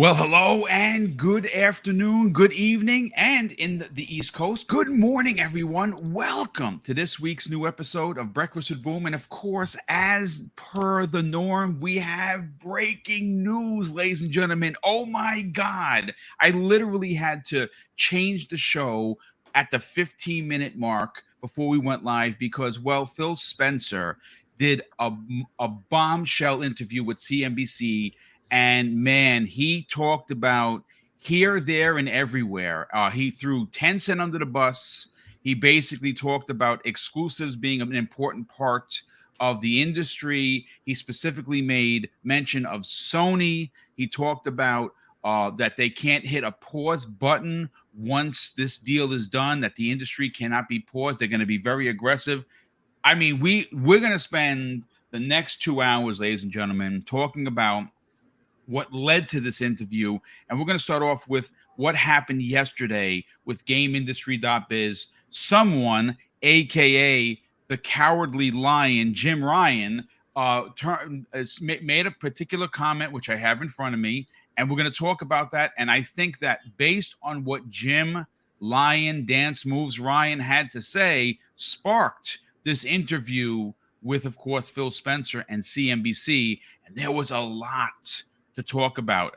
Well, hello and good afternoon, good evening, and in the East Coast, good morning, everyone. Welcome to this week's new episode of Breakfast with Boom. And of course, as per the norm, we have breaking news, ladies and gentlemen. Oh my God. I literally had to change the show at the 15-minute mark before we went live because, well, Phil Spencer did a bombshell interview with CNBC. And man, he talked about here, there, and everywhere. He threw Tencent under the bus. He basically talked about exclusives being an important part of the industry. He specifically made mention of Sony. He talked about that they can't hit a pause button once this deal is done, that the industry cannot be paused. They're going to be very aggressive. I mean, we're going to spend the next 2 hours, ladies and gentlemen, talking about what led to this interview. And we're going to start off with what happened yesterday with GameIndustry.biz. Someone, aka the Cowardly Lion, Jim Ryan, made a particular comment, which I have in front of me. And we're going to talk about that. And I think that based on what Jim Lion Dance Moves Ryan had to say, sparked this interview with, of course, Phil Spencer and CNBC. And there was a lot to talk about.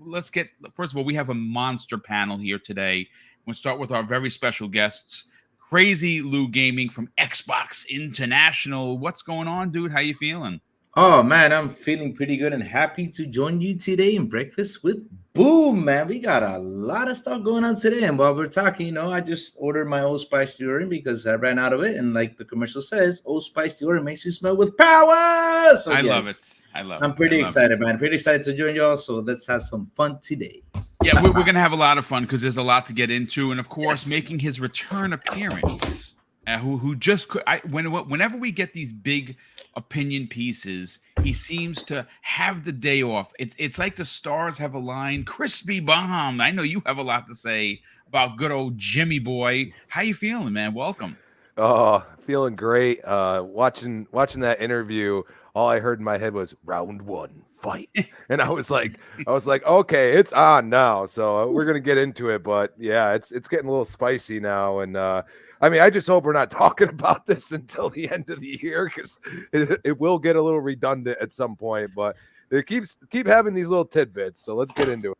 Let's get, first of all, we have a monster panel here today. We'll start with our very special guests, Crazy Lou Gaming from Xbox International. What's going on, dude? How you feeling? Oh man, I'm feeling pretty good and happy to join you today in Breakfast with Boom, man. We got a lot of stuff going on today. And while we're talking, I just ordered my Old Spice deodorant because I ran out of it. And like the commercial says, Old Spice deodorant makes you smell with power. So I love it. I'm pretty excited, man. Pretty excited to join y'all. So let's have some fun today. Yeah, we're going to have a lot of fun because there's a lot to get into. And of course, making his return appearance, whenever we get these big opinion pieces, he seems to have the day off. It's like the stars have aligned. Crispy Bomb, I know you have a lot to say about good old Jimmy boy. How you feeling, man? Welcome. Oh, feeling great. Watching that interview, all I heard in my head was round one, fight. And I was like, okay, it's on now. So we're gonna get into it. But yeah, it's getting a little spicy now. And I mean, I just hope we're not talking about this until the end of the year because it will get a little redundant at some point. But it keep having these little tidbits. So let's get into it.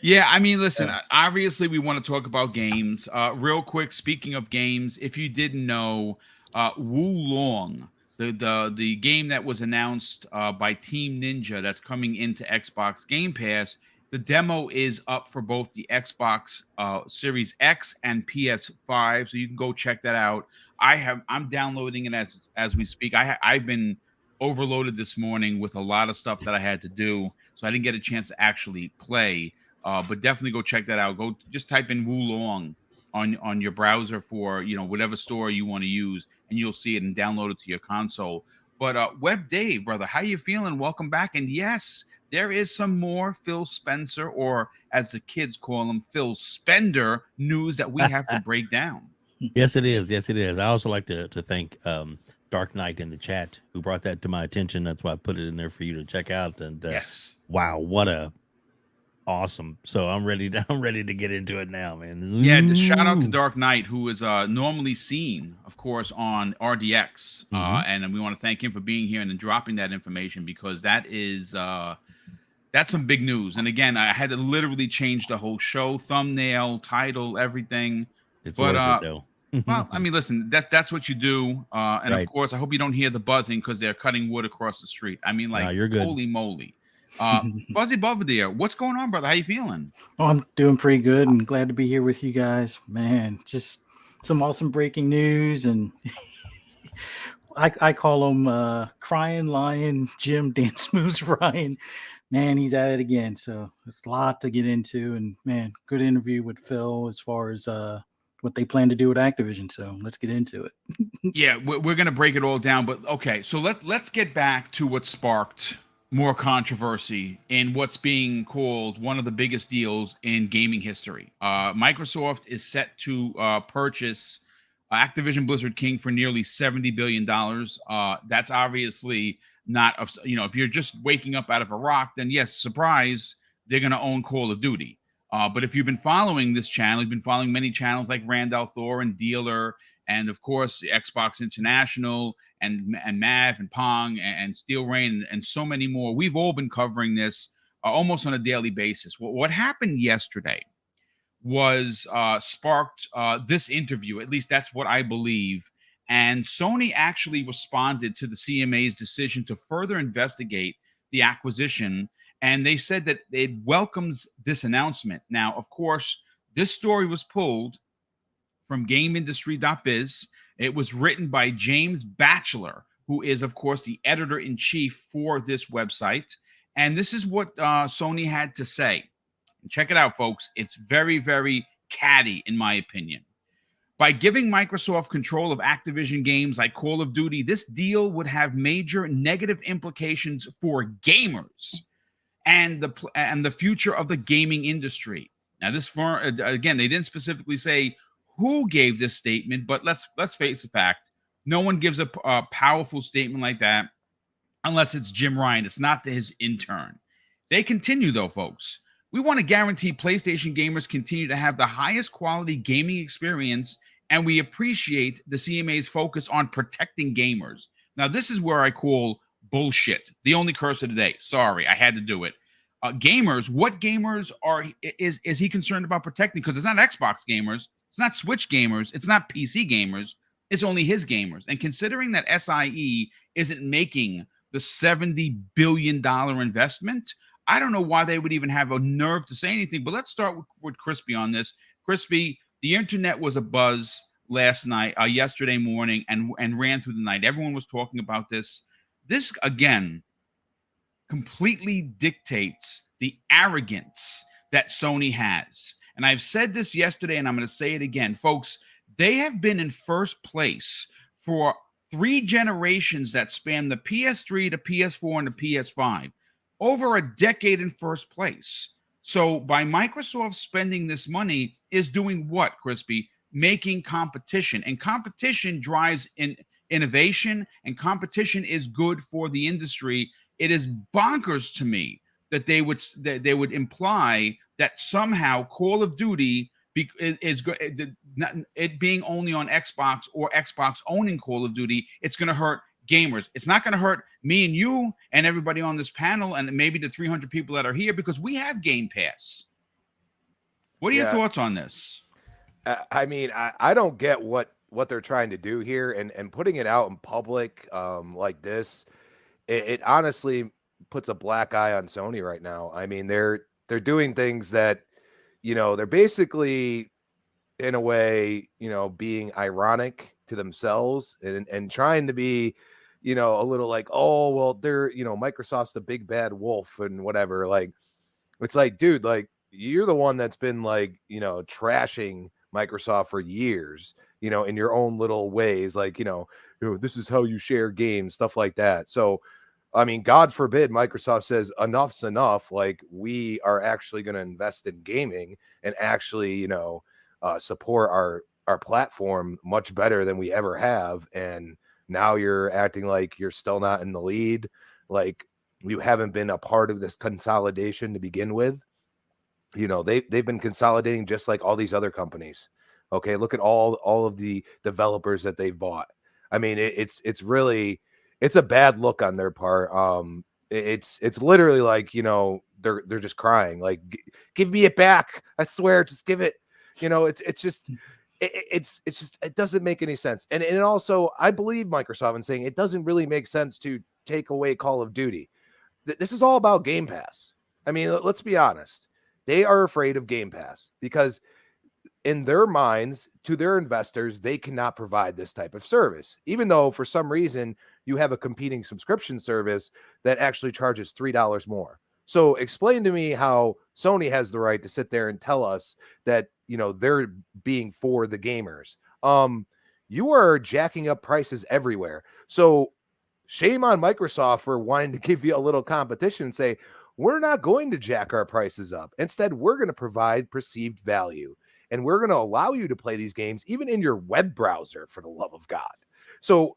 Yeah, I mean, listen, obviously we want to talk about games. Real quick, speaking of games, if you didn't know, Wu Long, the game that was announced by Team Ninja that's coming into Xbox Game Pass, the demo is up for both the Xbox Series X and PS5, so you can go check that out. I'm downloading it as we speak. I've been overloaded this morning with a lot of stuff that I had to do, so I didn't get a chance to actually play. But definitely go check that out. Go just type in Wu Long on your browser for whatever store you want to use, and you'll see it and download it to your console. But Web Dave, brother, how you feeling? Welcome back. And yes, there is some more Phil Spencer, or as the kids call him, Phil Spender news that we have to break down. Yes, it is. Yes, it is. I also like to thank Dark Knight in the chat who brought that to my attention. That's why I put it in there for you to check out. And yes, wow, what a awesome. So I'm ready to get into it now, man. Yeah, shout out to Dark Knight, who is normally seen, of course, on RDX. And we want to thank him for being here and then dropping that information, because that is that's some big news. And again, I had to literally change the whole show, thumbnail, title, everything. It's worth it, though. Well, I mean, listen, that's what you do. And right. Of course, I hope you don't hear the buzzing because they're cutting wood across the street. I mean, like, you're good. Holy moly. Fuzzy Bovadier, what's going on, brother? How you feeling? Oh, I'm doing pretty good and glad to be here with you guys. Man, just some awesome breaking news. And I call him Crying Lion Jim Dance Moves Ryan. Man, he's at it again. So it's a lot to get into. And man, good interview with Phil as far as what they plan to do with Activision. So let's get into it. Yeah, we're going to break it all down. But okay, so let's get back to what sparked more controversy in what's being called one of the biggest deals in gaming history. Microsoft is set to purchase Activision Blizzard King for nearly $70 billion. That's obviously not, if you're just waking up out of a rock, then yes, surprise, they're going to own Call of Duty. But if you've been following this channel, you've been following many channels like Randall Thor and Dealer, and of course the Xbox International and Mav and Pong and Steel Rain and so many more. We've all been covering this almost on a daily basis. What happened yesterday was sparked this interview. At least that's what I believe. And Sony actually responded to the CMA's decision to further investigate the acquisition. And they said that it welcomes this announcement. Now, of course, this story was pulled from GameIndustry.biz. It was written by James Batchelor, who is, of course, the editor-in-chief for this website. And this is what Sony had to say. And check it out, folks. It's very, very catty, in my opinion. By giving Microsoft control of Activision games like Call of Duty, this deal would have major negative implications for gamers and the future of the gaming industry. Now, this again, they didn't specifically say who gave this statement, but let's face the fact: no one gives a powerful statement like that unless it's Jim Ryan. It's not his intern. They continue, though, folks. We want to guarantee PlayStation gamers continue to have the highest quality gaming experience, and we appreciate the CMA's focus on protecting gamers. Now, this is where I call bullshit. The only curse of the day. Sorry, I had to do it. Gamers, what gamers is he concerned about protecting? Because it's not Xbox gamers, it's not Switch gamers, it's not PC gamers, it's only his gamers. And considering that SIE isn't making the $70 billion investment, I don't know why they would even have a nerve to say anything. But let's start with Crispy on this. Crispy, the internet was abuzz yesterday morning, and ran through the night. Everyone was talking about this. This, again, completely dictates the arrogance that Sony has. And I've said this yesterday, and I'm going to say it again. Folks, they have been in first place for 3 generations that span the PS3, the PS4, and the PS5. Over a decade in first place. So by Microsoft spending this money is doing what, Crispy? Making competition. And competition drives innovation, and competition is good for the industry. It is bonkers to me that they would imply that somehow Call of Duty it being only on Xbox or Xbox owning Call of Duty, it's going to hurt gamers. It's not going to hurt me and you and everybody on this panel and maybe the 300 people that are here because we have Game Pass. What are your thoughts on this? I mean, I don't get what they're trying to do here, and putting it out in public like this, it honestly puts a black eye on Sony right now. I mean, they're doing things that, they're basically in a way, being ironic to themselves and trying to be, a little like, oh, well, they're, Microsoft's the big bad wolf and whatever. Like, it's like, dude, like, you're the one that's been like, trashing Microsoft for years, in your own little ways, like, this is how you share games, stuff like that. So, I mean, God forbid Microsoft says enough's enough. Like, we are actually going to invest in gaming and actually, support our platform much better than we ever have. And now you're acting like you're still not in the lead. Like, you haven't been a part of this consolidation to begin with. They've been consolidating just like all these other companies. Okay, look at all of the developers that they've bought. I mean, it's really, it's a bad look on their part. It's literally like, they're just crying, like, give me it back. I swear, just give it. It's just it doesn't make any sense. And also, I believe Microsoft in saying it doesn't really make sense to take away Call of Duty. This is all about Game Pass. I mean, let's be honest. They are afraid of Game Pass because in their minds, to their investors, they cannot provide this type of service, even though for some reason you have a competing subscription service that actually charges $3 more. So explain to me how Sony has the right to sit there and tell us that, they're being for the gamers. You are jacking up prices everywhere. So shame on Microsoft for wanting to give you a little competition and say, we're not going to jack our prices up. Instead, we're going to provide perceived value. And we're going to allow you to play these games even in your web browser, for the love of God. So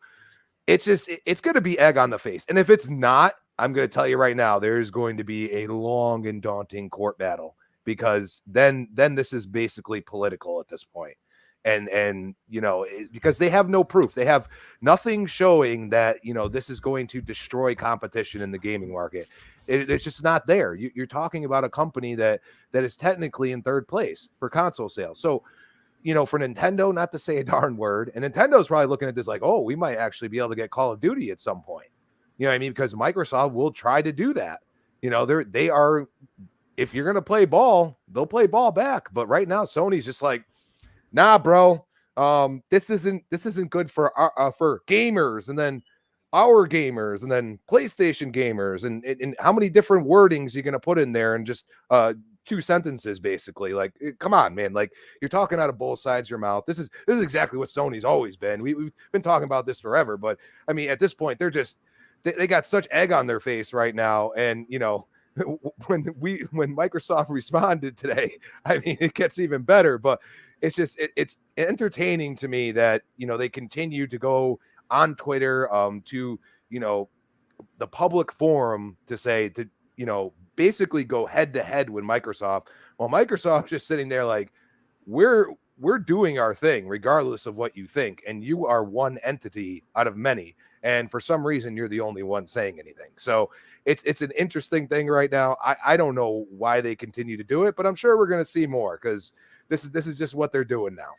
it's going to be egg on the face. And if it's not, I'm going to tell you right now, there's going to be a long and daunting court battle, because then this is basically political at this point. And because they have no proof, they have nothing showing that this is going to destroy competition in the gaming market. It's just not there. You're talking about a company that is technically in third place for console sales. So for Nintendo not to say a darn word, and Nintendo's probably looking at this like, oh, we might actually be able to get Call of Duty at some point. You know what I mean? Because Microsoft will try to do that. They are, if you're going to play ball, they'll play ball back. But right now, Sony's just like, nah, bro, this isn't good for gamers, and then our gamers, and then PlayStation gamers, and how many different wordings you're going to put in there, and just 2 sentences basically. Like, come on, man, like, you're talking out of both sides of your mouth. This is exactly what Sony's always been. We've been talking about this forever, but I mean, at this point, they're just they got such egg on their face right now. And when Microsoft responded today, I mean, it gets even better. But it's just it's entertaining to me that they continue to go on Twitter to the public forum to say to basically go head to head with Microsoft, while Microsoft's just sitting there like, we're doing our thing regardless of what you think, and you are one entity out of many, and for some reason you're the only one saying anything. So it's an interesting thing right now. I don't know why they continue to do it, but I'm sure we're going to see more, because this is just what they're doing now.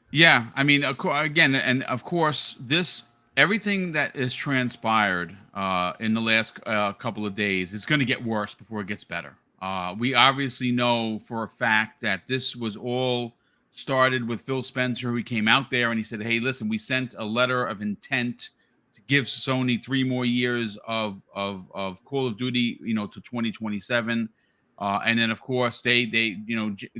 Yeah, I mean, again, and of course, everything that is transpired in the last couple of days is going to get worse before it gets better. We obviously know for a fact that this was all started with Phil Spencer, who came out there and he said, hey, listen, we sent a letter of intent to give Sony 3 more years of Call of Duty, to 2027. And then, of course, they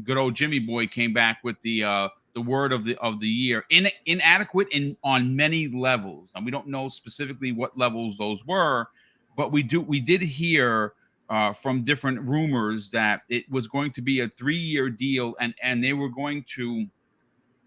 good old Jimmy Boy came back with the word of the year, inadequate on many levels, and we don't know specifically what levels those were, but we did hear from different rumors that it was going to be a 3-year deal, and they were going to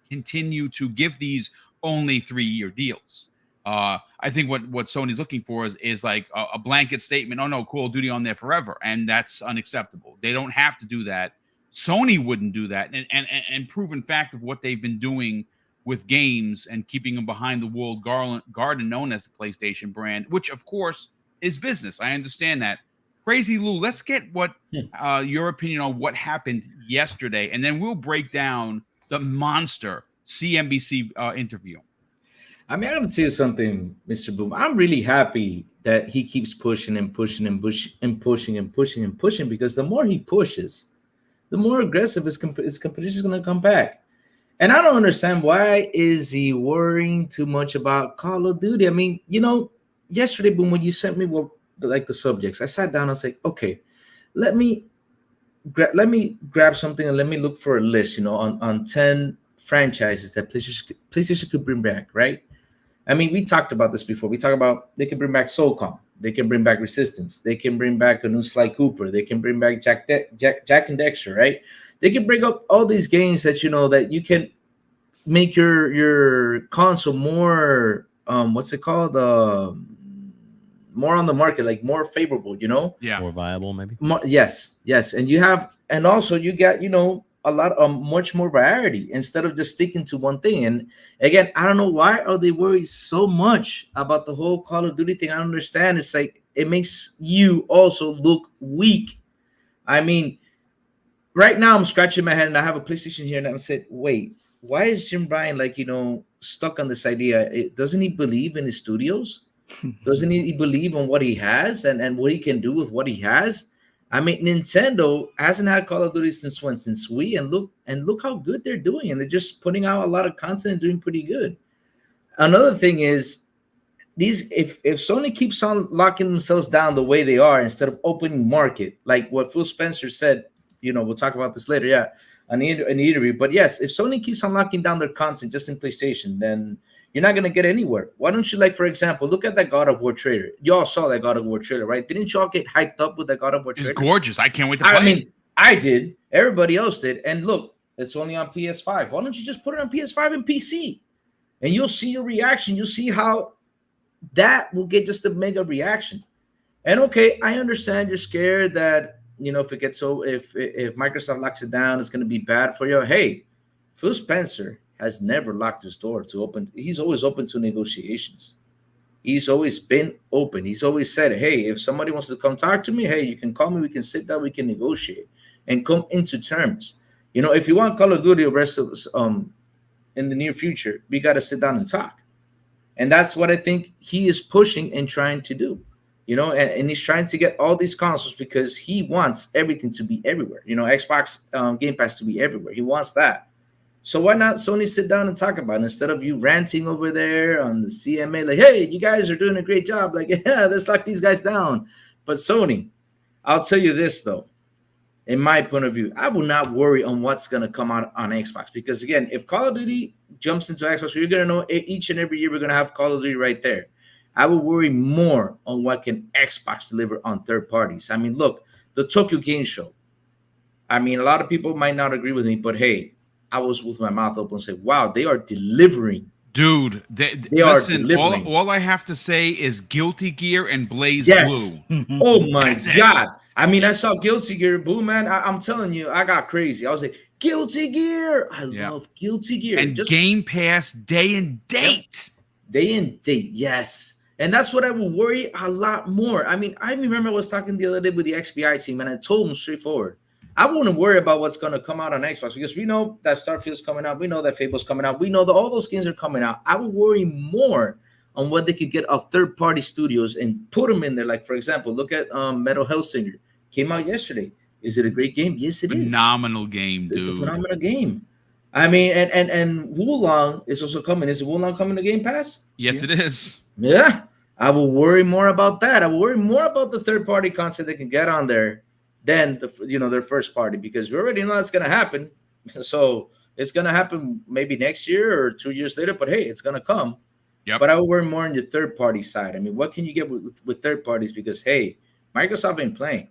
continue to give these only 3-year deals. I think what Sony's looking for is like a blanket statement. Oh no, Call of Duty on there forever, and that's unacceptable. They don't have to do that. Sony wouldn't do that, and proven fact of what they've been doing with games and keeping them behind the walled garden known as the PlayStation brand, which of course is business. I understand that. Crazy Lou, let's get what your opinion on what happened yesterday, and then we'll break down the monster CNBC interview. I mean, I'm going to tell you something, Mr. Boom. I'm really happy that he keeps pushing and pushing and pushing and pushing and pushing and pushing, because the more he pushes, the more aggressive his competition is going to come back. And I don't understand, why is he worrying too much about Call of Duty? I mean, yesterday, Boom, when you sent me the subjects, I sat down and was like, okay, let me grab something and let me look for a list, on 10 franchises that PlayStation could bring back, right? I mean, we talked about this before. We talked about they can bring back SOCOM, they can bring back Resistance, they can bring back a new Sly Cooper, they can bring back Jack and Dexter, right? They can bring up all these games that that you can make your console more what's it called, more on the market, like more favorable, Yeah, more viable, maybe. Yes, and also you get a lot of much more variety instead of just sticking to one thing. And again, I don't know, why are they worried so much about the whole Call of Duty thing? I don't understand. It's like, it makes you also look weak. I mean, right now I'm scratching my head and I have a PlayStation here and I'm saying, wait, why is Jim Bryan stuck on this idea? Doesn't he believe in his studios? Doesn't he believe in what he has and what he can do with what he has? I mean, Nintendo hasn't had Call of Duty since when? Since Wii, and look how good they're doing, and they're just putting out a lot of content and doing pretty good. Another thing is, if Sony keeps on locking themselves down the way they are instead of opening market, like what Phil Spencer said, we'll talk about this later, yeah, in the interview. But yes, if Sony keeps on locking down their content just in PlayStation, then you're not going to get anywhere. Why don't you, for example, look at that God of War trailer. Y'all saw that God of War trailer, right? Didn't y'all get hyped up with that God of War trailer? It's gorgeous. I can't wait to play. I mean, I did. Everybody else did. And look, it's only on PS5. Why don't you just put it on PS5 and PC? And you'll see your reaction. You'll see how that will get just a mega reaction. And okay, I understand you're scared that if it gets so if Microsoft locks it down, it's going to be bad for you. Hey, Phil Spencer has never locked his door to open. He's always open to negotiations. He's always been open. He's always said, hey, if somebody wants to come talk to me, hey, you can call me. We can sit down. We can negotiate and come into terms. If you want Call of Duty, the rest of in the near future, we got to sit down and talk. And that's what I think he is pushing and trying to do. And he's trying to get all these consoles because he wants everything to be everywhere. Xbox Game Pass to be everywhere. He wants that. So why not Sony sit down and talk about it instead of you ranting over there on the CMA like, hey, you guys are doing a great job. Like, yeah, let's lock these guys down. But Sony, I'll tell you this, though. In my point of view, I will not worry on what's going to come out on Xbox. Because, again, if Call of Duty jumps into Xbox, you're going to know each and every year we're going to have Call of Duty right there. I will worry more on what can Xbox deliver on third parties. I mean, look, the Tokyo Game Show. I mean, a lot of people might not agree with me, but hey, I was with my mouth open and say, wow, they are delivering. Dude, they are delivering. All I have to say is Guilty Gear and Blaze Yes. Blue. Oh, my God. I mean, I saw Guilty Gear. Boom, man. I'm telling you, I got crazy. I was like, Guilty Gear. I love Guilty Gear. And Game Pass day and date. Day and date, yes. And that's what I will worry a lot more. I mean, I remember I was talking the other day with the XBI team, and I told them straightforward, I wouldn't worry about what's going to come out on Xbox because we know that Starfield's coming out. We know that Fable's coming out. We know that all those games are coming out. I would worry more on what they could get of third-party studios and put them in there. Like, for example, look at Metal Hellsinger. Came out yesterday. Is it a great game? Yes, it is. Phenomenal game, dude. It's a phenomenal game. I mean, and Wulong is also coming. Is Wulong coming to Game Pass? Yes, it is. Yeah. I will worry more about that. I will worry more about the third-party content they can get on there than their first party, because we already know it's going to happen. So it's going to happen maybe next year or 2 years later, but hey, it's going to come. Yep. But I will worry more on the third-party side. I mean, what can you get with third parties? Because, hey, Microsoft ain't playing.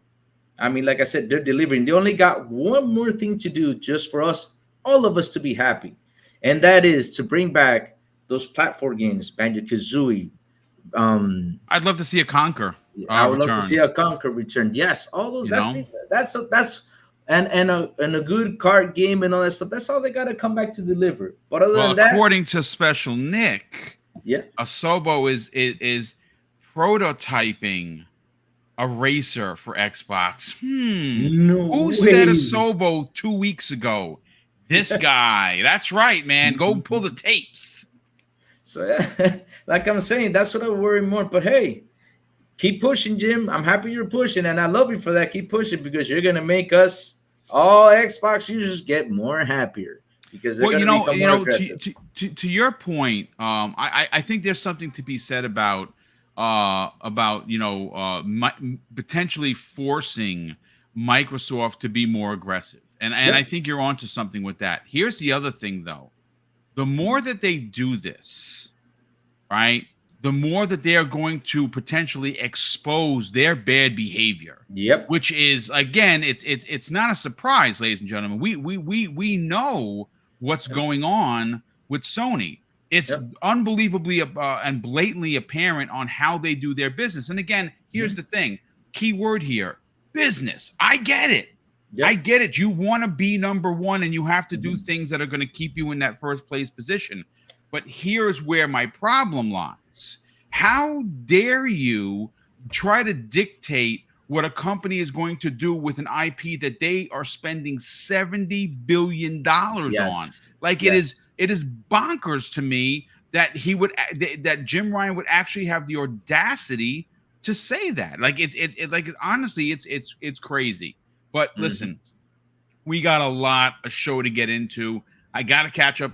I mean, like I said, they're delivering. They only got one more thing to do just for us, all of us, to be happy. And that is to bring back those platform games, Banjo-Kazooie. I'd love to see a Conquer. I would love to see a Conquer return. Yes, all those. That's a good card game and all that stuff. That's all they got to come back to deliver. But other than that, according to Special Nick, Asobo is prototyping a racer for Xbox. No Who way. said Asobo 2 weeks ago? This guy. That's right, man. Go pull the tapes. So, like I'm saying, that's what I worry more. But hey, keep pushing, Jim. I'm happy you're pushing, and I love you for that. Keep pushing, because you're gonna make us all Xbox users get more happier, because they're gonna become more aggressive. To your point, I think there's something to be said about potentially forcing Microsoft to be more aggressive, and I think you're onto something with that. Here's the other thing, though. The more that they do this, right, the more that they are going to potentially expose their bad behavior. Yep. Which is, again, it's not a surprise, ladies and gentlemen. We know what's going on with Sony. It's unbelievably and blatantly apparent on how they do their business. And again, here's the thing. Key word here: business. I get it. Yep. I get it. You want to be number one, and you have to do things that are going to keep you in that first place position. But here's where my problem lies. How dare you try to dictate what a company is going to do with an IP that they are spending $70 billion on? Like, it is bonkers to me that that Jim Ryan would actually have the audacity to say that. Like, honestly, it's crazy. But listen, we got a lot of show to get into. I got to catch up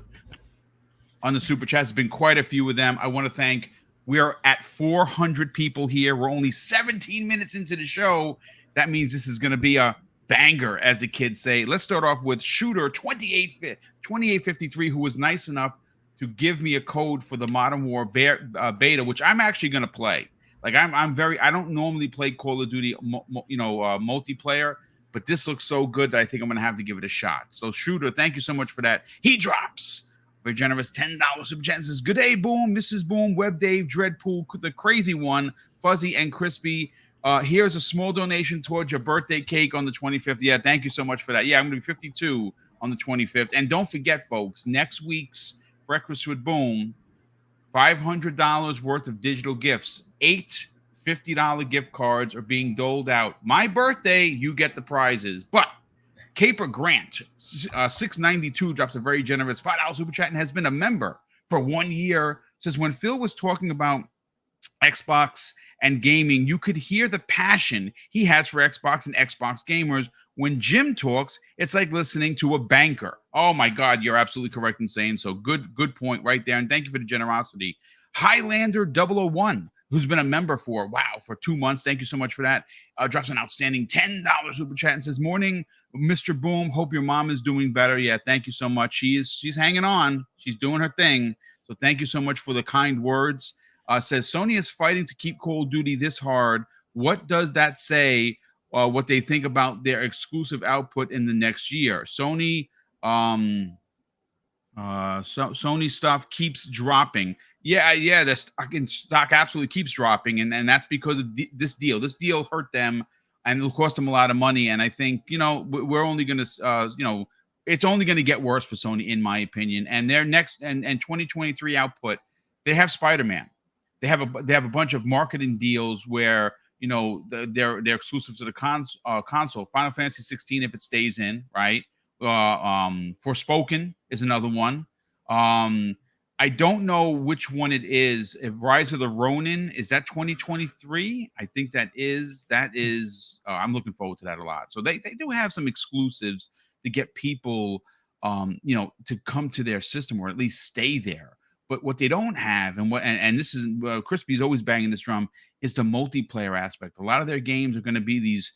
on the super chats. There's been quite a few of them. I want to thank. We are at 400 people here. We're only 17 minutes into the show. That means this is going to be a banger, as the kids say. Let's start off with Shooter 2853, who was nice enough to give me a code for the Modern War beta, which I'm actually going to play. Like, I don't normally play Call of Duty, multiplayer. But this looks so good that I think I'm going to have to give it a shot. So, Shooter, thank you so much for that. He drops Very generous $10 super chat. Says, good day, Boom, Mrs. Boom, Web Dave, Dreadpool, the crazy one, Fuzzy and Crispy. Here's a small donation towards your birthday cake on the 25th. Yeah, thank you so much for that. Yeah, I'm going to be 52 on the 25th. And don't forget, folks, next week's Breakfast with Boom, $500 worth of digital gifts. 8 $50 gift cards are being doled out. My birthday, you get the prizes. But Caper Grant, 692, drops a very generous $5 super chat and has been a member for 1 year. Says, when Phil was talking about Xbox and gaming, you could hear the passion he has for Xbox and Xbox gamers. When Jim talks, it's like listening to a banker. Oh my God, you're absolutely correct in saying so. Good point right there. And thank you for the generosity. Highlander 001, who's been a member for 2 months. Thank you so much for that. Drops an outstanding $10 super chat and says, morning, Mr. Boom. Hope your mom is doing better. Yeah, thank you so much. She's hanging on. She's doing her thing. So thank you so much for the kind words. Says, Sony is fighting to keep Call of Duty this hard. What does that say? What they think about their exclusive output in the next year? Sony stuff keeps dropping. Yeah, the stock absolutely keeps dropping, and that's because of this deal. This deal hurt them, and it'll cost them a lot of money. And I think we're only going to it's only going to get worse for Sony, in my opinion. And their next and 2023 output, they have Spider-Man. They have a bunch of marketing deals where they're exclusive to the console. Final Fantasy 16, if it stays in, right? Forspoken is another one. I don't know which one it is. If Rise of the Ronin, is that 2023? I think that is. I'm looking forward to that a lot. So they do have some exclusives to get people, to come to their system or at least stay there. But what they don't have, and this is Crispy's always banging this drum, is the multiplayer aspect. A lot of their games are going to be these.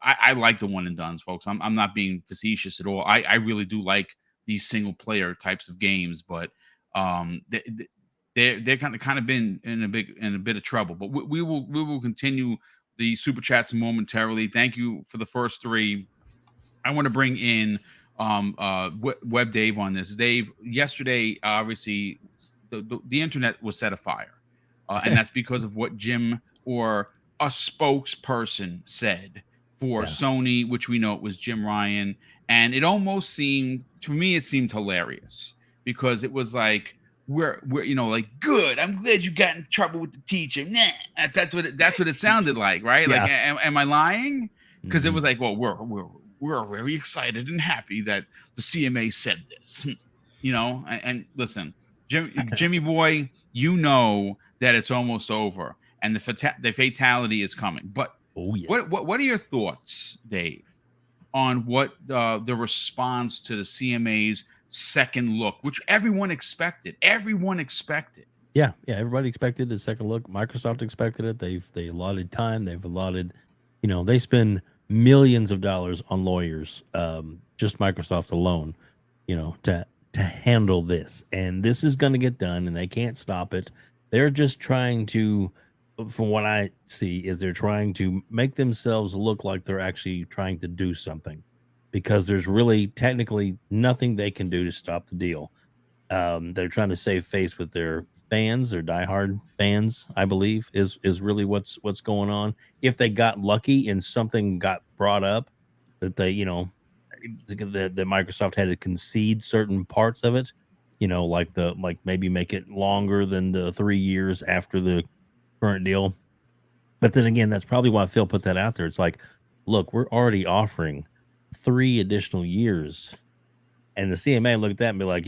I like the one and dones, folks. I'm not being facetious at all. I really do like these single player types of games, but they're kind of been in a bit of trouble. But we will continue the super chats momentarily. Thank you for the first 3. I want to bring in Web Dave on this. Dave, yesterday, obviously, the internet was set afire, and that's because of what Jim or a spokesperson said for Sony, which we know it was Jim Ryan, and it almost seemed, to me, it seemed hilarious because it was like we're like, good. I'm glad you got in trouble with the teacher. Nah, that's what it sounded like, right? Yeah. Like, am I lying? Because it was like, well, we're very excited and happy that the CMA said this, and listen, Jimmy boy, that it's almost over and the fatality is coming. But what are your thoughts, Dave, on what the response to the CMA's second look, which everyone expected? Yeah, everybody expected the second look. Microsoft expected it. They allotted time. They've allotted, they spend millions of dollars on lawyers, just Microsoft alone, to handle this. And this is going to get done, and they can't stop it. They're just trying to, from what I see, is they're trying to make themselves look like they're actually trying to do something, because there's really technically nothing they can do to stop the deal. They're trying to save face with their fans, their diehard fans, I believe, is really what's going on. If they got lucky and something got brought up that they, that Microsoft had to concede certain parts of it, like maybe make it longer than the 3 years after the current deal. But then again, that's probably why Phil put that out there. It's like, look, we're already offering 3 additional years, and the CMA looked at that and be like,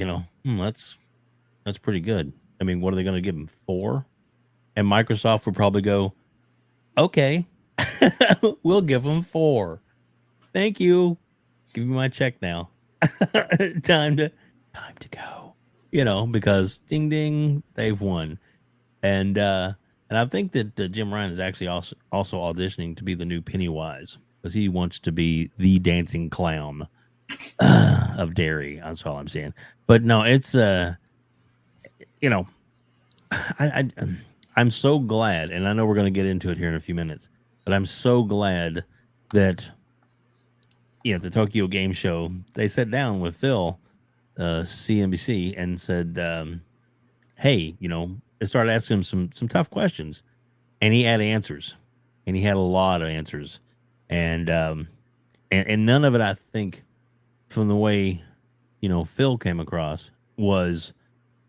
that's pretty good. I mean, what are they going to give them, 4? And Microsoft would probably go, okay, we'll give them 4. Thank you. Give me my check now. Time to go. Because ding ding, they've won. And I think that Jim Ryan is actually also auditioning to be the new Pennywise, because he wants to be the dancing clown of Derry. That's all I'm saying. But no, it's I'm so glad, and I know we're going to get into it here in a few minutes, but I'm so glad that at the Tokyo Game Show they sat down with Phil CNBC and said, "Hey, it started asking him some tough questions, and he had answers, and he had a lot of answers, and and none of it, I think, from the way Phil came across, was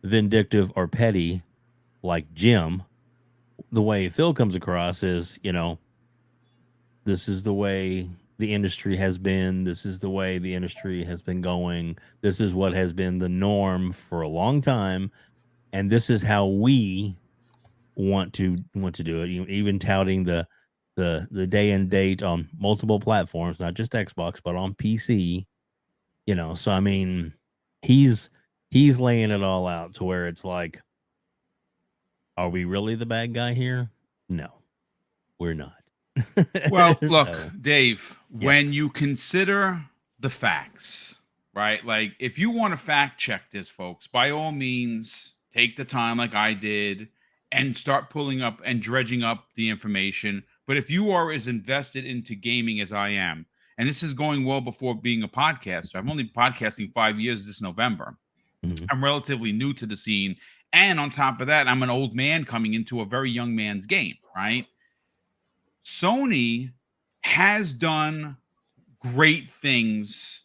vindictive or petty like Jim. The way Phil comes across is, this is the way the industry has been. This is the way the industry has been going. This is what has been the norm for a long time, and this is how we want to do it. Even touting the day and date on multiple platforms, not just Xbox, but on PC. So I mean, he's laying it all out to where it's like, are we really the bad guy here? No, we're not. Well, look, So, Dave, yes. when you consider the facts, right? Like, if you want to fact check this, folks, by all means, take the time like I did and start pulling up and dredging up the information. But if you are as invested into gaming as I am, and this is going well before being a podcaster, I'm only podcasting 5 years this November. Mhm. I'm relatively new to the scene. And on top of that, I'm an old man coming into a very young man's game, right? Sony has done great things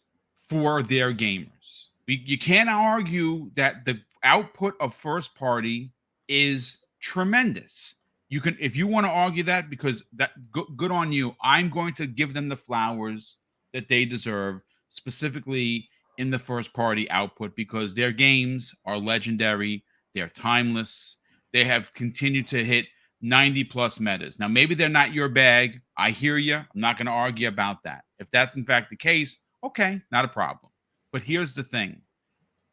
for their gamers. You can't argue that the output of first party is tremendous. You can, if you want to argue that, because that good on you. I'm going to give them the flowers that they deserve, specifically in the first party output, because their games are legendary. They're timeless. They have continued to hit 90 plus metas. Now, maybe they're not your bag. I hear you. I'm not going to argue about that. If that's in fact the case, okay, not a problem. But here's the thing.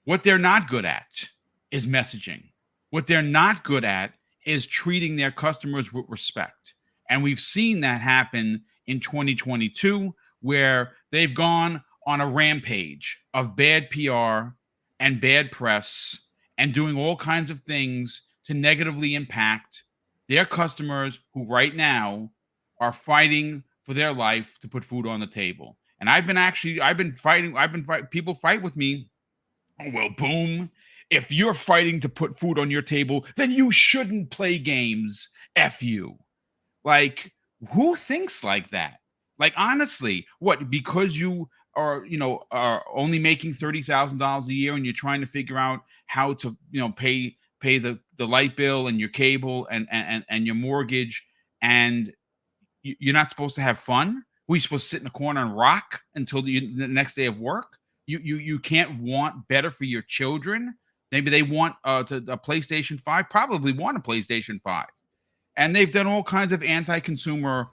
What they're not good at is messaging. What they're not good at is treating their customers with respect. And we've seen that happen in 2022, where they've gone on a rampage of bad PR and bad press and doing all kinds of things to negatively impact their customers, who right now are fighting for their life to put food on the table. And I've been fighting. People fight with me. Oh, well, boom. If you're fighting to put food on your table, then you shouldn't play games. F you. Like, who thinks like that? Like, honestly, what? Because you are, are only making $30,000 a year, and you're trying to figure out how to, pay the light bill and your cable and your mortgage, and you're not supposed to have fun? Were you supposed to sit in a corner and rock until the next day of work? You can't want better for your children. Maybe they want a PlayStation 5, probably want a PlayStation 5. And they've done all kinds of anti-consumer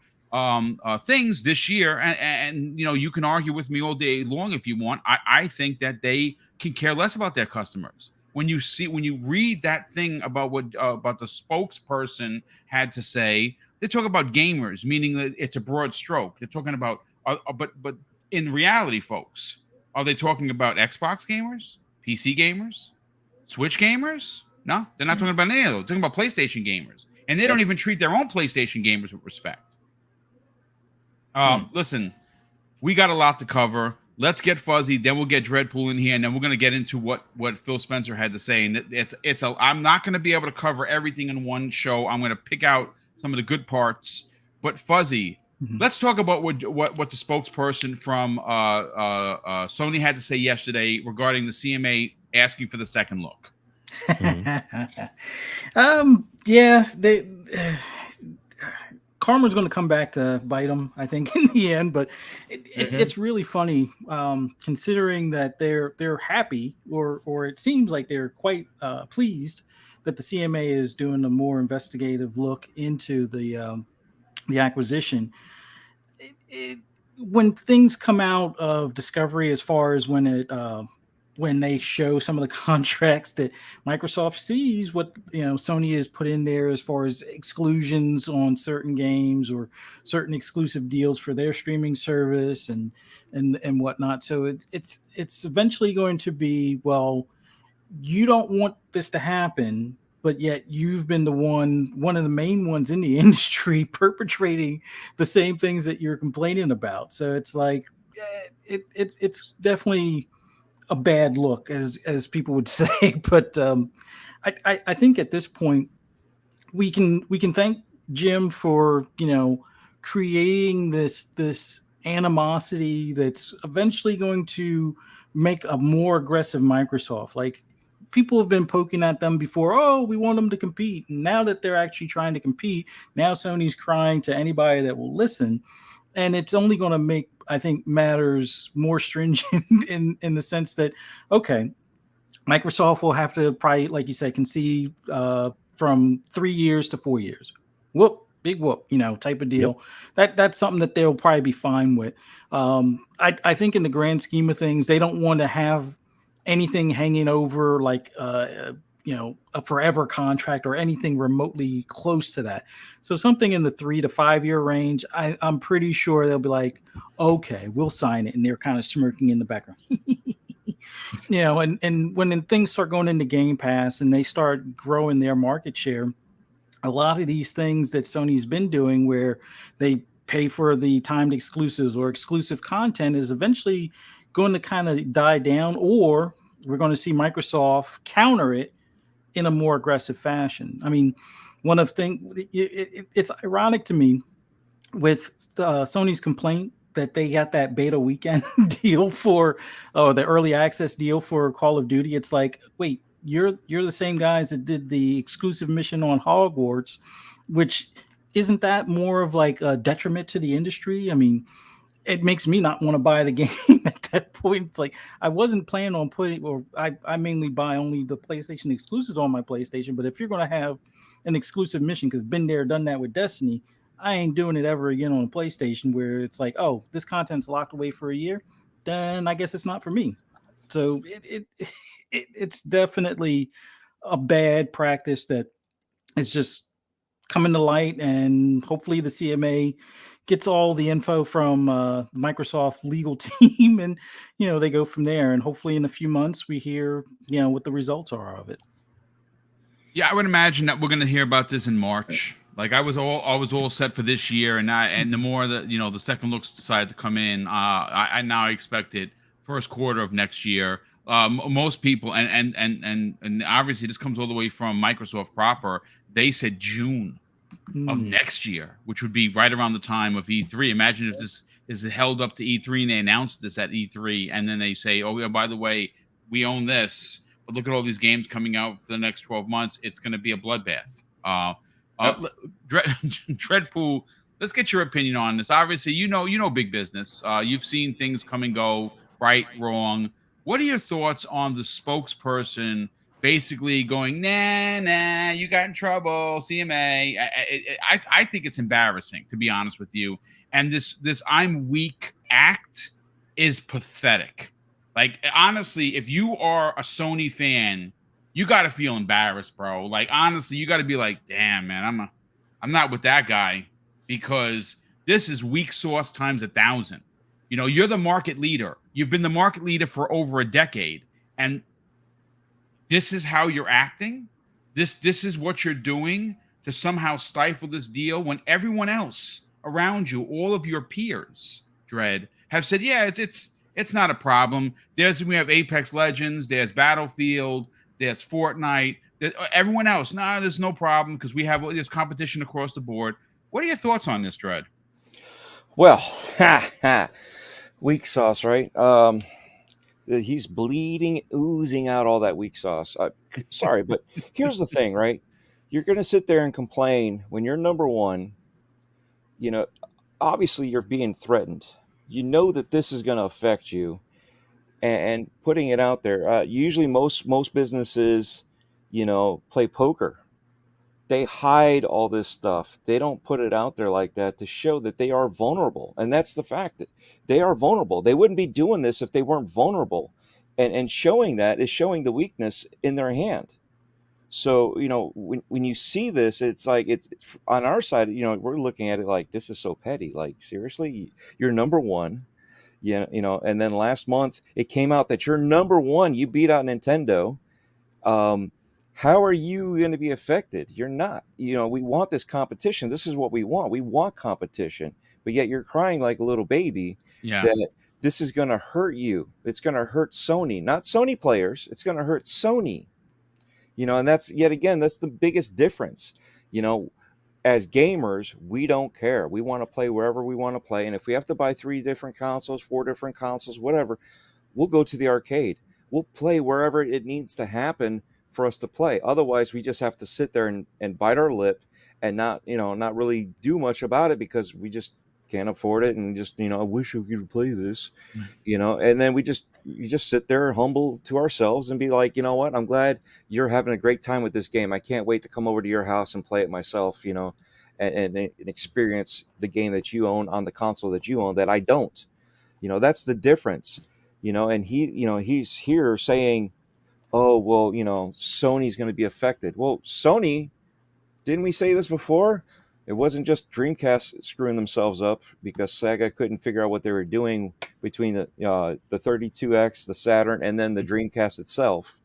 things this year. And you can argue with me all day long if you want. I think that they can care less about their customers. When you read that thing about what about the spokesperson had to say, they talk about gamers, meaning that it's a broad stroke. They're talking about, but in reality, folks, are they talking about Xbox gamers, PC gamers, Switch gamers? No, they're not talking about any of those. They're talking about PlayStation gamers, and they don't even treat their own PlayStation gamers with respect. Listen, we got a lot to cover. Let's get Fuzzy, then we'll get Dreadpool in here, and then we're going to get into what Phil Spencer had to say. And I'm not going to be able to cover everything in one show. I'm going to pick out some of the good parts. But Fuzzy, let's talk about what the spokesperson from Sony had to say yesterday regarding the CMA asking for the second look. Yeah, karma's going to come back to bite them, I think, in the end. But it's really funny, considering that they're happy, or it seems like they're quite pleased that the CMA is doing a more investigative look into the acquisition. When things come out of Discovery, as far as when they show some of the contracts that Microsoft sees, what Sony has put in there as far as exclusions on certain games or certain exclusive deals for their streaming service and whatnot. So it's eventually going to be, well, you don't want this to happen, but yet you've been one of the main ones in the industry perpetrating the same things that you're complaining about. So it's like, it's definitely a bad look, as people would say. But I think at this point we can thank Jim for creating this animosity that's eventually going to make a more aggressive Microsoft. Like, people have been poking at them before. Oh, we want them to compete. And now that they're actually trying to compete, now Sony's crying to anybody that will listen. And it's only going to make, I think, matters more stringent in the sense that, okay, Microsoft will have to probably, like you said, concede from 3 years to 4 years. Whoop, big whoop, type of deal. Yep. That's something that they'll probably be fine with. I think in the grand scheme of things, they don't want to have anything hanging over like a forever contract or anything remotely close to that. So something in the 3 to 5 year range, I'm pretty sure they'll be like, okay, we'll sign it. And they're kind of smirking in the background. And when things start going into Game Pass and they start growing their market share, a lot of these things that Sony's been doing where they pay for the timed exclusives or exclusive content is eventually going to kind of die down, or we're going to see Microsoft counter it in a more aggressive fashion. I mean, one of things, it's ironic to me with Sony's complaint that they got that beta weekend deal for the early access deal for Call of Duty. It's like, wait, you're the same guys that did the exclusive mission on Hogwarts, which isn't that more of like a detriment to the industry? I mean, it makes me not want to buy the game at that point. It's like, I wasn't planning on putting, or I mainly buy only the PlayStation exclusives on my PlayStation. But if you're going to have an exclusive mission, because been there, done that with Destiny, I ain't doing it ever again on a PlayStation where it's like, oh, this content's locked away for a year, then I guess it's not for me. So it's definitely a bad practice that is just coming to light, and hopefully the CMA gets all the info from Microsoft legal team, and they go from there. And hopefully in a few months we hear what the results are of it. Yeah, I would imagine that we're going to hear about this in March. Like, I was all set for this year, and the more that the second looks decide to come in, I now expect it first quarter of next year. Most people, and obviously this comes all the way from Microsoft proper. They said June of next year, which would be right around the time of E3. Imagine if this is held up to E3 and they announce this at E3, and then they say, "Oh yeah, by the way, we own this, but look at all these games coming out for the next 12 months. It's going to be a bloodbath." Dreadpool, let's get your opinion on this. Obviously, you know big business. You've seen things come and go, right, wrong. What are your thoughts on the spokesperson basically going, nah, you got in trouble, CMA? I think it's embarrassing, to be honest with you. And this I'm weak act is pathetic. Like, honestly, if you are a Sony fan, you got to feel embarrassed, bro. Like, honestly, you got to be like, damn, man, I'm not with that guy, because this is weak sauce times 1,000. You're the market leader. You've been the market leader for over a decade, and this is how you're acting. This is what you're doing to somehow stifle this deal when everyone else around you, all of your peers, Dread, have said, yeah, it's not a problem. We have Apex Legends, there's Battlefield, there's Fortnite. Everyone else, there's no problem because there's competition across the board. What are your thoughts on this, Dread? Well, weak sauce, right? He's bleeding, oozing out all that weak sauce. Sorry, but here's the thing, right? You're going to sit there and complain when you're number one. Obviously you're being threatened. You know that this is going to affect you, and putting it out there. Usually most businesses, play poker. They hide all this stuff. They don't put it out there like that to show that they are vulnerable. And that's the fact, that they are vulnerable. They wouldn't be doing this if they weren't vulnerable. And showing that is showing the weakness in their hand. So, when you see this, it's like, it's on our side, we're looking at it like, this is so petty. Like, seriously, you're number one. And then last month it came out that you're number one. You beat out Nintendo. How are you going to be affected? You're not. We want this competition. This is what we want. We want competition. But yet you're crying like a little baby. Yeah. That this is going to hurt you. It's going to hurt Sony, not Sony players. It's going to hurt Sony. And that's, yet again, that's the biggest difference. As gamers, we don't care. We want to play wherever we want to play. And if we have to buy 3 different consoles, 4 different consoles, whatever, we'll go to the arcade. We'll play wherever it needs to happen for us to play. Otherwise, we just have to sit there and bite our lip and not really do much about it because we just can't afford it. And just, I wish we could play this, and then you just sit there humble to ourselves and be like, you know what? I'm glad you're having a great time with this game. I can't wait to come over to your house and play it myself, and experience the game that you own on the console that you own that I don't. That's the difference. And he's here saying, oh, well, Sony's going to be affected. Well, Sony, didn't we say this before? It wasn't just Dreamcast screwing themselves up because Sega couldn't figure out what they were doing between the 32X, the Saturn, and then the Dreamcast itself.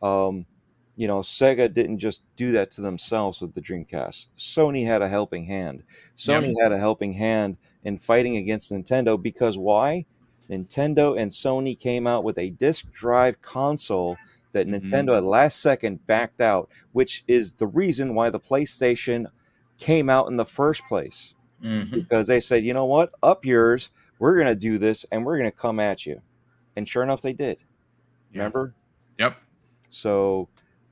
Sega didn't just do that to themselves with the Dreamcast. Sony had a helping hand. Sony had a helping hand in fighting against Nintendo because why? Nintendo and Sony came out with a disc drive console that Nintendo at last second backed out, which is the reason why the PlayStation came out in the first place. Because they said, you know what? Up yours, we're going to do this and we're going to come at you. And sure enough, they did. Remember? Yep. So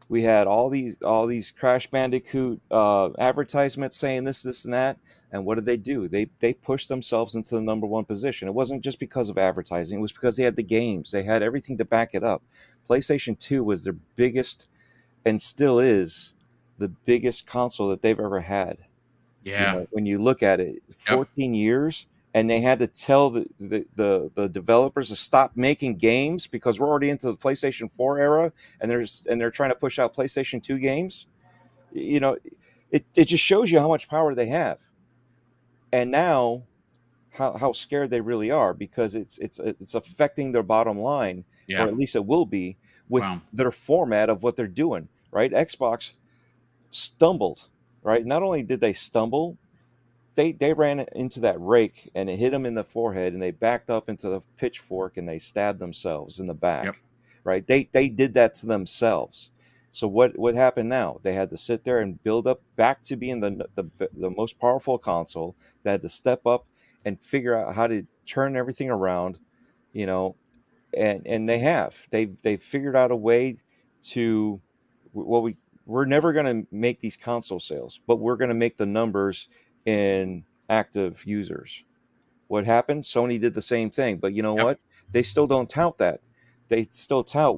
we had all these Crash Bandicoot advertisements saying this, and that. And what did they do? They pushed themselves into the number 1 position. It wasn't just because of advertising. It was because they had the games. They had everything to back it up. PlayStation 2 was their biggest, and still is, the biggest console that they've ever had. Yeah. When you look at it, 14 years, and they had to tell the developers to stop making games because we're already into the PlayStation 4 era, and they're trying to push out PlayStation 2 games. It just shows you how much power they have, and now how scared they really are because it's affecting their bottom line, or at least it will be with their format of what they're doing. Right? Xbox stumbled. Right? Not only did they stumble, they ran into that rake and it hit them in the forehead, and they backed up into the pitchfork and they stabbed themselves in the back. Right? They did that to themselves. So what happened now? They had to sit there and build up back to being the most powerful console. They had to step up and figure out how to turn everything around, and they've figured out a way to, well, we're never going to make these console sales, but we're going to make the numbers in active users. What happened? Sony did the same thing, but you know what? They still don't tout that. They still tout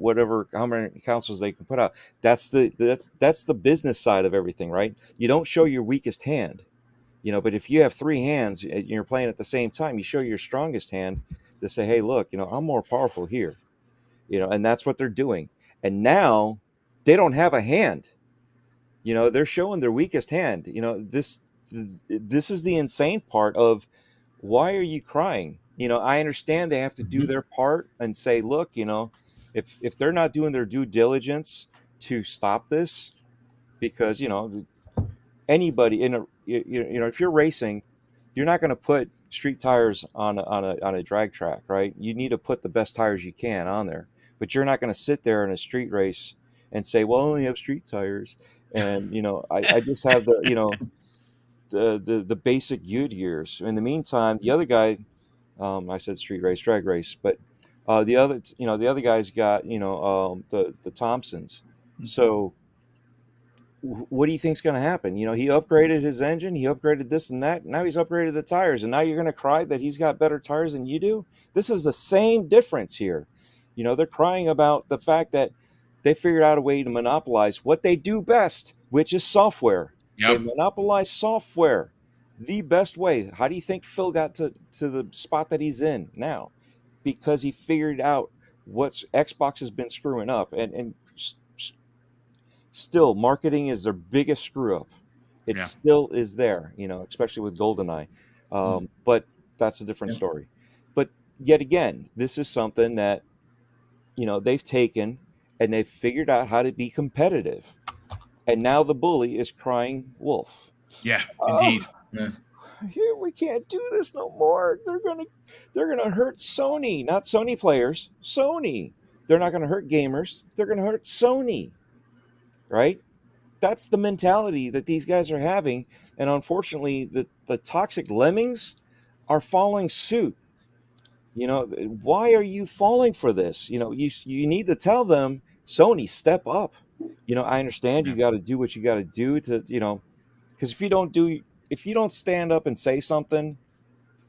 how many consoles they can put out. That's the business side of everything, right? You don't show your weakest hand, but if you have 3 hands and you're playing at the same time, you show your strongest hand to say, hey, look, I'm more powerful here, and that's what they're doing. And now they don't have a hand. They're showing their weakest hand. This is the insane part of, why are you crying? I understand they have to do their part and say, look, if they're not doing their due diligence to stop this, because anybody if you're racing, you're not going to put street tires on a drag track, right? You need to put the best tires you can on there, but you're not going to sit there in a street race and say, well, I only have street tires, and I just have the basic Goodyears. In the meantime, the other guy, I said street race, drag race, but the other guys got the Thompsons. So what do you think's going to happen? He upgraded his engine, he upgraded this and that. Now he's upgraded the tires, and now you're going to cry that he's got better tires than you do. This is the same difference here. They're crying about the fact that they figured out a way to monopolize what they do best, which is software. They monopolize software the best way. How do you think Phil got to the spot that he's in now? Because he figured out what Xbox has been screwing up, and still marketing is their biggest screw up. It still is there, especially with GoldenEye. But that's a different story. But yet again, this is something that they've taken and they've figured out how to be competitive. And now the bully is crying wolf. Yeah, indeed. "Here, we can't do this no more. They're gonna hurt Sony, not Sony players. Sony. They're not gonna hurt gamers. They're gonna hurt Sony." Right? That's the mentality that these guys are having, and unfortunately, the toxic lemmings are following suit. Why are you falling for this? You need to tell them, Sony, step up. I understand you got to do what you got to do to, because if you don't stand up and say something,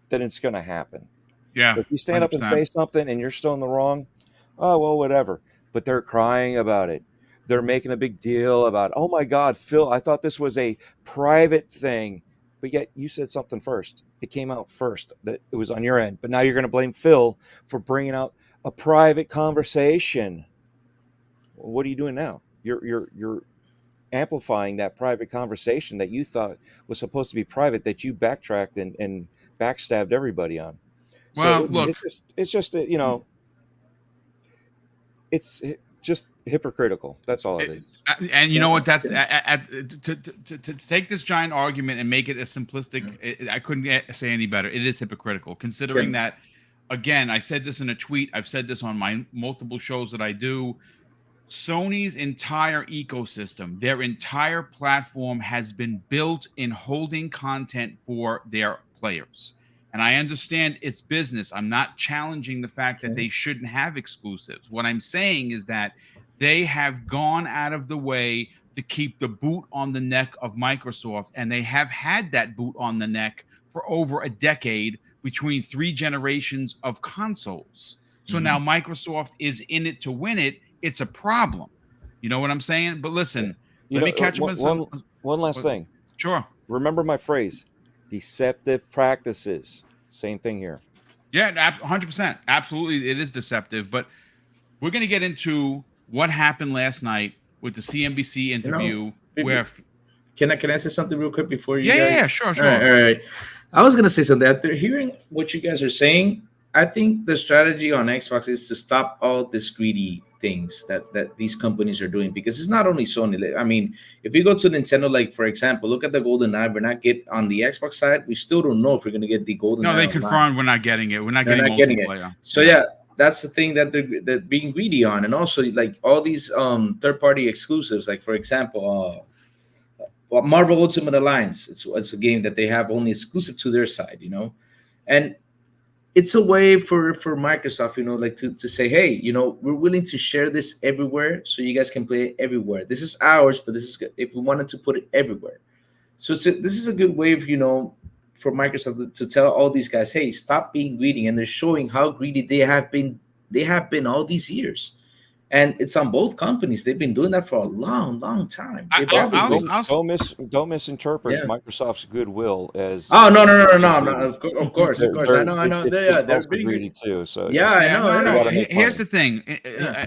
then it's going to happen. Yeah, If you stand up and say something and you're still in the wrong, oh, well, whatever. But they're crying about it. They're making a big deal about, oh my God, Phil, I thought this was a private thing. But yet you said something first. It came out first, that it was on your end. But now you're going to blame Phil for bringing out a private conversation. What are you doing now? You're amplifying that private conversation that you thought was supposed to be private, that you backtracked and backstabbed everybody on. Well, So look, it's just it's just hypocritical. That's all it is. And you know what? That's to take this giant argument and make it as simplistic. I couldn't say any better. It is hypocritical, considering that. Again, I said this in a tweet. I've said this on my multiple shows that I do. Sony's entire ecosystem, their entire platform has been built in holding content for their players. And I understand it's business. I'm not challenging the fact that they shouldn't have exclusives. What I'm saying is that they have gone out of the way to keep the boot on the neck of Microsoft, and they have had that boot on the neck for over a decade between 3 generations of consoles. So now Microsoft is in it to win it. It's a problem. You know what I'm saying? But listen, let me catch one last thing. Sure. Remember my phrase, deceptive practices. Same thing here. Yeah, 100%. Absolutely, it is deceptive. But we're going to get into what happened last night with the CNBC interview. Can I say something real quick before you? Yeah, sure. All right. I was gonna say something. After hearing what you guys are saying, I think the strategy on Xbox is to stop all this greedy things that these companies are doing, because it's not only Sony. I mean, if you go to Nintendo, like for example, look at the Golden Eye. We're not get on the Xbox side. We still don't know if we're gonna get the Golden Eye. No, they confirmed we're not getting it. We're not getting multiplayer. So yeah, that's the thing that they're being greedy on, and also like all these third-party exclusives. Like for example, Marvel Ultimate Alliance. It's a game that they have only exclusive to their side, and it's a way for Microsoft, like to say, hey, we're willing to share this everywhere, so you guys can play it everywhere. This is ours, but this is if we wanted to put it everywhere. So this is a good way of for Microsoft to tell all these guys, hey, stop being greedy, and they're showing how greedy they have been. They have been all these years. And it's on both companies. They've been doing that for a long, long time. Don't misinterpret Microsoft's goodwill as. Oh no! I'm not. Of course. I know. They're greedy too. So I know. No. Here's the thing,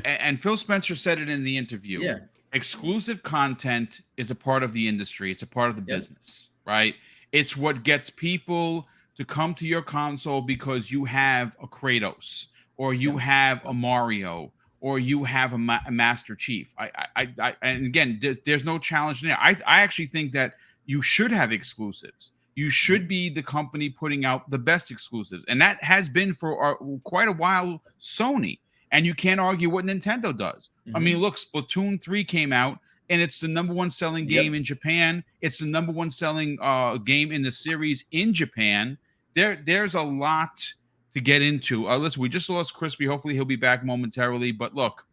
and Phil Spencer said it in the interview. Yeah. Exclusive content is a part of the industry. It's a part of the business, right? It's what gets people to come to your console because you have a Kratos, or you have a Mario, or you have a Master Chief. And again, there's no challenge there. I actually think that you should have exclusives. You should be the company putting out the best exclusives. And that has been for quite a while Sony. And you can't argue what Nintendo does. I mean, look, Splatoon 3 came out, and it's the #1 selling game in Japan. It's the #1 selling game in the series in Japan. There's a lot to get into. Listen, we just lost Crispy. Hopefully he'll be back momentarily. But look,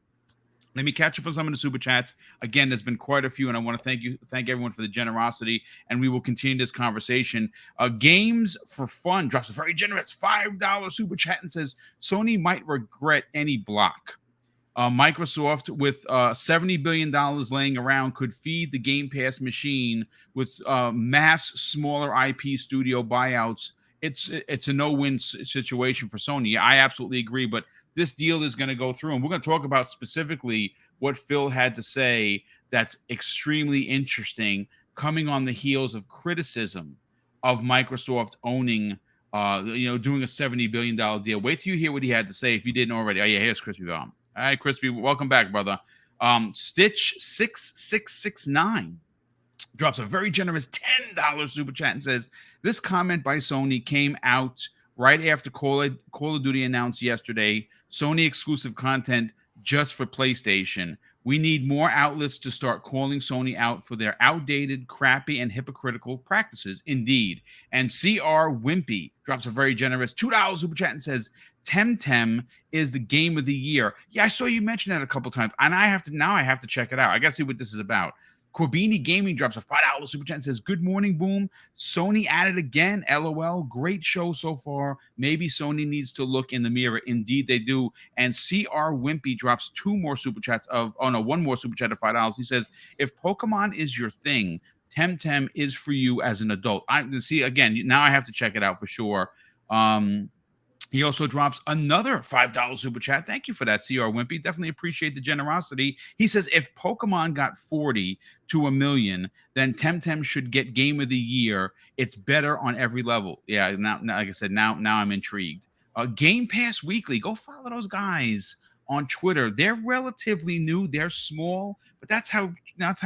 let me catch up on some of the super chats. Again, there's been quite a few, and I want to thank everyone for the generosity, and we will continue this conversation. Games for Fun drops a very generous $5 super chat and says, Sony might regret any block. Microsoft, with $70 billion laying around, could feed the Game Pass machine with mass smaller IP studio buyouts. It's a no-win situation for Sony. I absolutely agree, but this deal is going to go through, and we're going to talk about specifically what Phil had to say that's extremely interesting, coming on the heels of criticism of Microsoft owning, doing a $70 billion deal. Wait till you hear what he had to say if you didn't already. Oh, yeah, here's Crispy Bomb. All right, Crispy, welcome back, brother. Stitch 6669. drops a very generous $10 super chat and says, this comment by Sony came out right after Call of Duty announced yesterday Sony exclusive content just for PlayStation. We need more outlets to start calling Sony out for their outdated, crappy, and hypocritical practices. Indeed. And CR Wimpy drops a very generous $2 super chat and says, Temtem is the game of the year. Yeah, I saw you mention that a couple times, and I have to check it out. I got to see what this is about. Corbini Gaming drops a $5 super chat and says, good morning, Boom. Sony at it again. LOL. Great show so far. Maybe Sony needs to look in the mirror. Indeed, they do. And CR Wimpy drops one more super chat of $5. He says, if Pokemon is your thing, Temtem is for you as an adult. Now I have to check it out for sure. He also drops another $5 super chat. Thank you for that, CR Wimpy. Definitely appreciate the generosity. He says, if Pokemon got 40 to a million, then Temtem should get Game of the Year. It's better on every level. Yeah, now like I said, now I'm intrigued. Game Pass Weekly. Go follow those guys on Twitter. They're relatively new. They're small, but that's how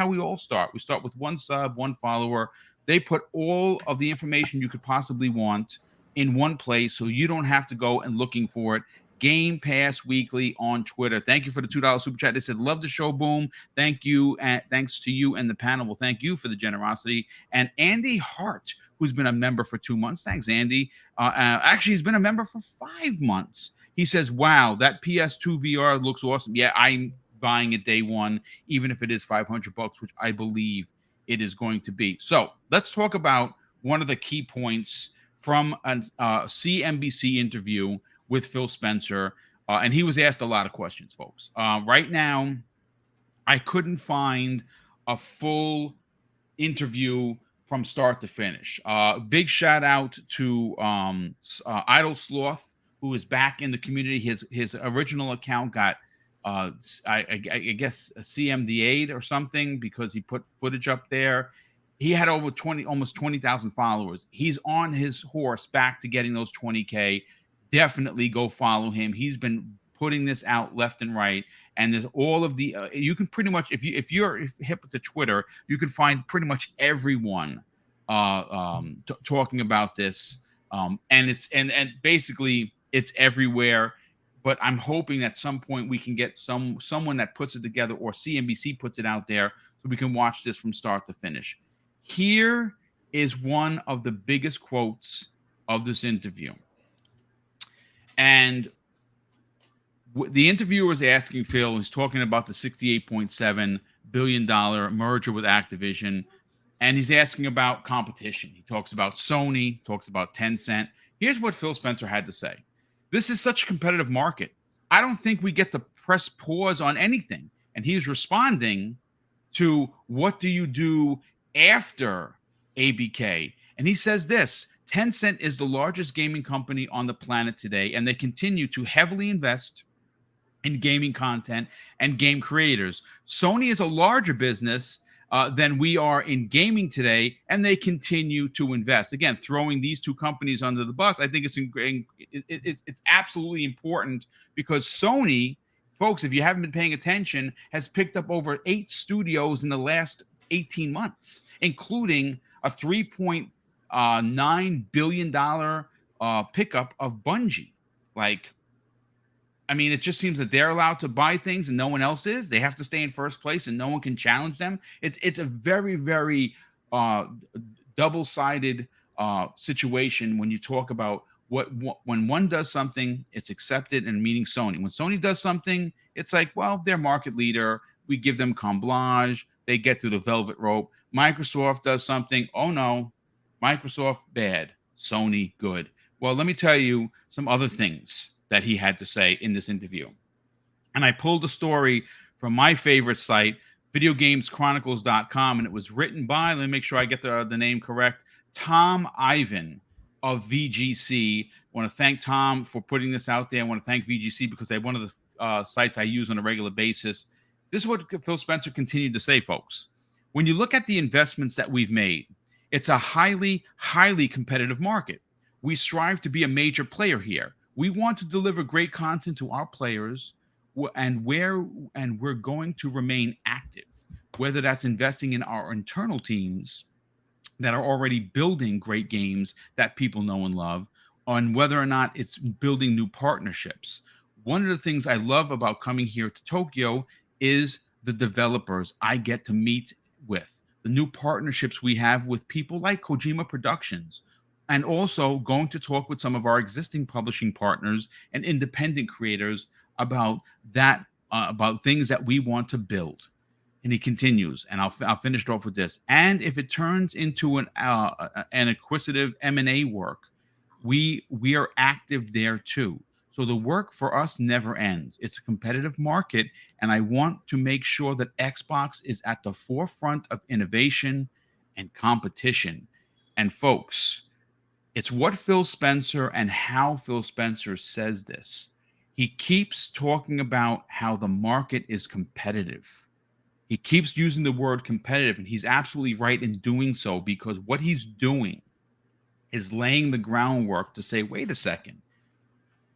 we all start. We start with one sub, one follower. They put all of the information you could possibly want in one place, so you don't have to go and looking for it. Game Pass Weekly on Twitter. Thank you for the $2 super chat. They said, love the show, Boom. Thank you, and thanks to you and the panel. Well, thank you for the generosity. And Andy Hart, who's been a member for 2 months. Thanks, Andy. Actually, he's been a member for 5 months. He says, wow, that PS2 VR looks awesome. Yeah, I'm buying it day one, even if it is $500, which I believe it is going to be. So let's talk about one of the key points from a CNBC interview with Phil Spencer. And he was asked a lot of questions, folks. Right now, I couldn't find a full interview from start to finish. Big shout out to Idle Sloth, who is back in the community. His original account got, I guess, CMDA'd or something because he put footage up there. He had almost 20,000 followers. He's on his horse back to getting those 20K. Definitely go follow him. He's been putting this out left and right. And there's all of the you can pretty much, if you're hip to Twitter, you can find pretty much everyone talking about this. And it's and basically it's everywhere. But I'm hoping at some point we can get someone that puts it together, or CNBC puts it out there, so we can watch this from start to finish. Here is one of the biggest quotes of this interview. And the interviewer was asking Phil, he's talking about the $68.7 billion merger with Activision. And he's asking about competition. He talks about Sony, talks about Tencent. Here's what Phil Spencer had to say. This is such a competitive market. I don't think we get to press pause on anything. And he's responding to, what do you do after ABK? And he says this: Tencent is the largest gaming company on the planet today, and they continue to heavily invest in gaming content and game creators. Sony is a larger business than we are in gaming today, and they continue to invest. Again, throwing these two companies under the bus, I think it's absolutely important, because Sony, folks, if you haven't been paying attention, has picked up over 8 studios in the last 18 months, including a $3.9 billion pickup of Bungie. I mean, it just seems that they're allowed to buy things and no one else is. They have to stay in first place and no one can challenge them. It's a very, very double-sided situation when you talk about when one does something, it's accepted, and meaning Sony. When Sony does something, it's like, well, they're market leader. We give them carte blanche. They get through the velvet rope. Microsoft does something. Oh, no. Microsoft, bad. Sony, good. Well, let me tell you some other things that he had to say in this interview. And I pulled a story from my favorite site, videogameschronicles.com, and it was written by, let me make sure I get the name correct, Tom Ivan of VGC. I want to thank Tom for putting this out there. I want to thank VGC because they're one of the sites I use on a regular basis. This is what Phil Spencer continued to say, folks. When you look at the investments that we've made, it's a highly, highly competitive market. We strive to be a major player here. We want to deliver great content to our players, and we're going to remain active. whether that's investing in our internal teams that are already building great games that people know and love, on whether or not it's building new partnerships. One of the things I love about coming here to Tokyo is the developers I get to meet with, the new partnerships we have with people like Kojima Productions, and also going to talk with some of our existing publishing partners and independent creators about that, about things that we want to build. And he continues, and I'll finish it off with this. And if it turns into an acquisitive M&A work, we are active there too. So the work for us never ends. It's a competitive market, and I want to make sure that Xbox is at the forefront of innovation and competition. And folks, it's what Phil Spencer and how Phil Spencer says this. He keeps talking about how the market is competitive. He keeps using the word competitive, and he's absolutely right in doing so, because what he's doing is laying the groundwork to say, wait a second,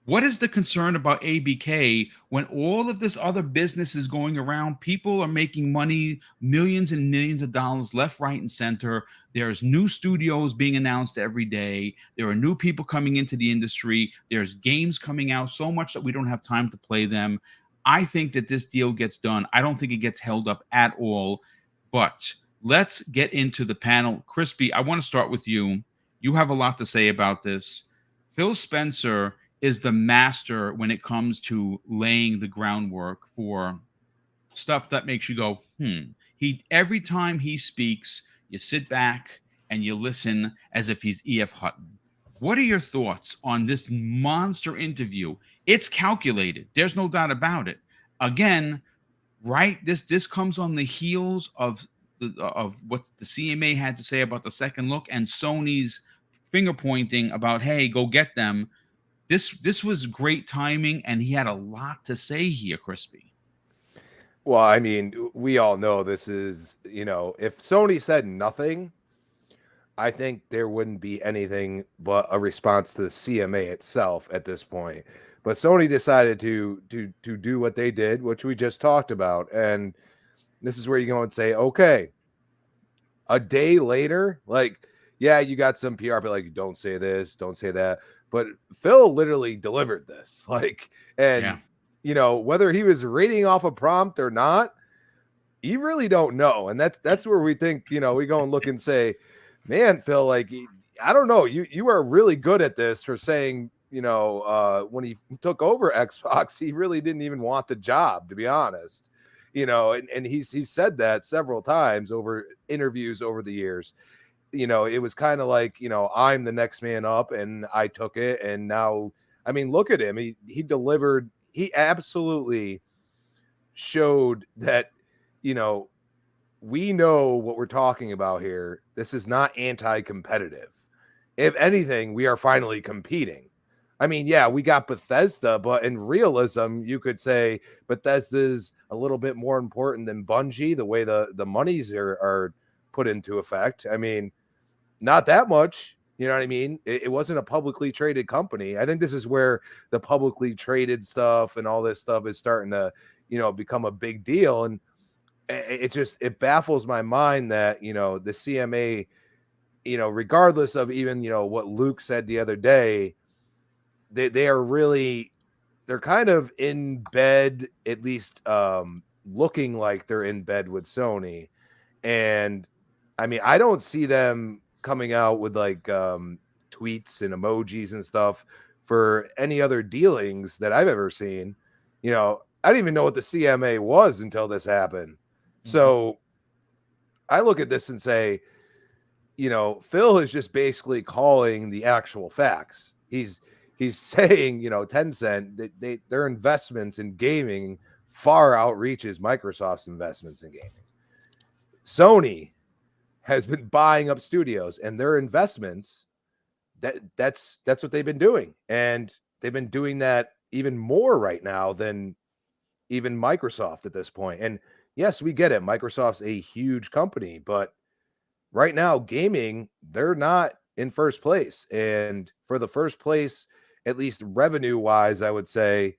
what is the concern about ABK when all of this other business is going around? People are making money, millions and millions of dollars left, right, and center. There's new studios being announced every day. There are new people coming into the industry. There's games coming out so much that we don't have time to play them. I think that this deal gets done. I don't think it gets held up at all. But let's get into the panel. Crispy, I want to start with you. You have a lot to say about this. Phil Spencer is the master when it comes to laying the groundwork for stuff that makes you go, He every time he speaks, you sit back and you listen as if he's E.F. Hutton. What are your thoughts on this monster interview? It's calculated. There's no doubt about it. Again, right? This comes on the heels of what the CMA had to say about the second look and Sony's finger pointing about, hey, go get them. This was great timing, and he had a lot to say here, Crispy. Well, I mean, we all know this is, if Sony said nothing, I think there wouldn't be anything but a response to the CMA itself at this point. But Sony decided to do what they did, which we just talked about. And this is where you go and say, okay, a day later, like, yeah, you got some PR, but like, don't say this, don't say that. But Phil literally delivered this, whether he was reading off a prompt or not, you really don't know. And that's where we think, we go and look and say, man, Phil, like, I don't know, you are really good at this for saying, when he took over Xbox, he really didn't even want the job, to be honest, and he's said that several times over interviews over the years. It was kind of like, I'm the next man up and I took it. And now, I mean, look at him. He delivered. He absolutely showed that, we know what we're talking about here. This is not anti-competitive. If anything, we are finally competing. I mean, yeah, we got Bethesda, but in realism, you could say Bethesda's a little bit more important than Bungie, the way the monies are put into effect. I mean, not that much, you know what I mean? It wasn't a publicly traded company. I think this is where the publicly traded stuff and all this stuff is starting to, become a big deal. And it baffles my mind that, the CMA, regardless of even, what Luke said the other day, they are really, they're kind of in bed, at least looking like they're in bed with Sony. And I mean, I don't see them coming out with like tweets and emojis and stuff for any other dealings that I've ever seen. I didn't even know what the CMA was until this happened. Mm-hmm. So I look at this and say, Phil is just basically calling the actual facts. He's saying, Tencent, their investments in gaming far outreaches Microsoft's investments in gaming. Sony has been buying up studios, and their investments, that's what they've been doing. And they've been doing that even more right now than even Microsoft at this point. And yes, we get it. Microsoft's a huge company, but right now, gaming, they're not in first place. And for the first place, at least revenue wise, I would say,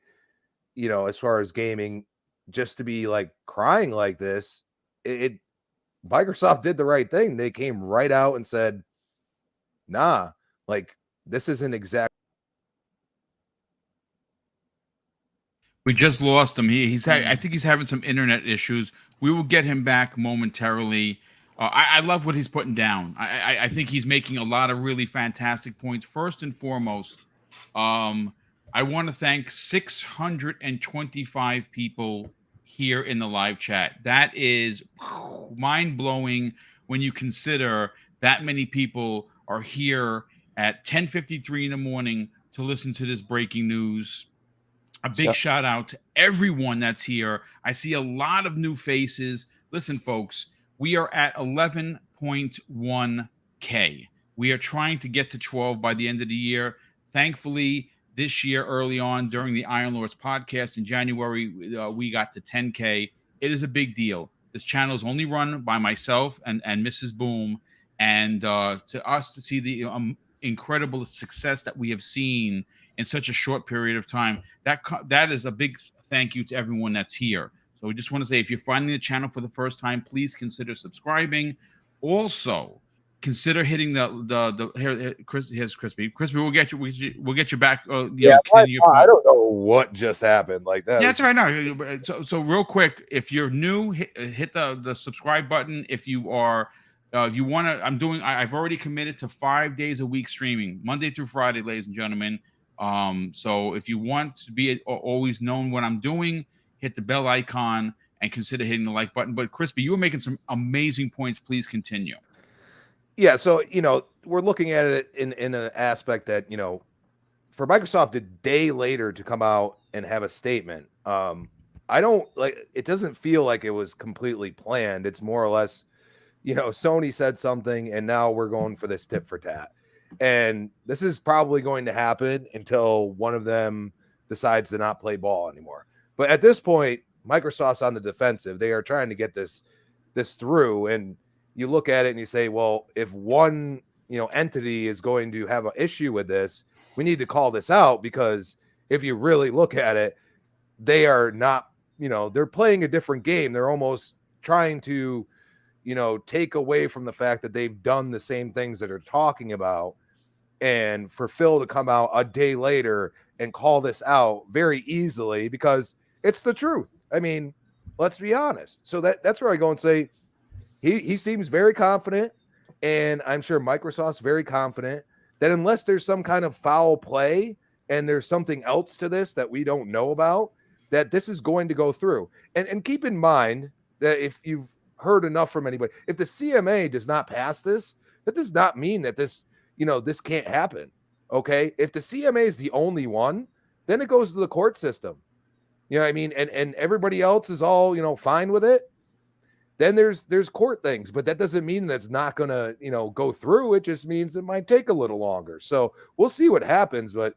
as far as gaming, just to be like crying like this, Microsoft did the right thing. They came right out and said, nah, like this isn't exactly. We just lost him. I think he's having some internet issues. We will get him back momentarily. I love what he's putting down. I think he's making a lot of really fantastic points. First and foremost, I want to thank 625 people here in the live chat. That is mind-blowing when you consider that many people are here at 10:53 in the morning to listen to this breaking news. A big shout out to everyone that's here. I see a lot of new faces. Listen, folks, we are at 11.1K. We are trying to get to 12 by the end of the year. Thankfully, this year, early on during the Iron Lords podcast in January, we got to 10K. It is a big deal. This channel is only run by myself and Mrs. Boom. And to us to see the incredible success that we have seen in such a short period of time, that is a big thank you to everyone that's here. So we just want to say, if you're finding the channel for the first time, please consider subscribing. Also, consider hitting the here. Here's Crispy. Crispy, we'll get you back. I don't know what just happened like that. Yeah, that's right now. So real quick, if you're new, hit the subscribe button. If you are. If you want to, I've already committed to 5 days a week streaming, Monday through Friday, ladies and gentlemen. So if you want to be always known what I'm doing, hit the bell icon and consider hitting the like button. But Crispy, you were making some amazing points. Please continue. Yeah. So, we're looking at it in an aspect that, for Microsoft a day later to come out and have a statement, it doesn't feel like it was completely planned. It's more or less, Sony said something and now we're going for this tit for tat. And this is probably going to happen until one of them decides to not play ball anymore. But at this point, Microsoft's on the defensive. They are trying to get this through. And you look at it and you say, well, if one, entity is going to have an issue with this, we need to call this out, because if you really look at it, they are not, they're playing a different game. They're almost trying to, take away from the fact that they've done the same things that they're talking about. And for Phil to come out a day later and call this out very easily, because it's the truth. I mean, let's be honest. So that's where I go and say he seems very confident, and I'm sure Microsoft's very confident that unless there's some kind of foul play and there's something else to this that we don't know about, that this is going to go through. And keep in mind that if you've heard enough from anybody, if the CMA does not pass this, that does not mean that this, this can't happen. Okay. If the CMA is the only one, then it goes to the court system. You know what I mean? And everybody else is all, fine with it. Then there's court things, but that doesn't mean that it's not going to, go through. It just means it might take a little longer. So we'll see what happens. But,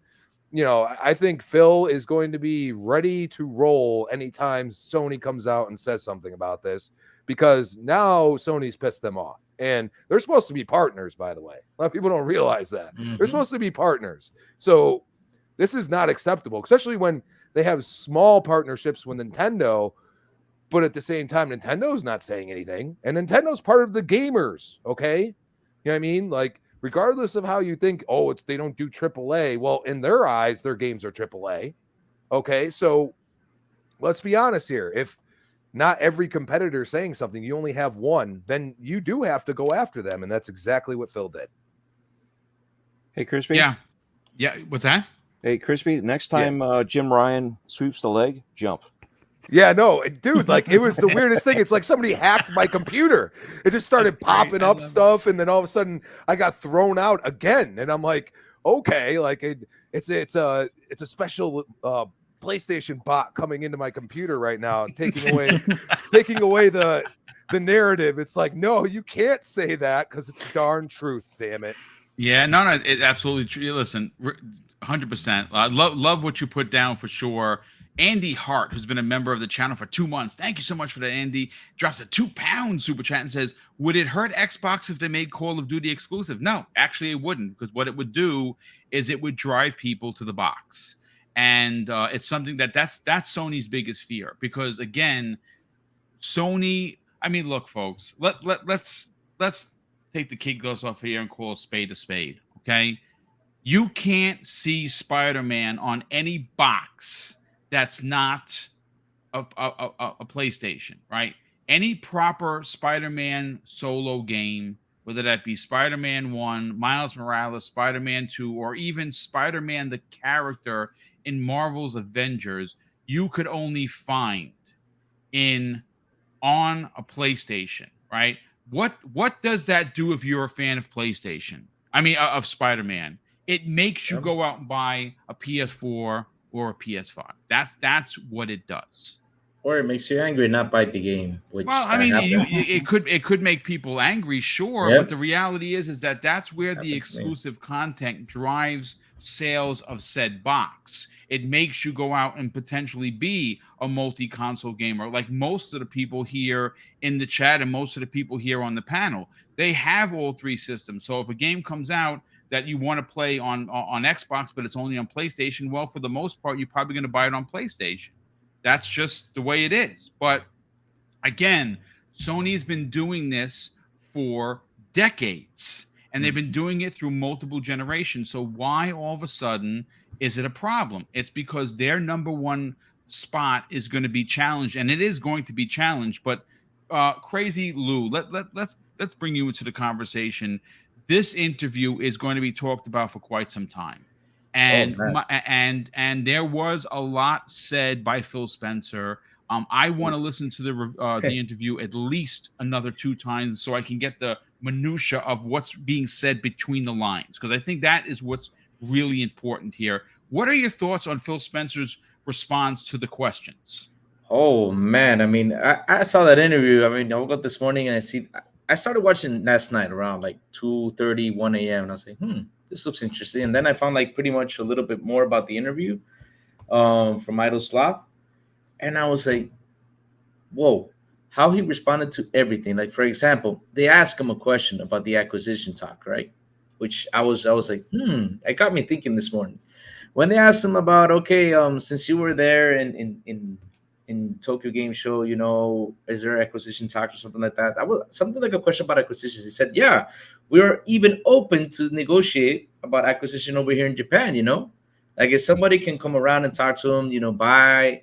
I think Phil is going to be ready to roll anytime Sony comes out and says something about this, because now Sony's pissed them off. And they're supposed to be partners, by the way. A lot of people don't realize that. Mm-hmm. They're supposed to be partners. So this is not acceptable, especially when they have small partnerships with Nintendo, but at the same time, Nintendo's not saying anything. And Nintendo's part of the gamers, okay? You know what I mean? Like, regardless of how you think, they don't do AAA. Well, in their eyes, their games are AAA. Okay, so let's be honest here. If not every competitor saying something, you only have one, then you do have to go after them. And that's exactly what Phil did. Hey, Crispy. Yeah. What's that? Hey, Crispy, next time Jim Ryan sweeps the leg, jump. Yeah, no, dude, like, it was the weirdest thing. It's like somebody hacked my computer. It just started popping up stuff. And then all of a sudden I got thrown out again. And I'm like, okay, like it's a special PlayStation bot coming into my computer right now, taking away the narrative. It's like, no, you can't say that, because it's darn truth, damn it. Yeah, no, it absolutely true. Listen, 100%. I love what you put down for sure. Andy Hart, who's been a member of the channel for 2 months, thank you so much for that, Andy, drops a £2 super chat and says, would it hurt Xbox if they made Call of Duty exclusive? No, actually it wouldn't, because what it would do is it would drive people to the box. And it's something that's Sony's biggest fear, because again, Sony, I mean, look, folks, let's take the kid gloves off here and call a spade, okay? You can't see Spider-Man on any box that's not a PlayStation, right? Any proper Spider-Man solo game, whether that be Spider-Man 1, Miles Morales, Spider-Man 2, or even Spider-Man the character in Marvel's Avengers, you could only find in on a PlayStation, right? What does that do if you're a fan of PlayStation? I mean, of Spider-Man. It makes you Yep. go out and buy a PS4 or a PS5. That's what it does. Or it makes you angry and not bite the game, which Well, I that mean, happened. it could make people angry, sure, Yep. but the reality is that that's where the Happened to me. exclusive content drives sales of said box. It makes you go out and potentially be a multi-console gamer, like most of the people here in the chat and most of the people here on the panel. They have all three systems. So if a game comes out that you want to play on Xbox, but it's only on PlayStation, well, for the most part, you're probably going to buy it on PlayStation. That's just the way it is. But again, Sony's been doing this for decades, and they've been doing it through multiple generations. So why all of a sudden is it a problem? It's because their number one spot is going to be challenged, and it is going to be challenged. But Crazy Lou, let's bring you into the conversation. This interview is going to be talked about for quite some time. And and there was a lot said by Phil Spencer. I want to listen to the interview at least another 2 times so I can get the minutia of what's being said between the lines, because I think that is what's really important here. What are your thoughts on Phil Spencer's response to the questions? Oh man, I mean, I saw that interview. I mean, I woke up this morning and I started watching last night around like 2:30, 1 a.m. and I was like, this looks interesting. And then I found like pretty much a little bit more about the interview from Idle Sloth. And I was like, whoa, how he responded to everything. Like, for example, they asked him a question about the acquisition talk, right? Which I was like, it got me thinking this morning. When they asked him about, okay, since you were there in Tokyo Game Show, you know, is there acquisition talk or something like that? That was something like a question about acquisitions. He said, yeah, we are even open to negotiate about acquisition over here in Japan, you know? Like if somebody can come around and talk to him, you know, buy,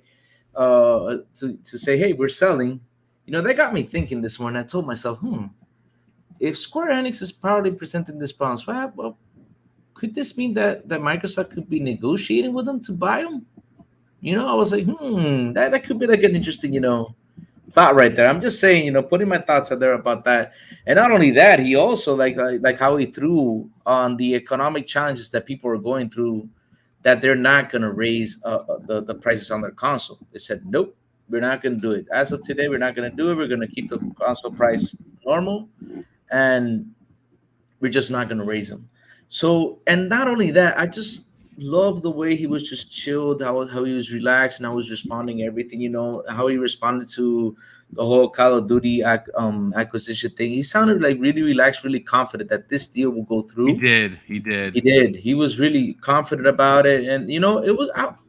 to say, hey, we're selling, you know, that got me thinking this morning. I told myself, if Square Enix is proudly presenting this balance, well, could this mean that Microsoft could be negotiating with them to buy them? You know, I was like, that could be like an interesting, you know, thought right there. I'm just saying, you know, putting my thoughts out there about that. And not only that, he also like how he threw on the economic challenges that people are going through, that they're not going to raise the prices on their console. They said, nope, we're not going to do it. As of today, we're not going to do it. We're going to keep the console price normal, and we're just not going to raise them. So, and not only that, I just love the way he was just chilled, how he was relaxed, and how he was responding everything, you know, how he responded to the whole Call of Duty acquisition thing. He sounded like really relaxed, really confident that this deal will go through. He did. He was really confident about it, and you know,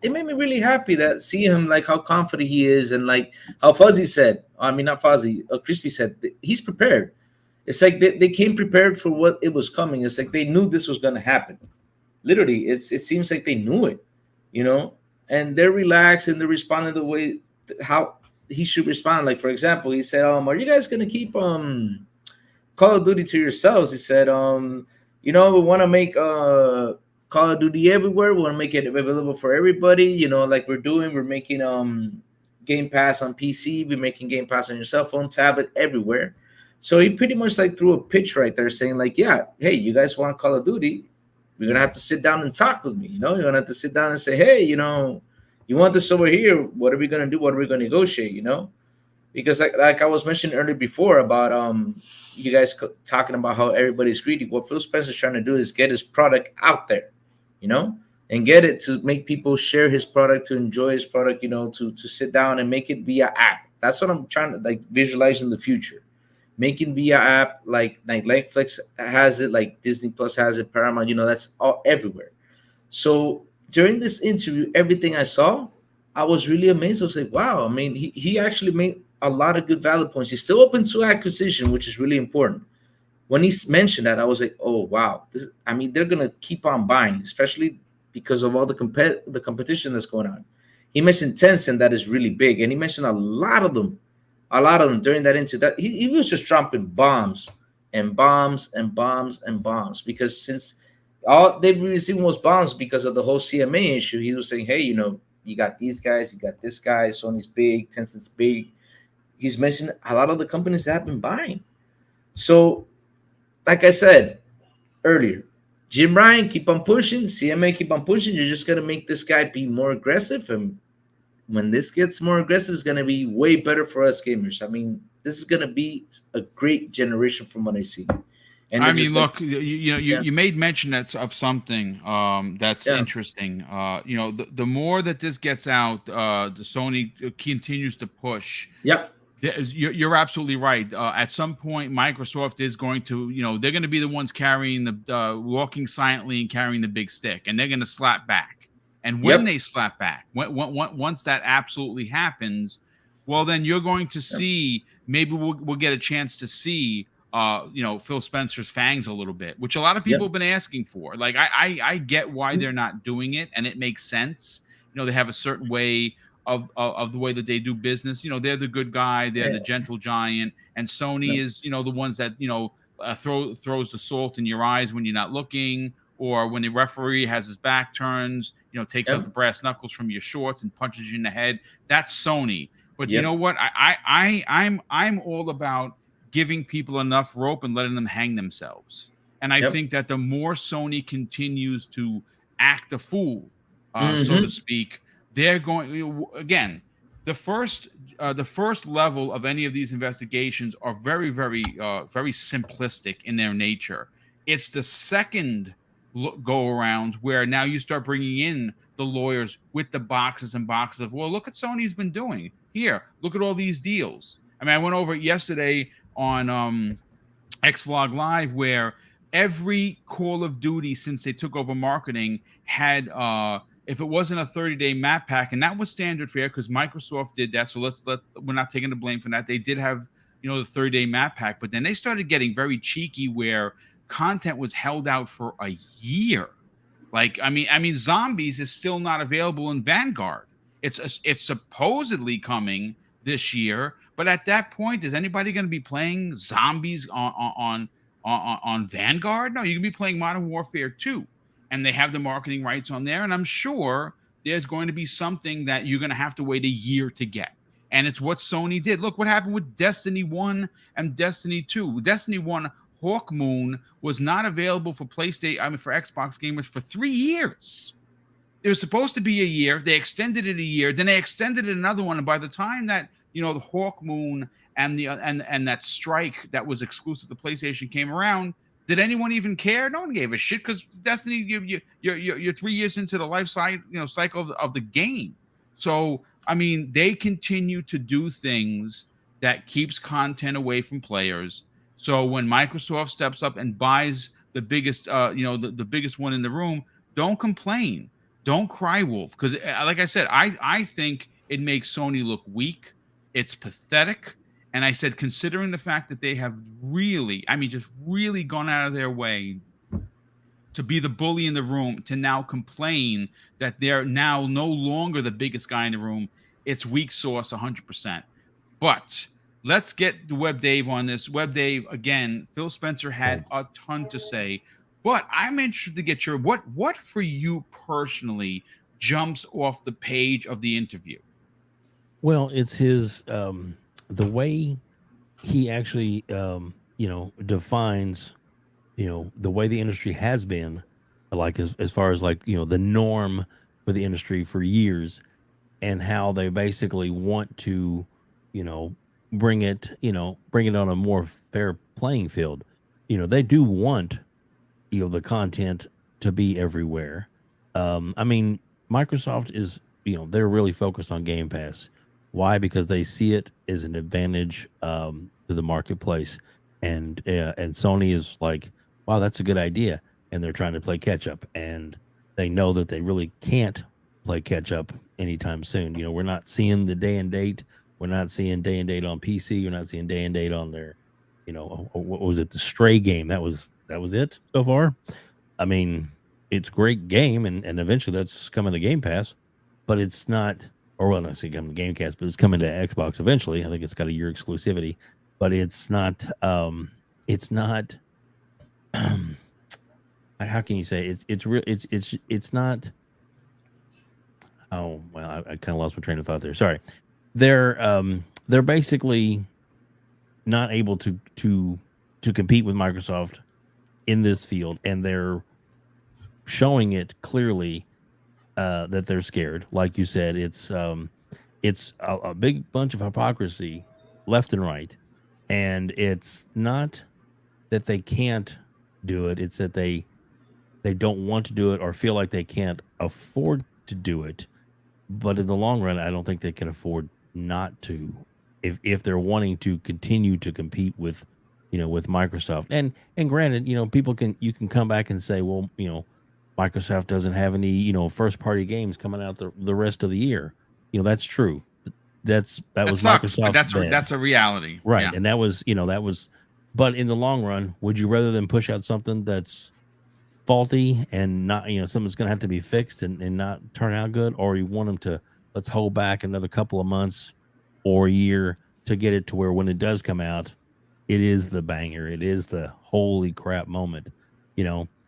it made me really happy that see him, like how confident he is, and like how Fuzzy said, I mean not Fuzzy, Crispy said he's prepared. It's like they came prepared for what it was coming. It's like they knew this was going to happen. Literally, it seems like they knew it, you know, and they're relaxed and they're responding the way how he should respond. Like, for example, he said, are you guys going to keep Call of Duty to yourselves? He said, you know, we want to make Call of Duty everywhere. We want to make it available for everybody, you know, like we're making Game Pass on PC, we're making Game Pass on your cell phone, tablet, everywhere. So he pretty much like threw a pitch right there saying like, yeah, hey, you guys want Call of Duty? We're going to have to sit down and talk with me. You know, you're going to have to sit down and say, hey, you know, you want this over here. What are we going to do? What are we going to negotiate? You know, because like I was mentioning earlier before about you guys talking about how everybody's greedy. What Phil Spencer's trying to do is get his product out there, you know, and get it to make people share his product, to enjoy his product, you know, to sit down and make it via app. That's what I'm trying to like visualize in the future. Making via app, like Netflix has it, like Disney Plus has it, Paramount, you know, that's all everywhere. So during this interview, everything I saw, I was really amazed. I was like, wow, I mean, he actually made a lot of good valid points. He's still open to acquisition, which is really important. When he mentioned that, I was like, oh wow, I mean, they're gonna keep on buying, especially because of all the competition that's going on. He mentioned Tencent, that is really big, and he mentioned a lot of them during that interview. That he was just dropping bombs and bombs and bombs and bombs, because since all they've received was bombs because of the whole CMA issue, he was saying, hey, you got these guys, you got this guy, Sony's big, Tencent's big. He's mentioned a lot of the companies that have been buying. So, like I said earlier, Jim Ryan, keep on pushing, CMA, keep on pushing. You're just gonna make this guy be more aggressive, and when this gets more aggressive, it's gonna be way better for us gamers. I mean, this is gonna be a great generation from what I see. And I mean, look, you made mention of something that's interesting. The more that this gets out, the Sony continues to push. Yep. You're absolutely right. At some point, Microsoft is going to, they're going to be the ones carrying walking silently and carrying the big stick, and they're going to slap back. And when they slap back, once that absolutely happens, well, then you're going to see, maybe we'll get a chance to see, Phil Spencer's fangs a little bit, which a lot of people have been asking for. Like, I get why they're not doing it, and it makes sense. They have a certain way of the way that they do business. They're the good guy, they're the gentle giant, and Sony is, the ones that, throws the salt in your eyes when you're not looking, or when the referee has his back turns, takes out the brass knuckles from your shorts and punches you in the head. That's Sony. But you know what? I'm all about giving people enough rope and letting them hang themselves. And I think that the more Sony continues to act a fool, so to speak, they're going, again, the first level of any of these investigations are very, very, very simplistic in their nature. It's the second go around where now you start bringing in the lawyers with the boxes and boxes of, well, look what Sony's been doing here. Look at all these deals. I mean, I went over it yesterday on Xvlog Live, where every Call of Duty since they took over marketing had, if it wasn't a 30-day map pack, and that was standard fare because Microsoft did that, so we're not taking the blame for that. They did have, the 30-day map pack, but then they started getting very cheeky where content was held out for a year. Like, I mean, Zombies is still not available in Vanguard. It's supposedly coming this year, but at that point, is anybody going to be playing Zombies on Vanguard? No, you can be playing Modern Warfare 2, and they have the marketing rights on there. And I'm sure there's going to be something that you're going to have to wait a year to get. And it's what Sony did. Look what happened with Destiny 1 and Destiny 2. Destiny 1 Hawk Moon was not available for for Xbox gamers for 3 years. It was supposed to be a year. They extended it a year. Then they extended it another one. And by the time that, the Hawk Moon and that Strike that was exclusive to PlayStation came around, did anyone even care? No one gave a shit, because Destiny, you're 3 years into the life cycle of the game. So, I mean, they continue to do things that keeps content away from players. So when Microsoft steps up and buys the biggest, the biggest one in the room, don't complain. Don't cry wolf. Because like I said, I think it makes Sony look weak. It's pathetic. And I said, considering the fact that they have really, just really gone out of their way to be the bully in the room, to now complain that they're now no longer the biggest guy in the room, it's weak sauce 100%. But let's get the Web Dave on this. Web Dave, again, Phil Spencer had a ton to say, but I'm interested to get your, what for you personally jumps off the page of the interview? Well, it's his, the way he actually, defines, the way the industry has been, like as far as like, the norm for the industry for years, and how they basically want to, bring it on a more fair playing field. They do want, the content to be everywhere. Microsoft is, they're really focused on Game Pass. Why? Because they see it as an advantage to the marketplace, and Sony is like, wow, that's a good idea, and they're trying to play catch up, and they know that they really can't play catch up anytime soon. We're not seeing the day and date We're not seeing day and date on PC. We're not seeing day and date on their, what was it? The Stray game. That was it so far. I mean, it's a great game, and eventually that's coming to Game Pass, but it's not, or well, not saying coming to Game Pass, but it's coming to Xbox eventually. I think it's got a year exclusivity, but it's not. It's not. How can you say it's real? It's not. Oh well, I kind of lost my train of thought there. Sorry. They're basically not able to compete with Microsoft in this field, and they're showing it clearly that they're scared. Like you said, it's a big bunch of hypocrisy left and right, and it's not that they can't do it; it's that they don't want to do it or feel like they can't afford to do it. But in the long run, I don't think they can afford not to, if they're wanting to continue to compete with Microsoft. And granted, you can come back and say, well, Microsoft doesn't have any first party games coming out the rest of the year. That's true. That was sucks, Microsoft's but that's a reality, right? Yeah. And that was but in the long run, would you rather than push out something that's faulty and not something's going to have to be fixed and not turn out good, or you want them to let's hold back another couple of months or a year to get it to where when it does come out, it is the banger, it is the holy crap moment.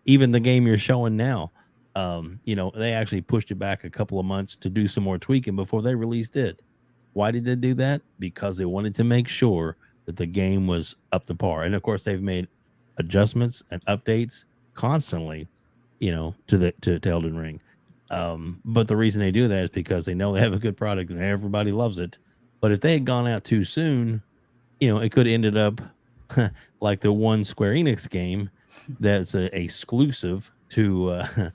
Even the game you're showing now, they actually pushed it back a couple of months to do some more tweaking before they released it. Why did they do that? Because they wanted to make sure that the game was up to par, and of course they've made adjustments and updates constantly, to Elden Ring. But the reason they do that is because they know they have a good product and everybody loves it. But if they had gone out too soon, it could have ended up like the one Square Enix game that's a exclusive to I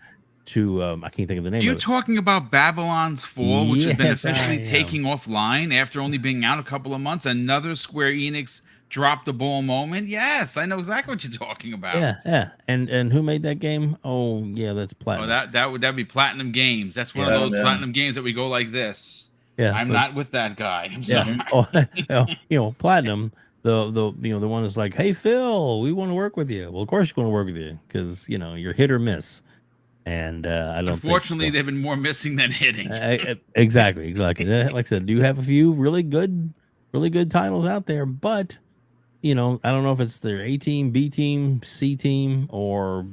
can't think of the name. Are you of it. talking about Babylon's Fall, which has been Yes, officially I am. taking offline after only being out a couple of months? Another Square Enix drop the ball moment. Yes, I know exactly what you're talking about. Yeah. And who made that game? Oh yeah, that's Platinum. Oh, that'd be Platinum Games. That's one of those Platinum games that we go like this. Yeah, I'm not with that guy. I'm sorry. Platinum. The one that's like, hey Phil, we want to work with you. Well, of course you want to work with you because you're hit or miss. And I don't. Unfortunately, they've been more missing than hitting. Exactly. Like I said, do have a few really good titles out there, but I don't know if it's their A team, B team, C team, or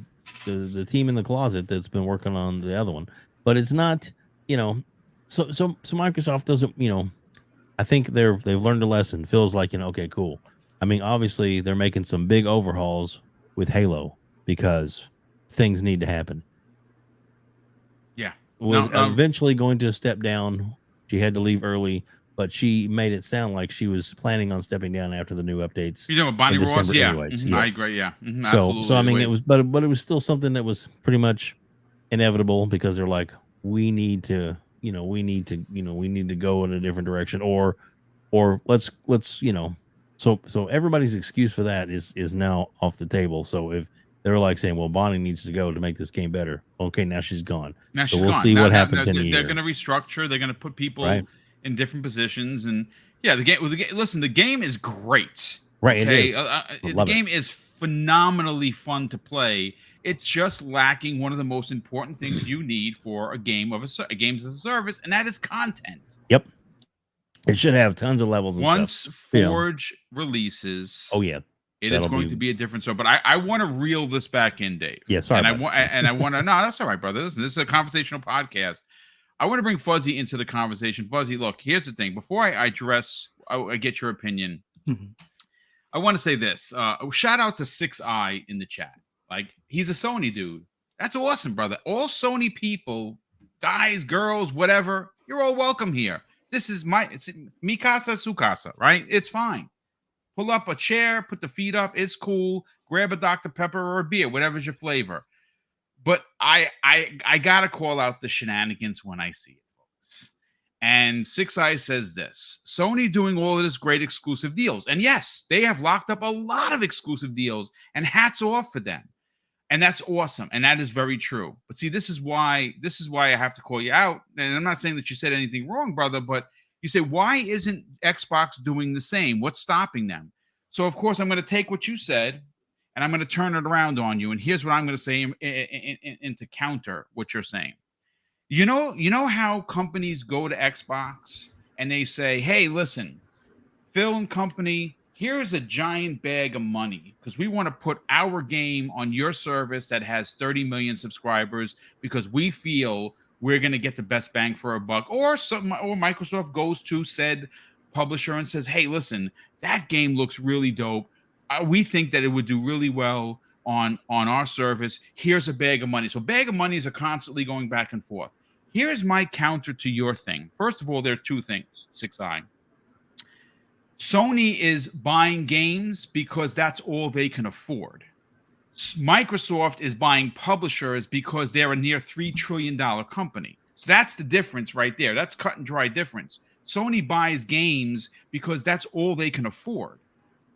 the team in the closet that's been working on the other one. But it's not, So Microsoft doesn't, I think they've learned a lesson. Phil's like, okay, cool. I mean, obviously they're making some big overhauls with Halo because things need to happen. Yeah. Was eventually going to step down. She had to leave early, but she made it sound like she was planning on stepping down after the new updates. You know what, Bonnie Ross? Yeah. Anyways. I agree. Yeah. So I mean, it was, but it was still something that was pretty much inevitable because they're like, we need to go in a different direction, or let's so everybody's excuse for that is now off the table. So if they're like saying, well, Bonnie needs to go to make this game better, okay, now she's gone. So we'll see what happens in a year. They're going to restructure. They're going to put people in different positions, and yeah, the game. Listen, the game is great. Right, okay? it is. The game is phenomenally fun to play. It's just lacking one of the most important things you need for a games as a service, and that is content. Yep. It should have tons of levels. And Once stuff. Forge releases, oh yeah, it is going to be a different story. But I want to reel this back in, Dave. Yeah, sorry. And I want to. No, that's all right, brother. Listen, this is a conversational podcast. I want to bring Fuzzy into the conversation. Fuzzy, look, here's the thing. Before I get your opinion. Mm-hmm. I want to say this. Shout out to 6i in the chat. Like, he's a Sony dude. That's awesome, brother. All Sony people, guys, girls, whatever, you're all welcome here. This is it's mi casa, su casa, right? It's fine. Pull up a chair, put the feet up. It's cool. Grab a Dr. Pepper or a beer, whatever's your flavor. But I gotta call out the shenanigans when I see it, folks. And 6i says this: Sony doing all of this great exclusive deals, and yes, they have locked up a lot of exclusive deals, and hats off for them. And that's awesome, and that is very true. But see, this is why I have to call you out. And I'm not saying that you said anything wrong, brother, but You say, why isn't Xbox doing the same? What's stopping them? So, of course, I'm going to take what you said and I'm going to turn it around on you. And here's what I'm going to say to counter what you're saying. You know how companies go to Xbox and they say, hey, listen, Phil and company, here's a giant bag of money because we want to put our game on your service that has 30 million subscribers because we feel we're going to get the best bang for our buck. Or Microsoft goes to said publisher and says, hey, listen, that game looks really dope. We think that it would do really well on our service. Here's a bag of money. So bag of monies are constantly going back and forth. Here's my counter to your thing. First of all, there are two things, 6i. Sony is buying games because that's all they can afford. Microsoft is buying publishers because they're a near $3 trillion company. So that's the difference right there. That's cut and dry difference. Sony buys games because that's all they can afford,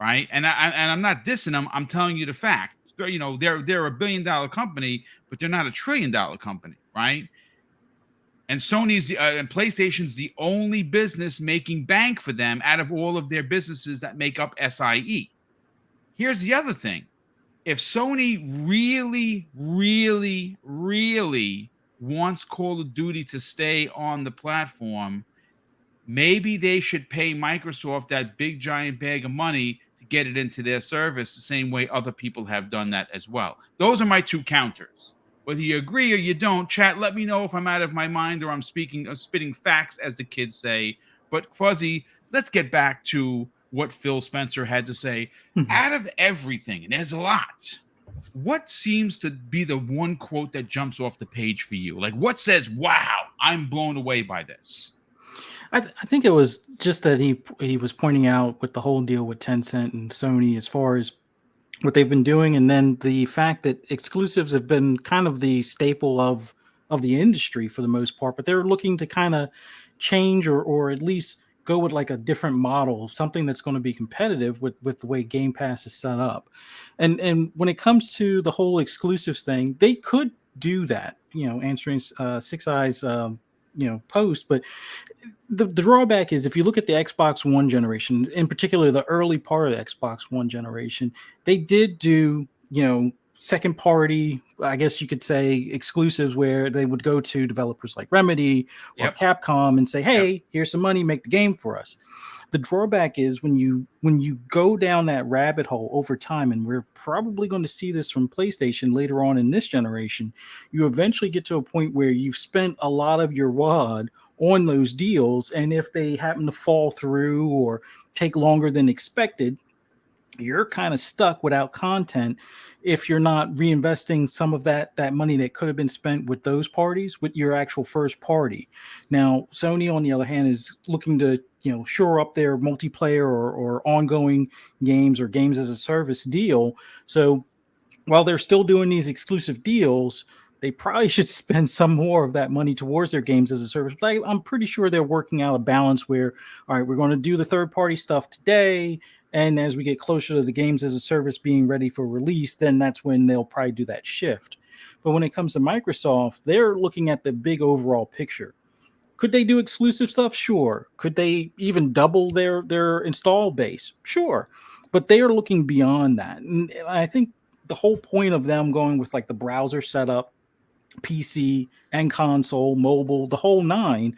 right? And I'm not dissing them. I'm telling you the fact. They're a $1 billion company, but they're not a $1 trillion company, right? And Sony's and PlayStation's the only business making bank for them out of all of their businesses that make up SIE. Here's the other thing. If Sony really, really, really wants Call of Duty to stay on the platform, maybe they should pay Microsoft that big giant bag of money to get it into their service the same way other people have done that as well. Those are my two counters. Whether you agree or you don't, chat, let me know if I'm out of my mind or I'm spitting facts, as the kids say. But Fuzzy, let's get back to what Phil Spencer had to say. Out of everything, and there's a lot, what seems to be the one quote that jumps off the page for you? Like, what says, wow, I'm blown away by this? I think it was just that he was pointing out with the whole deal with Tencent and Sony as far as what they've been doing, and then the fact that exclusives have been kind of the staple of the industry for the most part, but they're looking to kind of change or at least go with like a different model, something that's going to be competitive with the way Game Pass is set up. And when it comes to the whole exclusives thing, they could do that, answering 6i's post, but the drawback is if you look at the Xbox One generation, in particular the early part of the Xbox One generation, they did do second party, I guess you could say, exclusives where they would go to developers like Remedy or Capcom and say, hey, here's some money, make the game for us. The drawback is when you go down that rabbit hole over time, and we're probably going to see this from PlayStation later on in this generation, you eventually get to a point where you've spent a lot of your wad on those deals, and if they happen to fall through or take longer than expected, you're kind of stuck without content if you're not reinvesting some of that money that could have been spent with those parties with your actual first party. Now, Sony, on the other hand, is looking to shore up their multiplayer or ongoing games or games as a service deal. So while they're still doing these exclusive deals, they probably should spend some more of that money towards their games as a service. But I'm pretty sure they're working out a balance where, all right, we're going to do the third-party stuff today, and as we get closer to the games as a service being ready for release, then that's when they'll probably do that shift. But when it comes to Microsoft, they're looking at the big overall picture. Could they do exclusive stuff? Sure. Could they even double their install base? Sure. But they are looking beyond that. And I think the whole point of them going with like the browser setup, PC and console, mobile, the whole nine,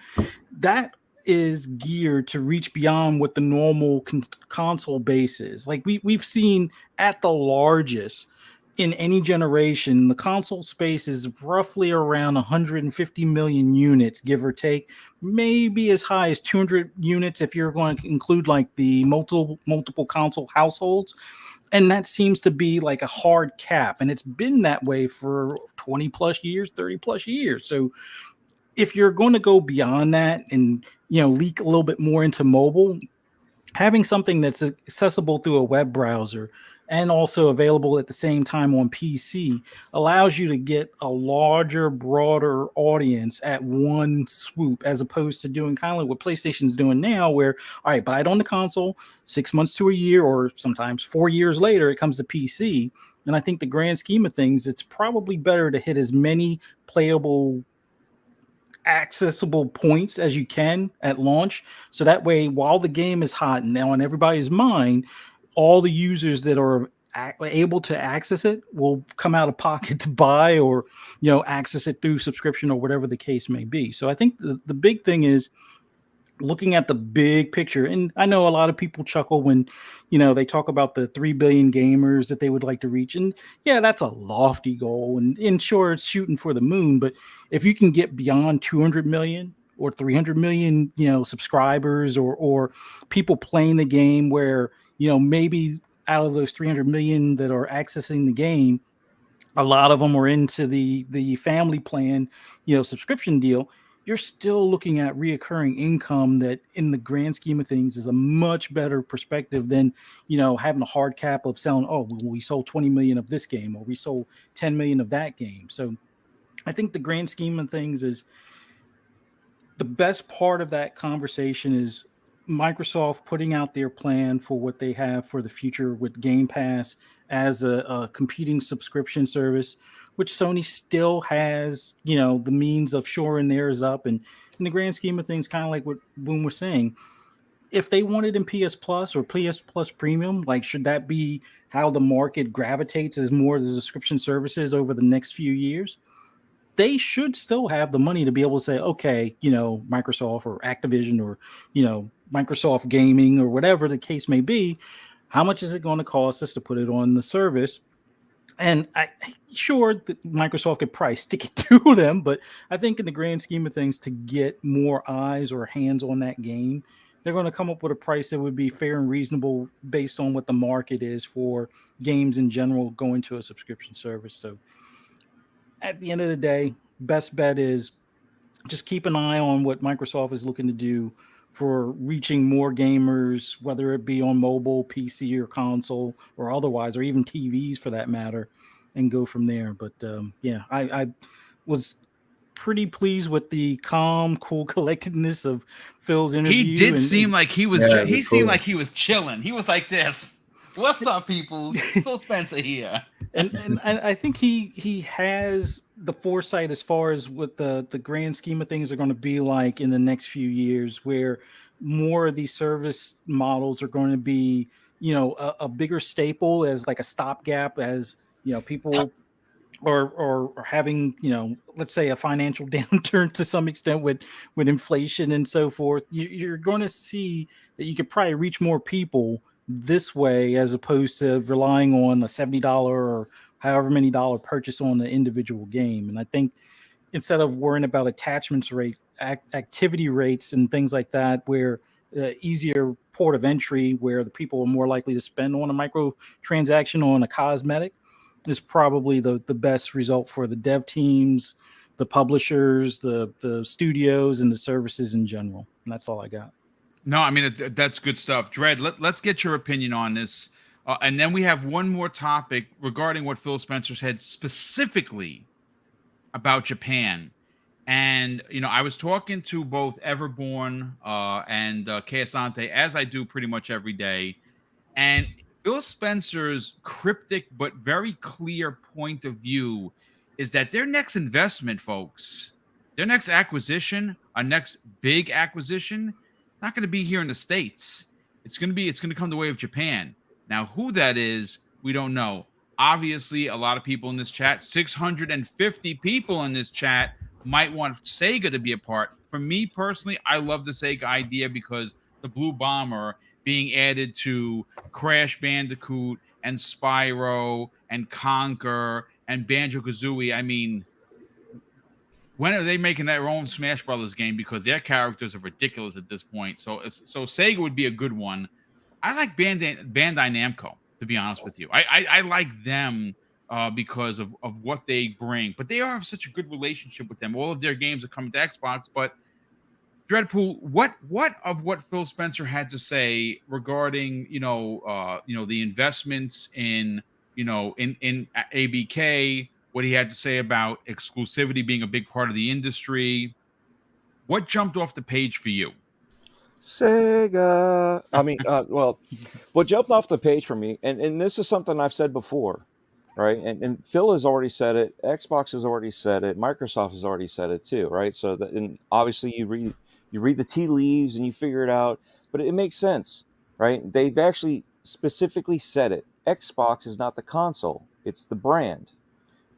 that is geared to reach beyond what the normal console base is. Like we've seen at the largest in any generation, the console space is roughly around 150 million units, give or take, maybe as high as 200 units if you're going to include like the multiple console households. And that seems to be like a hard cap. And it's been that way for 20 plus years, 30 plus years. So if you're going to go beyond that and, leak a little bit more into mobile, having something that's accessible through a web browser and also available at the same time on PC allows you to get a larger, broader audience at one swoop, as opposed to doing kind of like what PlayStation's doing now, where, all right, buy it on the console, 6 months to a year, or sometimes 4 years later, it comes to PC. And I think the grand scheme of things, it's probably better to hit as many playable accessible points as you can at launch. So that way, while the game is hot and now on everybody's mind, all the users that are able to access it will come out of pocket to buy or access it through subscription or whatever the case may be. So I think the big thing is looking at the big picture. And I know a lot of people chuckle when they talk about the 3 billion gamers that they would like to reach, and yeah, that's a lofty goal, and sure, it's shooting for the moon, but if you can get beyond 200 million or 300 million subscribers, or people playing the game where maybe out of those 300 million that are accessing the game, a lot of them are into the family plan subscription deal, you're still looking at reoccurring income that in the grand scheme of things is a much better perspective than having a hard cap of selling, oh, we sold 20 million of this game or we sold 10 million of that game. So I think the grand scheme of things is the best part of that conversation is Microsoft putting out their plan for what they have for the future with Game Pass as a competing subscription service, which Sony still has, the means of shoring theirs up. And in the grand scheme of things, kind of like what Boom was saying, if they wanted in PS Plus or PS Plus Premium, like, should that be how the market gravitates as more of the subscription services over the next few years? They should still have the money to be able to say, okay, Microsoft or Activision or, Microsoft Gaming or whatever the case may be, how much is it going to cost us to put it on the service? And sure, Microsoft could probably stick it to them, but I think in the grand scheme of things, to get more eyes or hands on that game, they're going to come up with a price that would be fair and reasonable based on what the market is for games in general going to a subscription service. So at the end of the day, best bet is just keep an eye on what Microsoft is looking to do for reaching more gamers, whether it be on mobile, PC, or console, or otherwise, or even TVs for that matter, and go from there. But yeah, I was pretty pleased with the calm, cool collectedness of Phil's interview. He did seem like he was. Yeah, He cool. seemed like he was chilling. He was like this. What's up, people? Phil Spencer here. and I think he has the foresight as far as what the grand scheme of things are going to be like in the next few years, where more of these service models are going to be, a bigger staple as like a stopgap, as people or having, let's say a financial downturn to some extent with inflation and so forth. You're going to see that you could probably reach more people this way as opposed to relying on a $70 or however many dollar purchase on the individual game. And I think instead of worrying about attachments rate, activity rates and things like that, where easier port of entry, where the people are more likely to spend on a micro transaction on a cosmetic, is probably the best result for the dev teams, the publishers, the studios, and the services in general. And that's all I got. No, I mean, that's good stuff. Dredd, let's get your opinion on this. And then we have one more topic regarding what Phil Spencer said specifically about Japan. And, I was talking to both Everborn and Keasante, as I do pretty much every day. And Phil Spencer's cryptic but very clear point of view is that their next investment, folks, their next acquisition, our next big acquisition, not going to be here in the States. It's going to come the way of Japan. Now, who that is, we don't know. Obviously, a lot of people in this chat, 650 people in this chat, might want Sega to be a part. For me personally, I love the Sega idea because the Blue Bomber being added to Crash Bandicoot and Spyro and Conker and Banjo-Kazooie. I mean, when are they making their own Smash Brothers game? Because their characters are ridiculous at this point. So Sega would be a good one. I like Bandai Namco, to be honest with you. I like them because of what they bring. But they are such a good relationship with them. All of their games are coming to Xbox. But Dreadpool, what of what Phil Spencer had to say regarding the investments in ABK, what he had to say about exclusivity being a big part of the industry, what jumped off the page for you? Sega. I mean, well, what jumped off the page for me, and this is something I've said before, right? And Phil has already said it, Xbox has already said it, Microsoft has already said it too, right? So that, and obviously you read the tea leaves and you figure it out, but it makes sense, right? They've actually specifically said it. Xbox is not the console, it's the brand.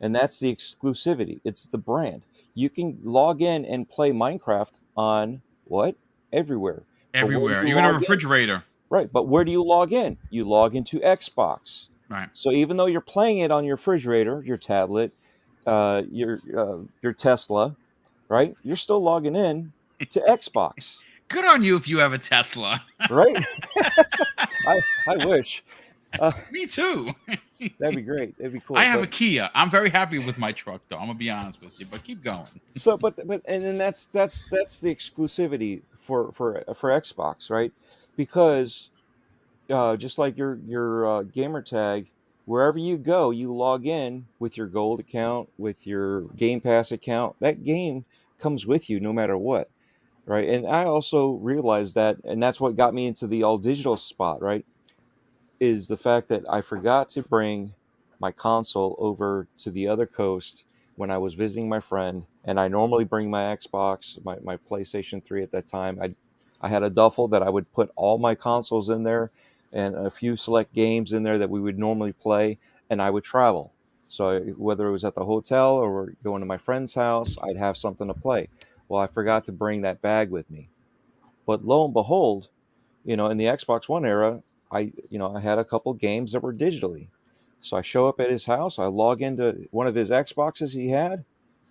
And that's the exclusivity. It's the brand. You can log in and play Minecraft on what? Everywhere. But where do Everywhere, you even a log in? refrigerator. Right. But where do you log in? You log into Xbox. Right. So even though you're playing it on your refrigerator, your tablet, your Tesla, right? You're still logging in to Xbox, Good on you if you have a Tesla. right? I wish. Me too. That'd be great. That'd be I cool. have But a Kia. I'm very happy with my truck, though. I'm gonna be honest with you, but keep going. so, but and then that's the exclusivity for Xbox, right? Because just like your gamer tag, wherever you go, you log in with your gold account, with your Game Pass account. That game comes with you no matter what, right? And I also realized that, and that's what got me into the all digital spot, right? Is the fact that I forgot to bring my console over to the other coast when I was visiting my friend, and I normally bring my Xbox, my PlayStation 3 at that time. I had a duffel that I would put all my consoles in there and a few select games in there that we would normally play, and I would travel. So whether it was at the hotel or going to my friend's house, I'd have something to play. Well, I forgot to bring that bag with me. But lo and behold, in the Xbox One era, I had a couple games that were digitally. So I show up at his house, I log into one of his Xboxes he had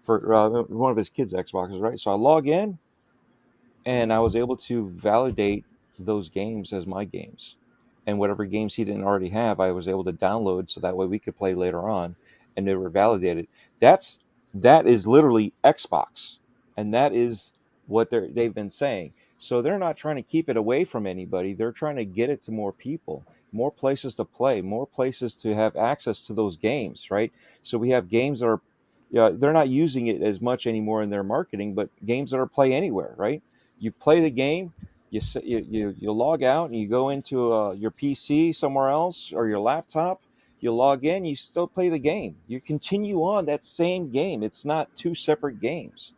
for one of his kids' Xboxes, right? So I log in and I was able to validate those games as my games. And whatever games he didn't already have, I was able to download so that way we could play later on and they were validated. That is literally Xbox. And that is what they've been saying. So they're not trying to keep it away from anybody. They're trying to get it to more people, more places to play, more places to have access to those games, right? So we have games that are, yeah, they're not using it as much anymore in their marketing, but games that are play anywhere, right? You play the game, you log out and you go into your PC somewhere else or your laptop. You log in, you still play the game. You continue on that same game. It's not two separate games,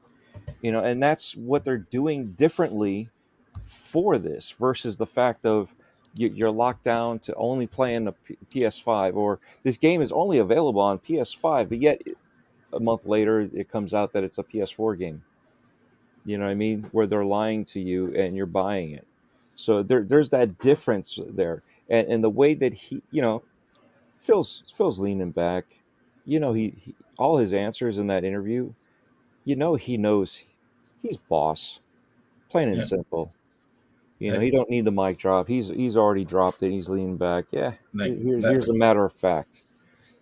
and that's what they're doing differently for this versus the fact of you're locked down to only playing a PS5, or this game is only available on PS5, but yet a month later it comes out that it's a PS4 game. You know what I mean? Where they're lying to you and you're buying it. So there's that difference there, and the way that Phil's leaning back. He all his answers in that interview. He knows he's boss, plain and Yeah. simple. Like, He don't need the mic drop. He's already dropped it. He's leaning back. Yeah, like here's a matter of fact.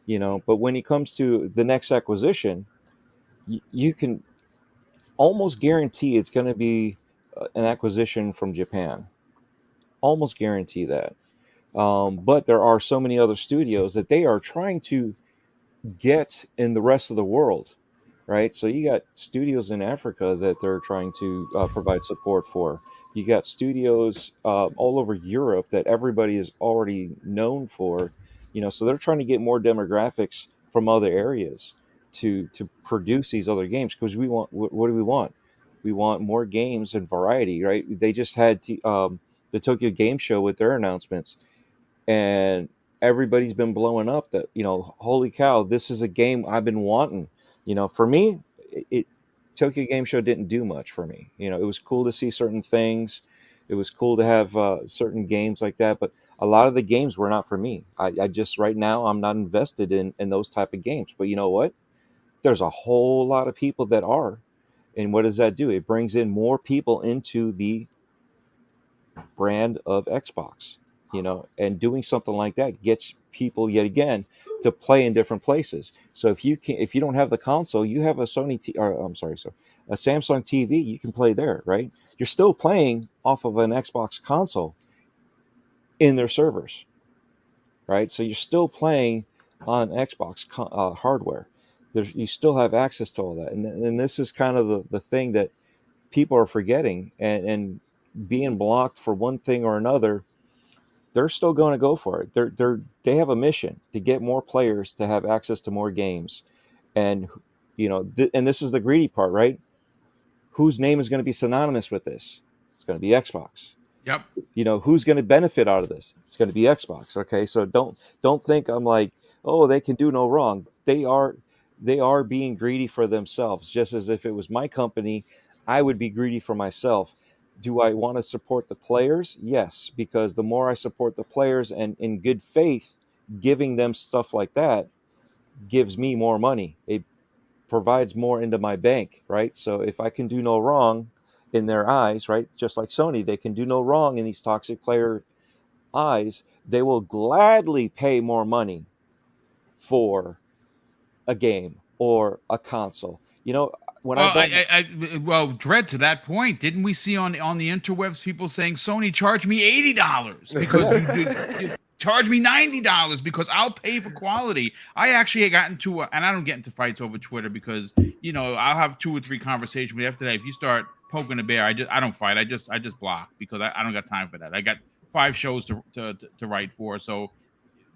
But when it comes to the next acquisition, you can almost guarantee it's going to be an acquisition from Japan. Almost guarantee that. But there are so many other studios that they are trying to get in the rest of the world, right? So you got studios in Africa that they're trying to provide support for. You got studios all over Europe that everybody is already known for. So they're trying to get more demographics from other areas to produce these other games, because we want, what do we want? We want more games and variety, right? They just had the Tokyo Game Show with their announcements, and everybody's been blowing up that, holy cow, this is a game I've been wanting. For me, it Tokyo Game Show didn't do much for me. It was cool to see certain things, it was cool to have certain games like that, but a lot of the games were not for me. I just, right now, I'm not invested in those type of games. But you know what, there's a whole lot of people that are. And what does that do? It brings in more people into the brand of Xbox, and doing something like that gets people yet again to play in different places. So if you don't have the console, you have a a Samsung TV, you can play there, right? You're still playing off of an Xbox console in their servers, right? So you're still playing on Xbox hardware. You still have access to all that, and this is kind of the thing that people are forgetting, and being blocked for one thing or another. they're still going to go for it. They have a mission to get more players to have access to more games, and and this is the greedy part, right? Whose name is going to be synonymous with this? It's going to be Xbox. Yep. Who's going to benefit out of this? It's going to be Xbox. Okay, so don't think I'm like, oh, they can do no wrong. They are being greedy for themselves, just as if it was my company, I would be greedy for myself. Do I want to support the players? Yes, because the more I support the players and in good faith, giving them stuff like that gives me more money. It provides more into my bank, right? So if I can do no wrong in their eyes, right, just like Sony, they can do no wrong in these toxic player eyes, they will gladly pay more money for a game or a console. When Well, I bought well, Dread, to that point, didn't we see on the interwebs people saying Sony charged me $80 because you charge me $90 because I'll pay for quality? I actually got into and I don't get into fights over Twitter because I'll have 2 or 3 conversations with you. After that, if you start poking a bear, I don't fight. I just block because I don't got time for that. I got 5 shows to write for, so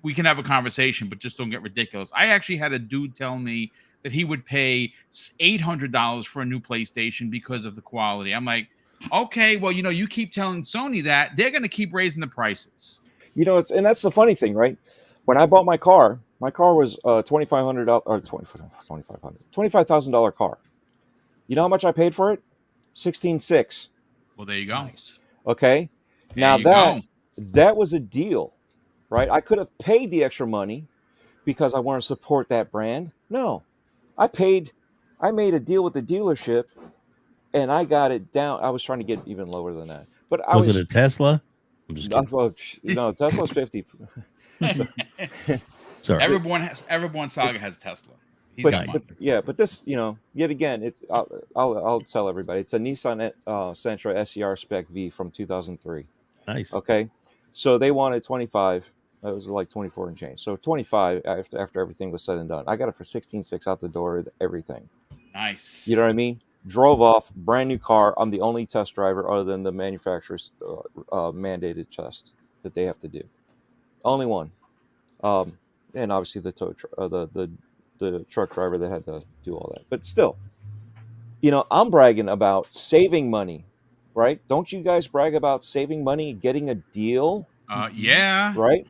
we can have a conversation, but just don't get ridiculous. I actually had a dude tell me that he would pay $800 for a new PlayStation because of the quality. I'm like, okay, well, you keep telling Sony that they're going to keep raising the prices. and that's the funny thing, right? When I bought my car was $2,500 or $25,000 car. You know how much I paid for it? $16,600. Well, there you go. Nice. Okay. There Now you go. that was a deal, right? I could have paid the extra money because I want to support that brand. No, I made a deal with the dealership and I got it down. I was trying to get even lower than that, but Was it a Tesla? I'm just kidding. well, Tesla's 50. Sorry. Everyone Saga has Tesla. He's got money. But this, yet again, it's I'll tell everybody, it's a Nissan Sentra SER Spec V from 2003. Nice. Okay, so they wanted 25. It was like 24 and change. So 25 after everything was said and done. I got it for 16,600 out the door, everything. Nice. You know what I mean? Drove off, brand new car. I'm the only test driver other than the manufacturer's mandated test that they have to do. Only one. And obviously the truck driver that had to do all that. But still, I'm bragging about saving money, right? Don't you guys brag about saving money, getting a deal? Yeah. Right?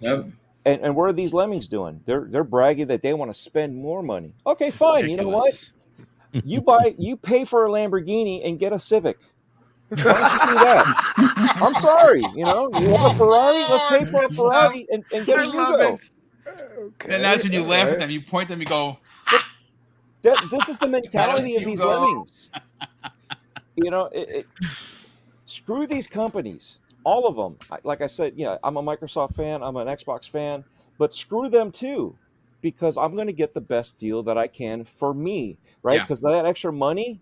Yep. And what are these lemmings doing? They're bragging that they want to spend more money. Okay, fine. Ridiculous. You know what? You pay for a Lamborghini and get a Civic. Why don't you do that? I'm sorry. You want a Ferrari? Let's pay for a Ferrari and get a Yugo. Okay. And that's when you laugh at them. You point at them. You go. This is the mentality of these lemmings. Screw these companies. All of them. Like I said, I'm a Microsoft fan. I'm an Xbox fan. But screw them too. Because I'm going to get the best deal that I can for me. Right? Because that extra money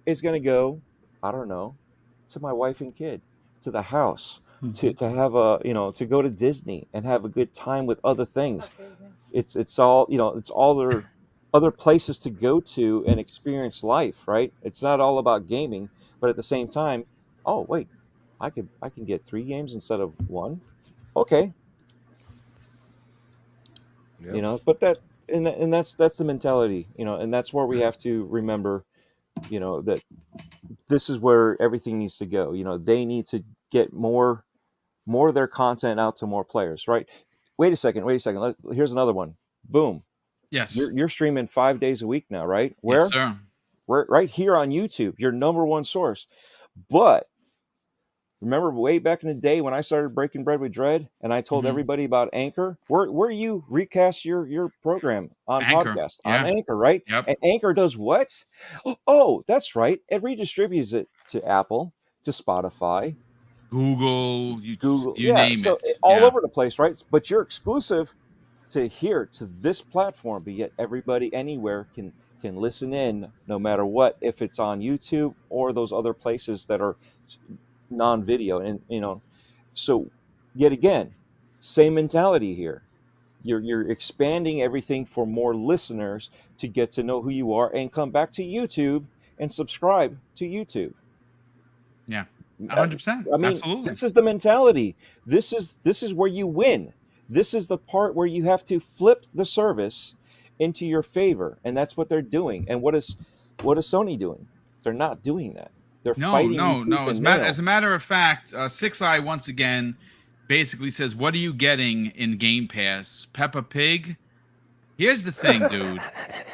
is going to go, I don't know, to my wife and kid, to the house, to have to go to Disney and have a good time with other things. It's all, it's all their other places to go to and experience life, right? It's not all about gaming, but at the same time, oh wait, I can get 3 games instead of 1. Okay. Yep. But that's the mentality, and that's where we have to remember, that this is where everything needs to go. They need to get more of their content out to more players, right? Wait a second. Here's another one. Boom. Yes. You're streaming 5 days a week now, right? Where? Yes, sir. We're right here on YouTube, your number one source. But remember way back in the day when I started breaking bread with Dread and I told everybody about Anchor, where you recast your program on Anchor. podcast, Yeah. on Anchor, right? Yep. And Anchor does what? Oh, that's right. It redistributes it to Apple, to Spotify, Google, you yeah, name so it. all over the place, right? But you're exclusive to here, to this platform, but yet everybody anywhere can listen in no matter what, if it's on YouTube or those other places that are non-video. And so yet again, same mentality here. You're expanding everything for more listeners to get to know who you are and come back to YouTube and subscribe to YouTube. Yeah. 100%. I mean, Absolutely. this is the mentality. This is where you win. This is the part where you have to flip the service into your favor, and that's what they're doing. And what is Sony doing? They're not doing that. They're fighting you tooth and nail. As a matter of fact, 6i once again basically says, "What are you getting in Game Pass? Peppa Pig." Here's the thing, dude.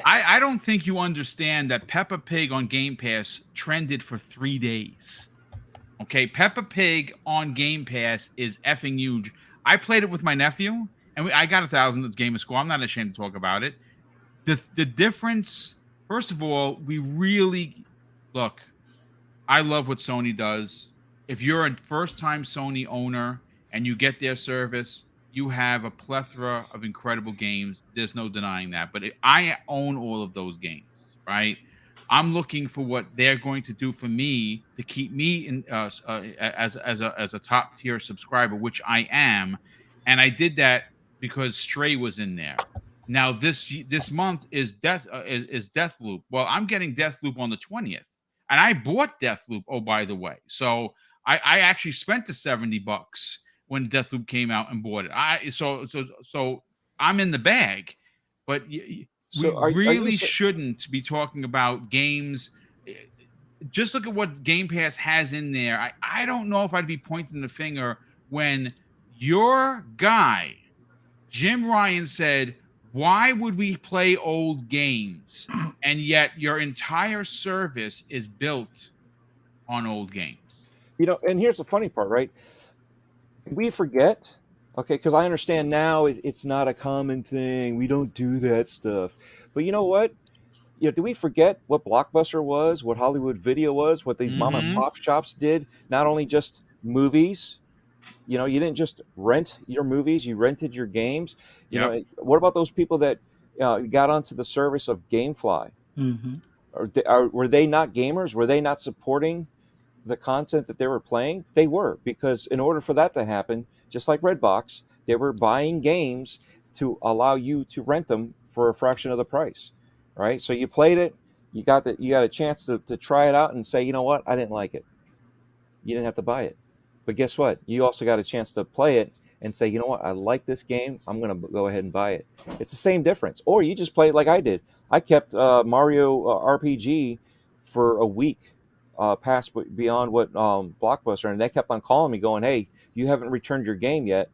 I don't think you understand that Peppa Pig on Game Pass trended for 3 days. Okay, Peppa Pig on Game Pass is effing huge. I played it with my nephew, and I got 1,000 at Game of School. I'm not ashamed to talk about it. The difference, first of all, we really look. I love what Sony does. If you're a first-time Sony owner and you get their service, you have a plethora of incredible games. There's no denying that. But I own all of those games, right? I'm looking for what they're going to do for me to keep me in as a top tier subscriber, which I am, and I did that because Stray was in there. Now this month is Deathloop. Well, I'm getting Deathloop on the 20th, and I bought Deathloop. Oh, by the way, so I actually spent the $70 when Deathloop came out and bought it. So I'm in the bag, but. We shouldn't be talking about games. Just look at what Game Pass has in there. I don't know if I'd be pointing the finger when your guy, Jim Ryan, said, "Why would we play old games?" And yet your entire service is built on old games. And here's the funny part, right? We forget. Okay, because I understand now it's not a common thing. We don't do that stuff. But you know what? Do we forget what Blockbuster was, what Hollywood Video was, what these mom and pop shops did? Not only just movies. You didn't just rent your movies, you rented your games. What about those people that got onto the service of GameFly? Were they not gamers? Were they not supporting the content that they were playing? They were, because in order for that to happen, just like Redbox, they were buying games to allow you to rent them for a fraction of the price, right? So you played it, you got a chance to try it out and say, you know what, I didn't like it. You didn't have to buy it. But guess what? You also got a chance to play it and say, you know what, I like this game, I'm going to go ahead and buy it. It's the same difference. Or you just play it like I did. I kept Mario RPG for a week, past beyond what Blockbuster, and they kept on calling me going, "Hey, you haven't returned your game yet.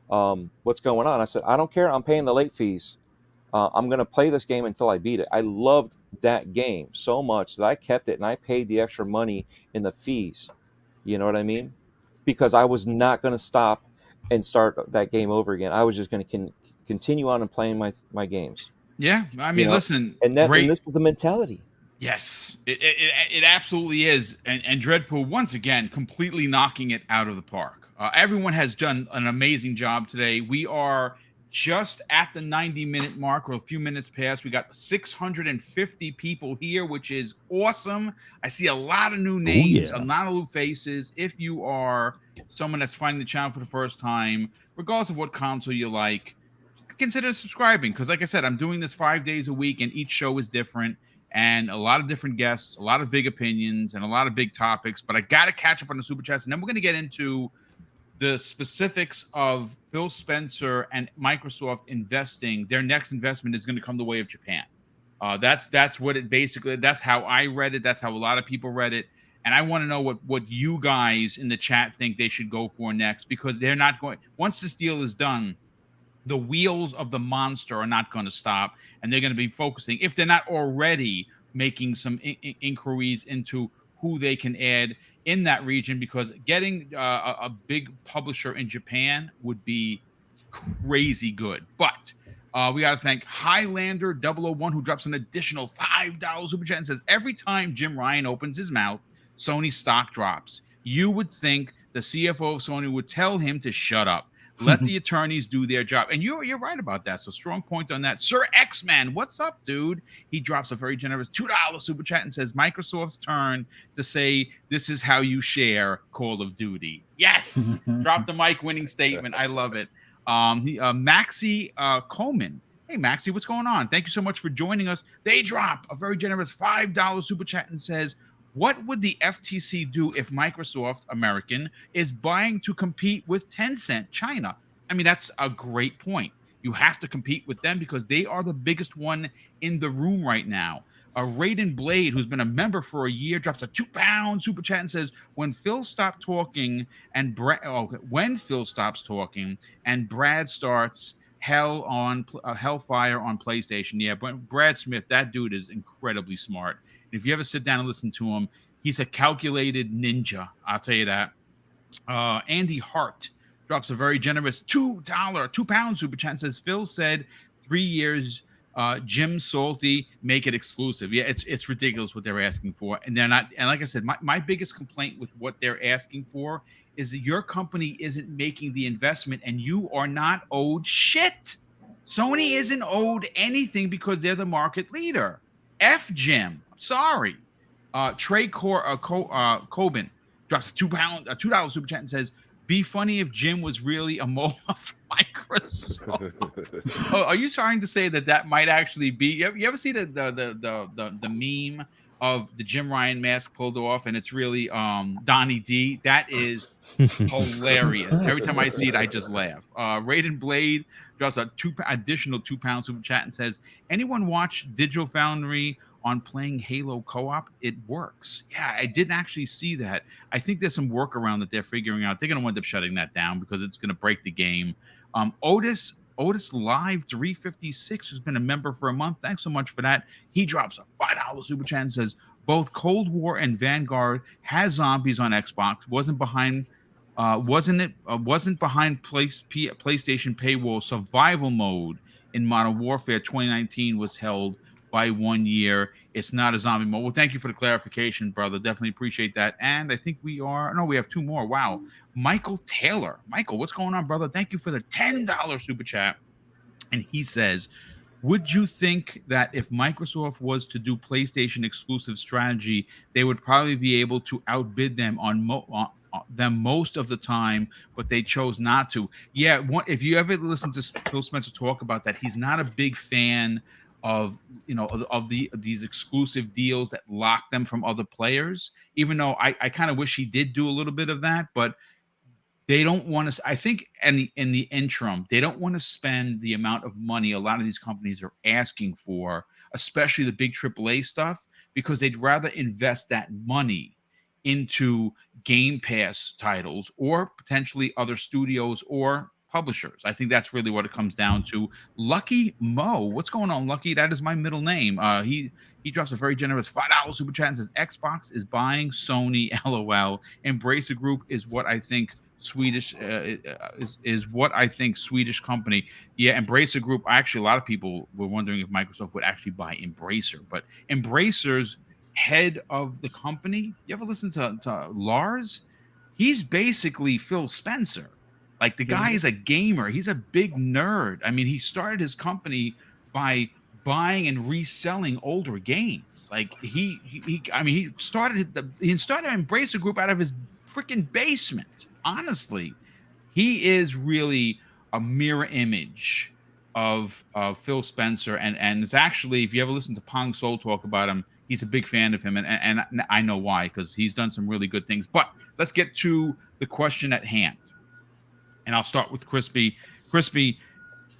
What's going on?" I said, "I don't care. I'm paying the late fees. I'm going to play this game until I beat it." I loved that game so much that I kept it, and I paid the extra money in the fees. You know what I mean? Because I was not going to stop and start that game over again. I was just going to continue on and playing my games. Yeah, I mean, listen, and this is the mentality. Yes, it absolutely is. And Dreadpool, once again, completely knocking it out of the park. Everyone has done an amazing job today. We are just at the 90-minute mark. We're a few minutes past. We got 650 people here, which is awesome. I see a lot of new names, a lot of new faces. If you are someone that's finding the channel for the first time, regardless of what console you like, consider subscribing. Because like I said, I'm doing this 5 days a week, and each show is different. And a lot of different guests, a lot of big opinions, and a lot of big topics. But I got to catch up on the Super Chats. And then we're going to get into the specifics of Phil Spencer and Microsoft investing. Their next investment is going to come the way of Japan. That's what it basically, that's how I read it. That's how a lot of people read it. And I want to know what you guys in the chat think they should go for next, because they're not going, once this deal is done, the wheels of the monster are not going to stop, and they're going to be focusing, if they're not already making some inquiries into who they can add in that region, because getting a big publisher in Japan would be crazy good. But we got to thank Highlander 001, who drops an additional $5 super chat and says, "Every time Jim Ryan opens his mouth, Sony stock drops. You would think the CFO of Sony would tell him to shut up. Let the attorneys do their job." And you're right about that. So strong point on that. Sir X-Man, what's up, dude? He drops a very generous $2 super chat and says, "Microsoft's turn to say this is how you share Call of Duty." Yes. Drop the mic winning statement. I love it. Maxie Coleman. Hey, Maxie, what's going on? Thank you so much for joining us. They drop a very generous $5 super chat and says, What would the FTC do if Microsoft American is buying to compete with Tencent China? I mean, that's a great point. You have to compete with them because they are the biggest one in the room right now. Raiden Blade, who's been a member for a year, drops a £2 super chat and says, "When Phil stopped talking and when Phil stops talking and Brad starts Hellfire on PlayStation." Yeah, but Brad Smith, that dude is incredibly smart. And if you ever sit down and listen to him, he's a calculated ninja. I'll tell you that. Andy Hart drops a very generous £2 super chat and says, "Phil said 3 years. Jim Salty, make it exclusive." Yeah, it's ridiculous what they're asking for, and they're not. And like I said, my biggest complaint with what they're asking for is that your company isn't making the investment, and you are not owed shit. Sony isn't owed anything because they're the market leader. F Jim. I'm sorry. Trey Coben drops a $2 super chat and says, "Be funny if Jim was really a mole of Microsoft." Oh, are you trying to say that might actually be? You ever see the meme of the Jim Ryan mask pulled off, and it's really Donnie D? That is hilarious. Every time I see it, I just laugh. Raiden Blade drops a additional £2 super chat and says, "Anyone watch Digital Foundry on playing Halo co-op? It works." Yeah, I didn't actually see that. I think there's some workaround that they're figuring out. They're going to end up shutting that down because it's going to break the game. Otis Live 356 has been a member for a month. Thanks so much for that. He drops a $5 super chat and says, "Both Cold War and Vanguard has zombies on Xbox. Wasn't behind PlayStation paywall. Survival mode in Modern Warfare 2019 was held by 1 year. It's not a zombie mode." Well, thank you for the clarification, brother. Definitely appreciate that. And I think we have two more. Wow. Michael Taylor. Michael, what's going on, brother? Thank you for the $10 super chat. And he says, "Would you think that if Microsoft was to do PlayStation exclusive strategy, they would probably be able to outbid them on them most of the time, but they chose not to?" Yeah, if you ever listen to Phil Spencer talk about that, he's not a big fan of these exclusive deals that lock them from other players. Even though I kind of wish he did do a little bit of that, but they don't want to. I think in the interim, they don't want to spend the amount of money a lot of these companies are asking for, especially the big AAA stuff, because they'd rather invest that money into Game Pass titles or potentially other studios or publishers. I think that's really what it comes down to. Lucky Mo, what's going on, Lucky? That is my middle name. He drops a very generous $5 super chat and says, "Xbox is buying Sony, LOL. Embracer Group is what I think Swedish is what I think Swedish company." Yeah, Embracer Group. Actually, a lot of people were wondering if Microsoft would actually buy Embracer, but Embracer's head of the company, you ever listen to Lars? He's basically Phil Spencer. Like, the guy is a gamer. He's a big nerd. I mean, he started his company by buying and reselling older games. Like, he started Embracer Group out of his freaking basement. Honestly, he is really a mirror image of Phil Spencer, and it's actually, if you ever listen to Pong Soul talk about him, he's a big fan of him, and I know why, because he's done some really good things. But let's get to the question at hand. And I'll start with Crispy. Crispy,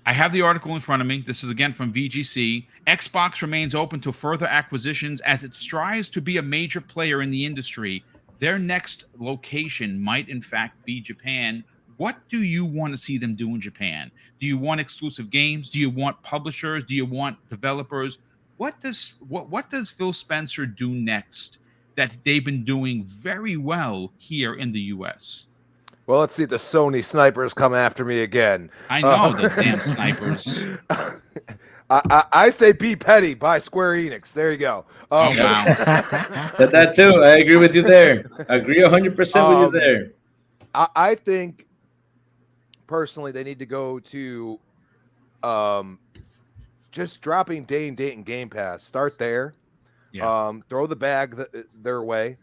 I have the article in front of me. This is again from VGC. "Xbox remains open to further acquisitions as it strives to be a major player in the industry. Their next location might, in fact, be Japan. What do you want to see them do in Japan? Do you want exclusive games? Do you want publishers? Do you want developers? What does Phil Spencer do next that they've been doing very well here in the U.S.?" Well, let's see the Sony snipers come after me again. I know the damn snipers. I say be petty, buy Square Enix. There you go. Oh, wow. Said that too. I agree with you there. I agree 100% with you there. I think personally they need to go to just dropping day and date in Game Pass. Start there. Yeah. Throw the bag their way.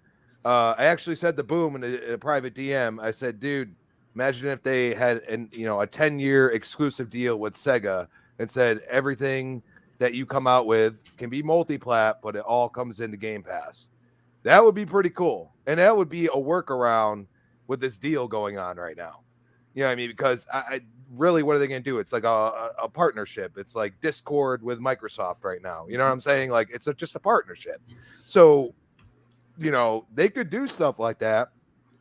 I actually said to Boom in a private DM, I said, "Dude, imagine if they had a 10-year exclusive deal with Sega and said everything that you come out with can be multi-plat, but it all comes into Game Pass." That would be pretty cool. And that would be a workaround with this deal going on right now. You know what I mean? Because I really, what are they going to do? It's like a partnership. It's like Discord with Microsoft right now. You know what I'm saying? Like it's just a partnership. So, you know, they could do stuff like that.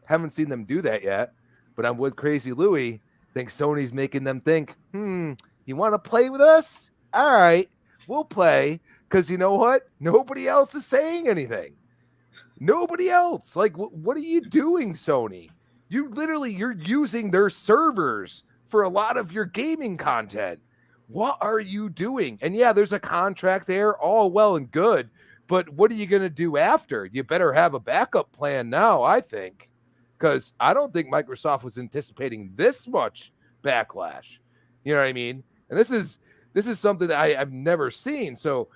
Haven't seen them do that yet, but I'm with Crazy Louie. Think Sony's making them think, you want to play with us? All right, we'll play. Because you know what? Nobody else is saying anything. Nobody else. Like, what are you doing, Sony? You're using their servers for a lot of your gaming content. What are you doing? And yeah, there's a contract there, all well and good. But what are you going to do after? You better have a backup plan now, I think. Because I don't think Microsoft was anticipating this much backlash. You know what I mean? And this is something that I've never seen. So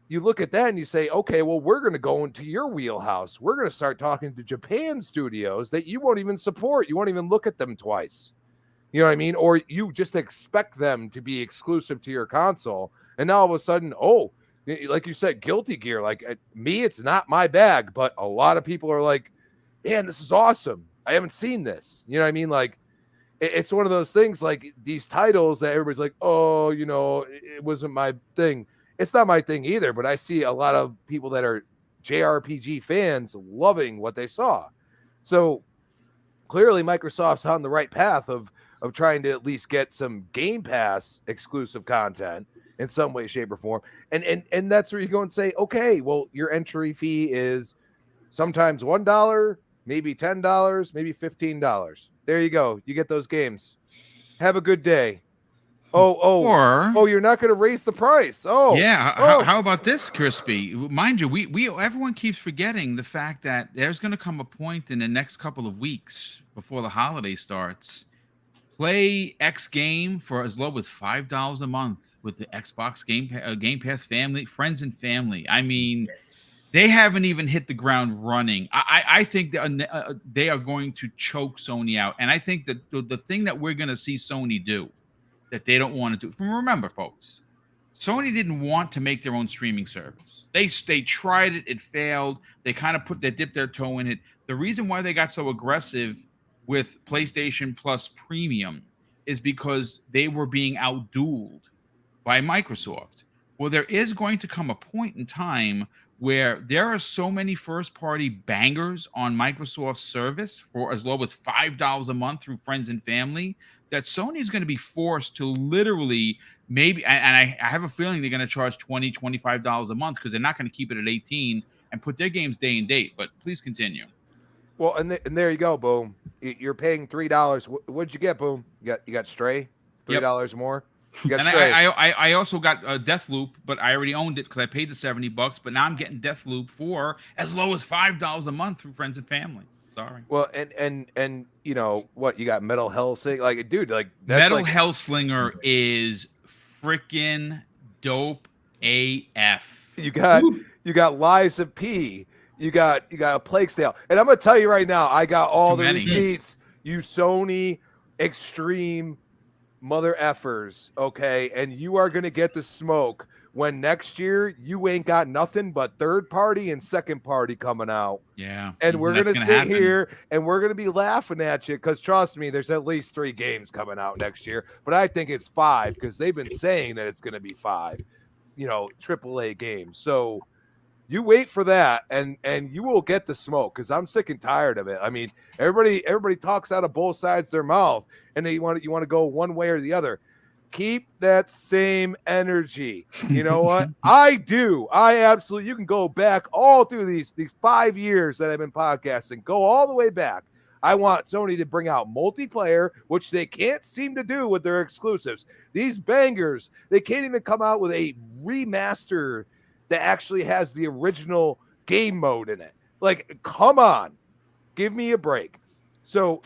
you look at that and you say, okay, well, we're going to go into your wheelhouse. We're going to start talking to Japan studios that you won't even support. You won't even look at them twice. You know what I mean? Or you just expect them to be exclusive to your console. And now all of a sudden, like you said, Guilty Gear, like me, it's not my bag, but a lot of people are like, man, this is awesome. I haven't seen this. You know what I mean? Like, it's one of those things, like these titles that everybody's like, oh, you know, it wasn't my thing. It's not my thing either, but I see a lot of people that are JRPG fans loving what they saw. So clearly Microsoft's on the right path of trying to at least get some Game Pass exclusive content in some way, shape, or form. And that's where you go and say, okay, well, your entry fee is sometimes $1, maybe $10, maybe $15. There you go. You get those games. Have a good day. Oh, you're not going to raise the price. How about this, Crispy? Mind you, we everyone keeps forgetting the fact that there's going to come a point in the next couple of weeks before the holiday starts. Play X game for as low as $5 a month with the Xbox Game Pass family, friends and family. I mean, they haven't even hit the ground running. I think that they are going to choke Sony out, and I think that the thing that we're going to see Sony do that they don't want to do. Remember, folks, Sony didn't want to make their own streaming service. They tried it, it failed. They kind of dipped their toe in it. The reason why they got so aggressive with PlayStation Plus Premium is because they were being outdueled by Microsoft. Well, there is going to come a point in time where there are so many first-party bangers on Microsoft's service for as low as $5 a month through friends and family that Sony is going to be forced to literally I have a feeling they're going to charge $20, $25 a month because they're not going to keep it at 18 and put their games day and date. But please continue. Well, and there you go, Boom. You're paying $3. What'd you get, Boom? You got Stray? $3 more? You got and Stray. I also got Deathloop, but I already owned it because I paid the $70. But now I'm getting Deathloop for as low as $5 a month through friends and family. Sorry. Well, and you know what? You got Metal Hellsinger, like, dude, like that's Metal like, Hellslinger is freaking dope AF. You got Lies of P. You got a Plague Tale. And I'm gonna tell you right now, I got all the receipts. You Sony extreme mother effers, okay? And you are gonna get the smoke when next year you ain't got nothing but third party and second party coming out. Yeah. And we're gonna sit here and we're gonna be laughing at you because trust me, there's at least 3 games coming out next year. But I think it's 5 because they've been saying that it's gonna be 5, you know, AAA games. So you wait for that and you will get the smoke because I'm sick and tired of it. I mean, everybody talks out of both sides of their mouth and you want to go one way or the other. Keep that same energy. You know what? I do. I absolutely. You can go back all through these 5 years that I've been podcasting. Go all the way back. I want Sony to bring out multiplayer, which they can't seem to do with their exclusives. These bangers, they can't even come out with a remaster that actually has the original game mode in it. Like, come on. Give me a break. So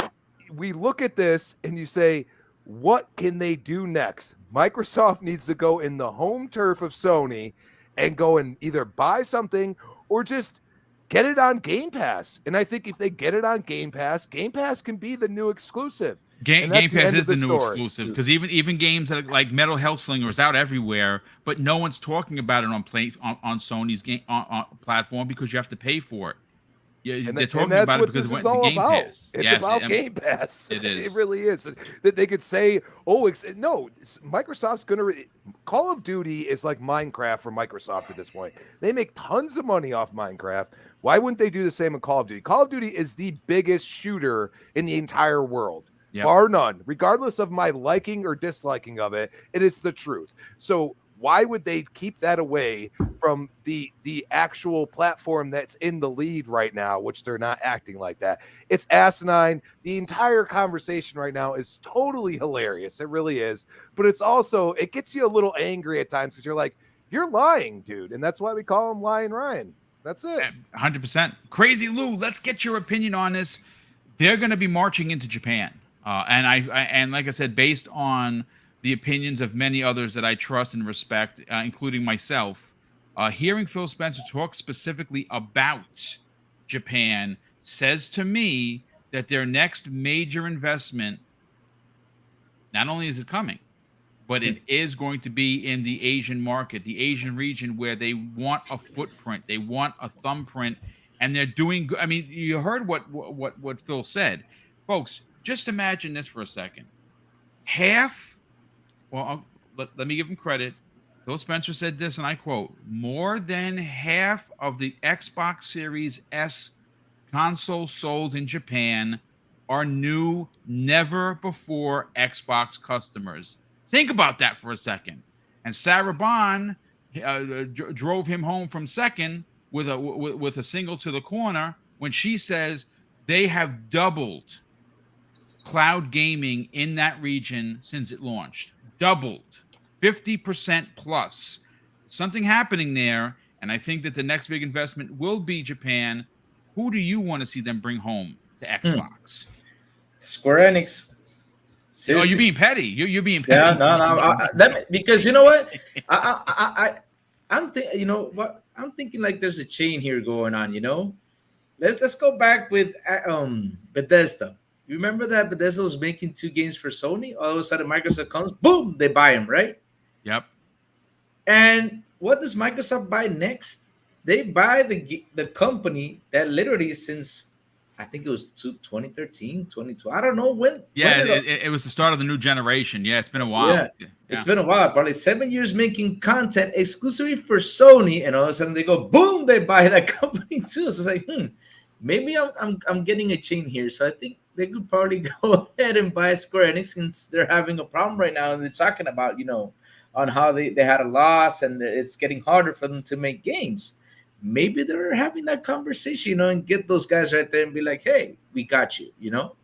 we look at this and you say, what can they do next? Microsoft needs to go in the home turf of Sony and go and either buy something or just get it on Game Pass. And I think if they get it on Game Pass can be the new exclusive. Game Pass is the new exclusive because even games that are like Metal Hellslinger is out everywhere, but no one's talking about it on Sony's game on platform because you have to pay for it. Yeah, And, they're talking that's about it what because this it went is all into Game about. Pass. It's Yes, about I mean, Game Pass. it is. It really is. That they could say, "Oh, no, Microsoft's going to." Call of Duty is like Minecraft for Microsoft at this point. They make tons of money off Minecraft. Why wouldn't they do the same in Call of Duty? Call of Duty is the biggest shooter in the entire world, bar none. Regardless of my liking or disliking of it, it is the truth. So why would they keep that away from the actual platform that's in the lead right now, which they're not acting like that? It's asinine. The entire conversation right now is totally hilarious. It really is. But it's also, it gets you a little angry at times because you're like, you're lying, dude. And that's why we call him Lying Ryan. That's it. 100%. Crazy Lou, let's get your opinion on this. They're going to be marching into Japan. And like I said, based on the opinions of many others that I trust and respect, including myself, hearing Phil Spencer talk specifically about Japan says to me that their next major investment, not only is it coming, but it is going to be in the Asian market, the Asian region, where they want a footprint, they want a thumbprint, and they're doing good. I mean, you heard what Phil said, folks. Just imagine this for a second. Let me give him credit. Phil Spencer said this, and I quote: "More than half of the Xbox Series S consoles sold in Japan are new, never before Xbox customers." Think about that for a second. And Sarah Bond drove him home from second with a single to the corner when she says they have doubled cloud gaming in that region since it launched. Doubled. 50% plus. Something happening there, and I think that the next big investment will be Japan. Who do you want to see them bring home to Xbox? Square Enix. Seriously. Oh, you're being petty. You're being petty. Yeah, no. Because you know what, I'm thinking. You know what, I'm thinking like there's a chain here going on. You know, let's go back with Bethesda. You remember that Bethesda was making 2 games for Sony? All of a sudden, Microsoft comes, boom, they buy them, right? Yep. And what does Microsoft buy next? They buy the company that literally since, I think it was 2013, 2012. I don't know when. Yeah, it was the start of the new generation. Yeah, it's been a while. Yeah, it's been a while. Probably 7 years making content exclusively for Sony, and all of a sudden they go, boom, they buy that company too. So it's like, maybe I'm getting a chain here. So I think they could probably go ahead and buy Square Enix since they're having a problem right now, and they're talking about, you know, on how they had a loss and it's getting harder for them to make games. Maybe they're having that conversation, you know, and get those guys right there and be like, hey, we got you, you know?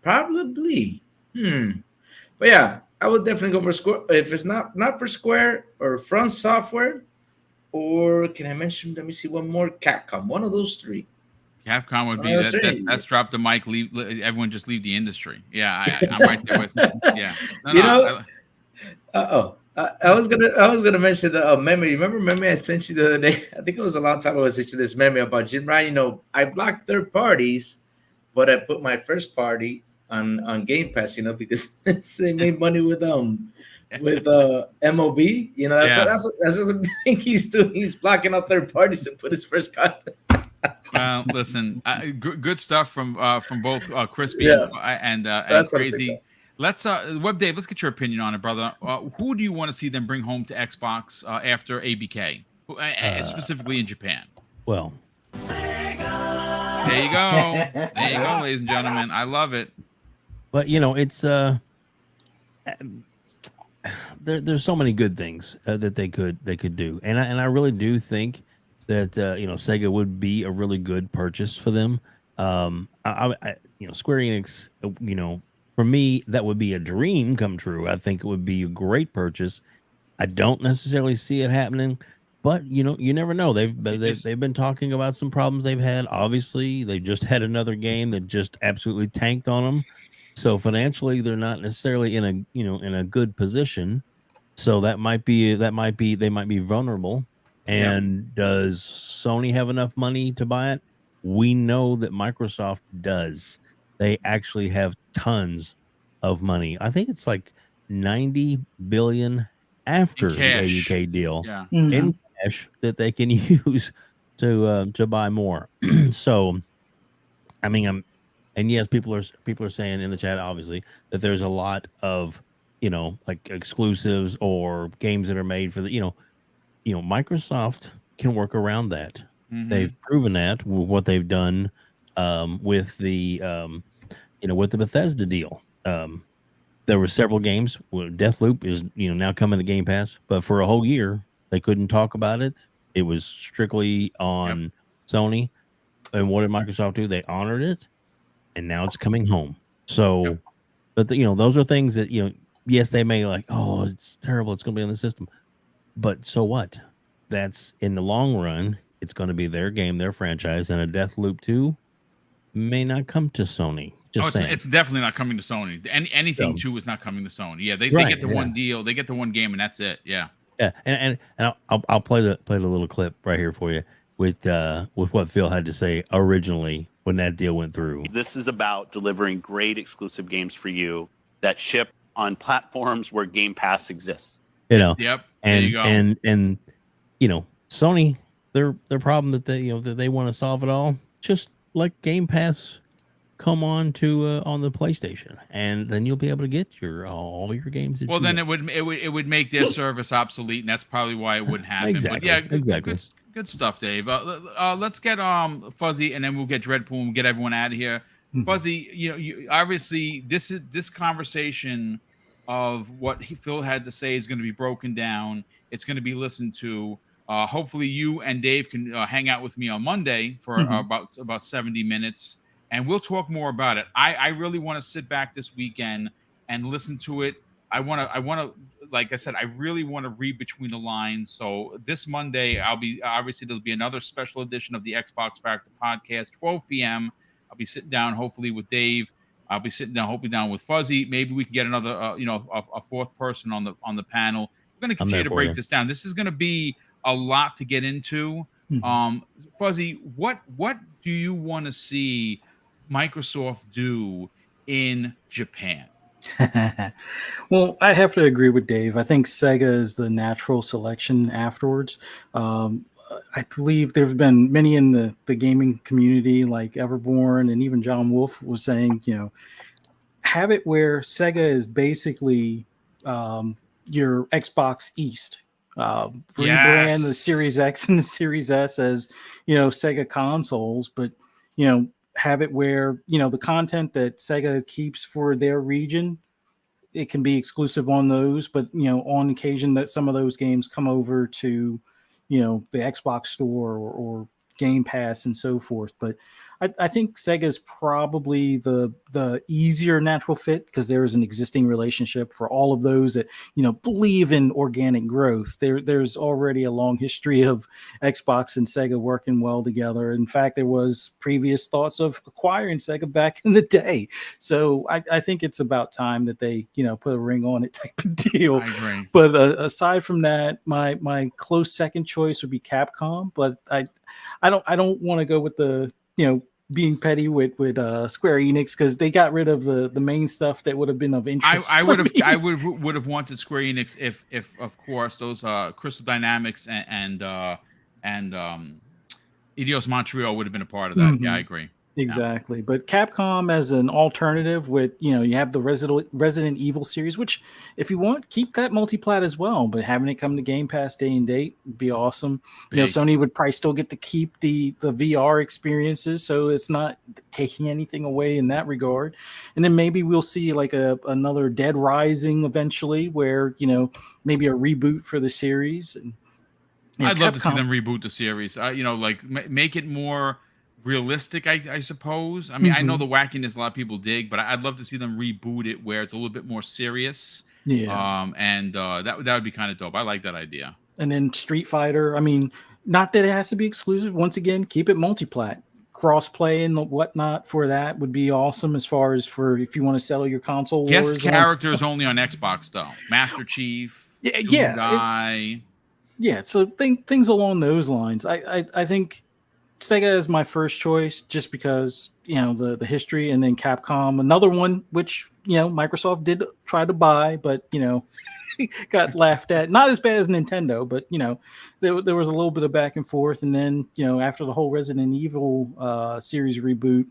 Probably. But yeah, I would definitely go for Square. If it's not for Square or Front Software, or can I mention, let me see one more, Capcom. One of those 3. Capcom would be that's drop the mic, leave everyone, just leave the industry. Yeah, I'm right there with you. Yeah. I was gonna mention the meme. You remember meme I sent you the other day? I think it was a long time ago. I sent you this meme about Jim Ryan. You know, I blocked third parties, but I put my first party on Game Pass. You know, because they made money with MOB. You know, that's what I think he's doing. He's blocking out third parties to put his first content. Well, listen, good stuff from both Crispy and Crazy. Let's Web Dave, let's get your opinion on it, brother. Who do you want to see them bring home to Xbox after ABK, specifically in Japan? Well, there you go, ladies and gentlemen. I love it. But you know, it's there's so many good things that they could do, and I really do think that you know, Sega would be a really good purchase for them. You know, Square Enix, you know, for me, that would be a dream come true. I think it would be a great purchase. I don't necessarily see it happening, but you know, you never know. They've been talking about some problems they've had. Obviously, they just had another game that just absolutely tanked on them. So financially, they're not necessarily in a good position. So they might be vulnerable. And does Sony have enough money to buy it? We know that Microsoft does. They actually have tons of money. I think it's like $90 billion after the AUK deal in cash that they can use to buy more. So, I mean, and yes, people are saying in the chat, obviously, that there's a lot of, like exclusives or games that are made for Microsoft can work around that. Mhm. They've proven that with what they've done with the with the Bethesda deal. There were several games. Well, Deathloop is now coming to Game Pass, but for a whole year they couldn't talk about it. It was strictly on Sony. And what did Microsoft do? They honored it, and now it's coming home. So, Yep. but those are things that yes, they may like, oh, it's terrible, it's going to be on the system, but so what? That's in the long run, it's going to be their game, their franchise, and a Deathloop 2 may not come to Sony. Just saying. It's definitely not coming to Sony. Anything 2 is not coming to Sony. Yeah, they get the one deal, they get the one game, and that's it. Yeah. Yeah, and I'll play the little clip right here for you with what Phil had to say originally when that deal went through. This is about delivering great exclusive games for you that ship on platforms where Game Pass exists. Yep. And there you go. and Sony, their problem that they want to solve it all, just like Game Pass come on to on the PlayStation, and then you'll be able to get all your games. Well, then it would make their service obsolete, and that's probably why it wouldn't happen. Exactly. But yeah, exactly. Good stuff, Dave. Let's get Fuzzy, and then we'll get Dreadpool and get everyone out of here. Mhm. Fuzzy, you obviously this conversation of what Phil had to say is going to be broken down. It's going to be listened to. Hopefully, you and Dave can hang out with me on Monday for about 70 minutes. And we'll talk more about it. I really want to sit back this weekend and listen to it. I want to, like I said, I really want to read between the lines. So this Monday, there'll be another special edition of the Xbox Factor podcast, 12 p.m. I'll be sitting down, hopefully with Dave. I'll be sitting down, hopefully down with Fuzzy. Maybe we can get another, a fourth person on the panel. We're going to continue to break this down. This is going to be a lot to get into. Fuzzy, what do you want to see Microsoft do in Japan? Well, I have to agree with Dave. I think Sega is the natural selection afterwards. I believe there's been many in the gaming community, like Everborn, and even John Wolf was saying, have it where Sega is basically your Xbox East. Rebrand the Series X and the Series S as Sega consoles, but have it where the content that Sega keeps for their region, it can be exclusive on those, but on occasion that some of those games come over to the Xbox store or Game Pass and so forth. But I think Sega is probably the easier natural fit because there is an existing relationship for all of those that believe in organic growth. There's already a long history of Xbox and Sega working well together. In fact, there was previous thoughts of acquiring Sega back in the day. So I think it's about time that they put a ring on it type of deal. I agree. But aside from that, my close second choice would be Capcom. But I don't want to go with the being petty with Square Enix because they got rid of the main stuff that would have been of interest. I would have wanted Square Enix if of course those Crystal Dynamics and Eidos Montreal would have been a part of that. Yeah, I agree. Exactly. Yeah. But Capcom as an alternative with, you have the Resident Evil series, which if you want, keep that multi-plat as well, but having it come to Game Pass day and date would be awesome. Sony would probably still get to keep the VR experiences, so it's not taking anything away in that regard. And then maybe we'll see like another Dead Rising eventually where, maybe a reboot for the series. And I'd love to see them reboot the series. Make it more realistic, I suppose. I mean, I know the wackiness a lot of people dig, but I'd love to see them reboot it where it's a little bit more serious. Yeah. That would be kind of dope. I like that idea. And then Street Fighter. I mean, not that it has to be exclusive. Once again, keep it multi-plat. Cross-play and whatnot for that would be awesome as far as for if you want to settle your console wars. Guest characters only on Xbox, though. Master Chief. Guy. So things along those lines. I think Sega is my first choice just because, the history, and then Capcom, another one, which, Microsoft did try to buy, but, got laughed at. Not as bad as Nintendo, but there was a little bit of back and forth. And then after the whole Resident Evil series reboot,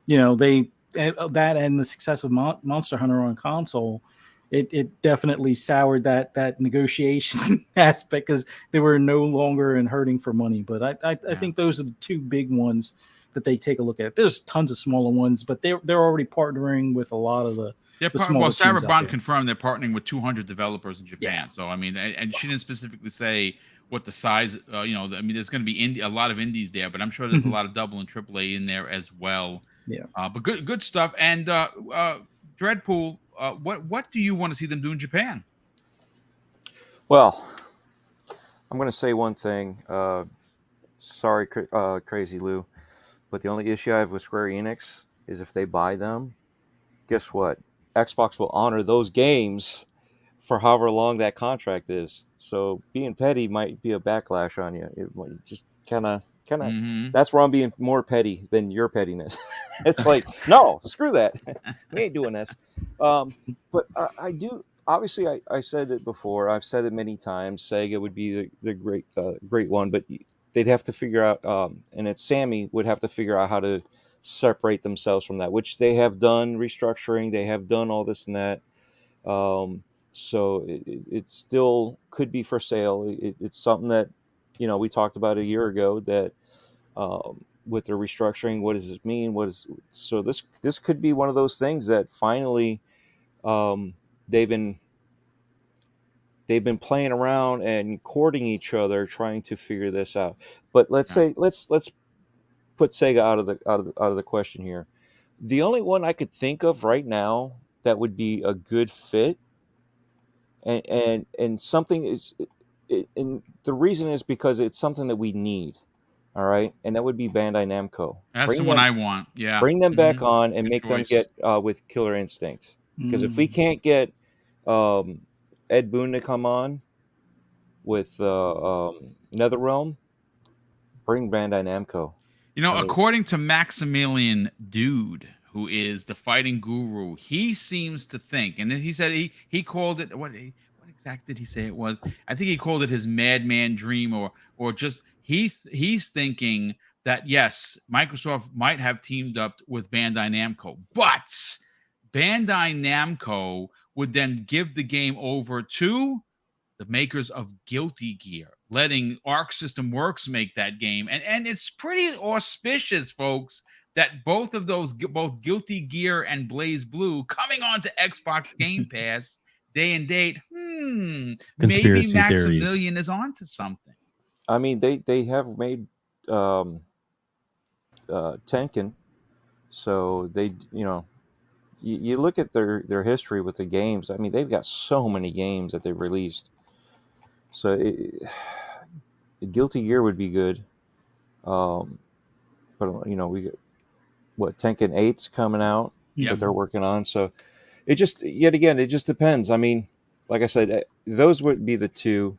they that and the success of Monster Hunter on console, it definitely soured that negotiation aspect because they were no longer in hurting for money. But I think those are the two big ones that they take a look at. There's tons of smaller ones, but they're already partnering with a lot of the Sarah Bond confirmed they're partnering with 200 developers in Japan. Yeah. So I mean, and she didn't specifically say what the size. I mean, there's going to be a lot of indies there, but I'm sure there's a lot of double and AAA in there as well. Yeah. But good stuff. And Dreadpool, what do you want to see them do in Japan? Well, I'm going to say one thing. Sorry, Crazy Lou, but the only issue I have with Square Enix is if they buy them, guess what? Xbox will honor those games for however long that contract is. So being petty might be a backlash on you. It might just kind of. That's where I'm being more petty than your pettiness. It's like, no, screw that. We ain't doing this. But I do. Obviously, I said it before. I've said it many times. Sega would be the great one, but they'd have to figure out, and it's Sammy would have to figure out how to separate themselves from that, which they have done restructuring. They have done all this and that. So it still could be for sale. It's something that, we talked about a year ago that with the restructuring, what does it mean? So this could be one of those things that finally they've been playing around and courting each other, trying to figure this out. But let's put Sega out of the question here. The only one I could think of right now that would be a good fit, and something is, and the reason is because it's something that we need. All right, and that would be Bandai Namco. That's the one I want. Yeah, bring them back on and good make choice. them get with Killer Instinct. Because if we can't get Ed Boon to come on with NetherRealm, bring Bandai Namco. According to Maximilian Dude, who is the fighting guru, he seems to think, and he said he called it, what exactly did he say it was? I think he called it his madman dream, or just he's thinking that yes, Microsoft might have teamed up with Bandai Namco, but Bandai Namco would then give the game over to the makers of Guilty Gear, letting Arc System Works make that game. And it's pretty auspicious, folks, that both Guilty Gear and Blaze Blue coming on to Xbox Game Pass day and date. Maybe Maximilian is onto something. I mean, they have made Tenken, so they, you look at their history with the games. I mean, they've got so many games that they've released. So Guilty Gear would be good. But we got Tenken 8's coming out that they're working on. So it just depends. I mean, like I said, those would be the two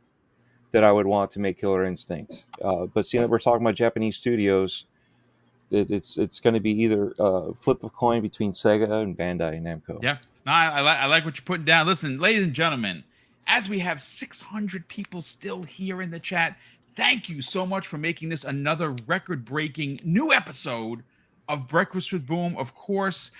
that I would want to make Killer Instinct. But seeing that we're talking about Japanese studios, it's going to be either flip a coin between Sega and Bandai Namco. Yeah, no, I like what you're putting down. Listen, ladies and gentlemen, as we have 600 people still here in the chat, thank you so much for making this another record-breaking new episode of Breakfast with Boom. Of course,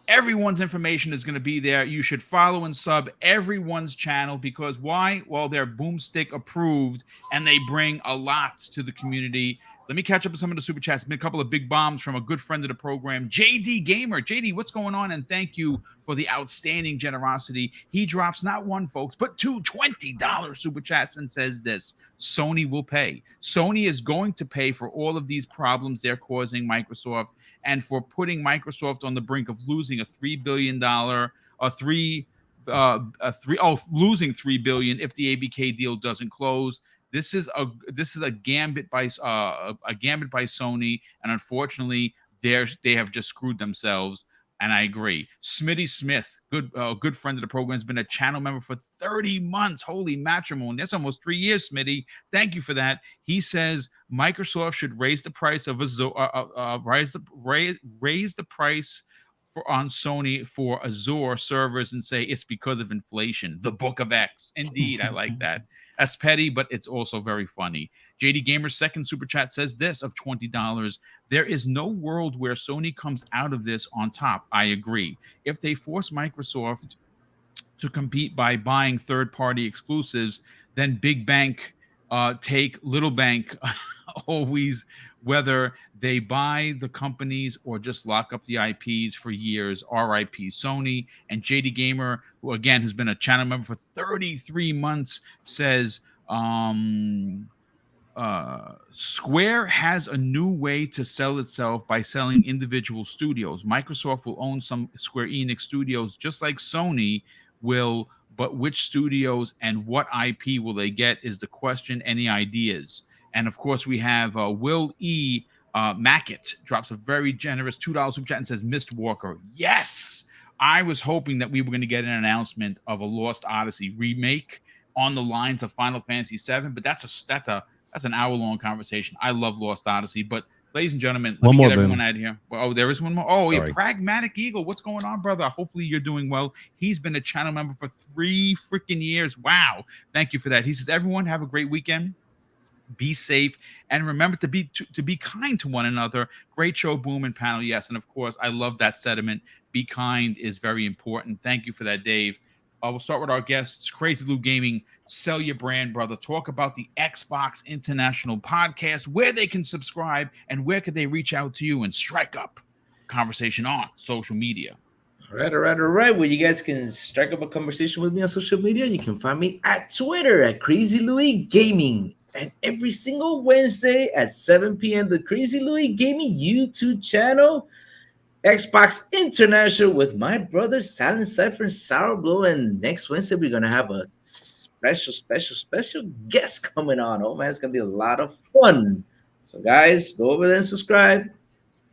everyone's information is going to be there. You should follow and sub everyone's channel because why? Well, they're BoomStick approved and they bring a lot to the community. Let me catch up with some of the super chats. Been a couple of big bombs from a good friend of the program, JD Gamer. JD, what's going on? And thank you for the outstanding generosity. He drops not one, folks, but two $20 super chats and says this: Sony will pay. Sony is going to pay for all of these problems they're causing Microsoft and for putting Microsoft on the brink of losing a $3 billion losing $3 billion if the ABK deal doesn't close. This is a gambit by Sony, and unfortunately, they have just screwed themselves. And I agree. Smitty Smith, good friend of the program, has been a channel member for 30 months. Holy matrimony! That's almost 3 years, Smitty. Thank you for that. He says Microsoft should raise the price of raise the price on Sony for Azure servers and say it's because of inflation. The Book of X. Indeed, I like that. That's petty, but it's also very funny. JD Gamer's second super chat says this of $20. There is no world where Sony comes out of this on top. I agree. If they force Microsoft to compete by buying third-party exclusives, then big bank take little bank always, whether they buy the companies or just lock up the IPs for years. RIP Sony. And JD Gamer, who again has been a channel member for 33 months, says Square has a new way to sell itself by selling individual studios. Microsoft will own some Square Enix studios just like Sony will, but which studios and what IP will they get is the question. Any ideas? And of course, we have Will E. Mackett drops a very generous $2 super chat and says, Mistwalker. Yes, I was hoping that we were going to get an announcement of a Lost Odyssey remake on the lines of Final Fantasy VII, but that's an hour-long conversation. I love Lost Odyssey, but ladies and gentlemen, let me get everyone out of here. Oh, there is one more. Oh, yeah, Pragmatic Eagle. What's going on, brother? Hopefully you're doing well. He's been a channel member for 3 freaking years. Wow. Thank you for that. He says, everyone have a great weekend. Be safe and remember to be kind to one another. Great show, Boom and panel. Yes. And of course, I love that sentiment. Be kind is very important. Thank you for that, Dave. We'll start with our guests. Crazy Lou Gaming, sell your brand, brother. Talk about the Xbox International podcast, where they can subscribe, and where could they reach out to you and strike up conversation on social media. All right. Well, you guys can strike up a conversation with me on social media. You can find me at Twitter at Crazy Louie Gaming. And every single Wednesday at 7 p.m., the Crazy Louie Gaming YouTube channel. Xbox International with my brother Silent Cypher and Sour Blow. And next Wednesday, we're going to have a special guest coming on. Oh, man, it's going to be a lot of fun. So, guys, go over there and subscribe.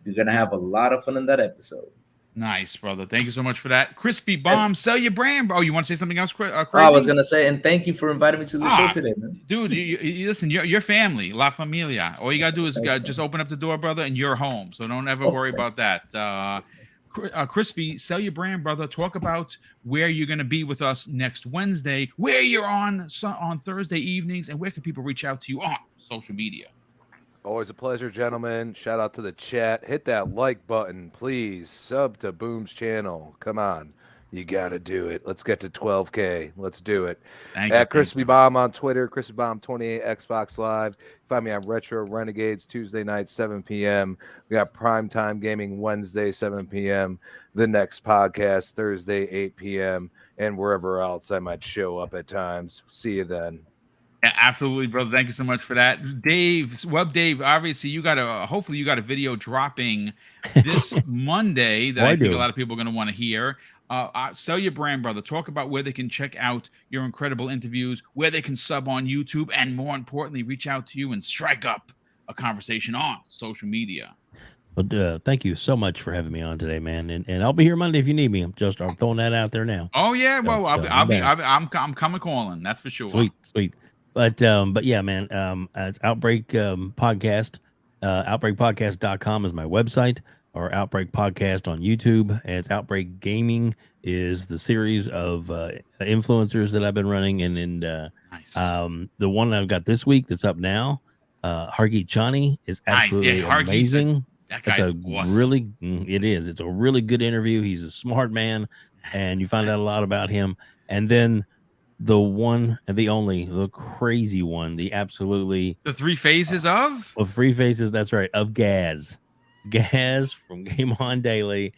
You're going to have a lot of fun in that episode. Nice, brother. Thank you so much for that. Crispy Bomb, sell your brand. Oh, you want to say something else, Crazy? I was going to say, and thank you for inviting me to the show today, man. Dude, you listen, your family, La Familia. All you got to do is just open up the door, brother, and you're home. So don't ever worry about that. Crispy, sell your brand, brother. Talk about where you're going to be with us next Wednesday, where you're on Thursday evenings, and where can people reach out to you on social media. Always a pleasure, gentlemen. Shout out to the chat. Hit that like button, please. Sub to Boom's channel. Come on. You got to do it. Let's get to 12K. Let's do it. At Crispy Bomb on Twitter, Crispy Bomb 28, Xbox Live. Find me on Retro Renegades Tuesday night, 7 p.m. We got Primetime Gaming Wednesday, 7 p.m. The next podcast, Thursday, 8 p.m. And wherever else I might show up at times. See you then. Yeah, absolutely, brother. Thank you so much for that. Dave, Dave, obviously hopefully you got a video dropping this Monday that I think a lot of people are going to want to hear. Sell your brand, brother. Talk about where they can check out your incredible interviews, where they can sub on YouTube, and more importantly, reach out to you and strike up a conversation on social media. Well, thank you so much for having me on today, man. And I'll be here Monday if you need me. I'm throwing that out there now. Oh yeah, well, I'm coming calling. That's for sure. Sweet. But yeah, man, it's Outbreak Podcast. Outbreakpodcast.com is my website, or Outbreak Podcast on YouTube. And it's Outbreak Gaming is the series of influencers that I've been running. And nice. The one I've got this week that's up now, Hargeet Chani, is absolutely amazing. That guy's awesome. It's a really good interview. He's a smart man, and you find out a lot about him. And then the one and the only, the crazy one, the 3 phases of? Of 3 phases, that's right, of Gaz. Gaz from Game On Daily.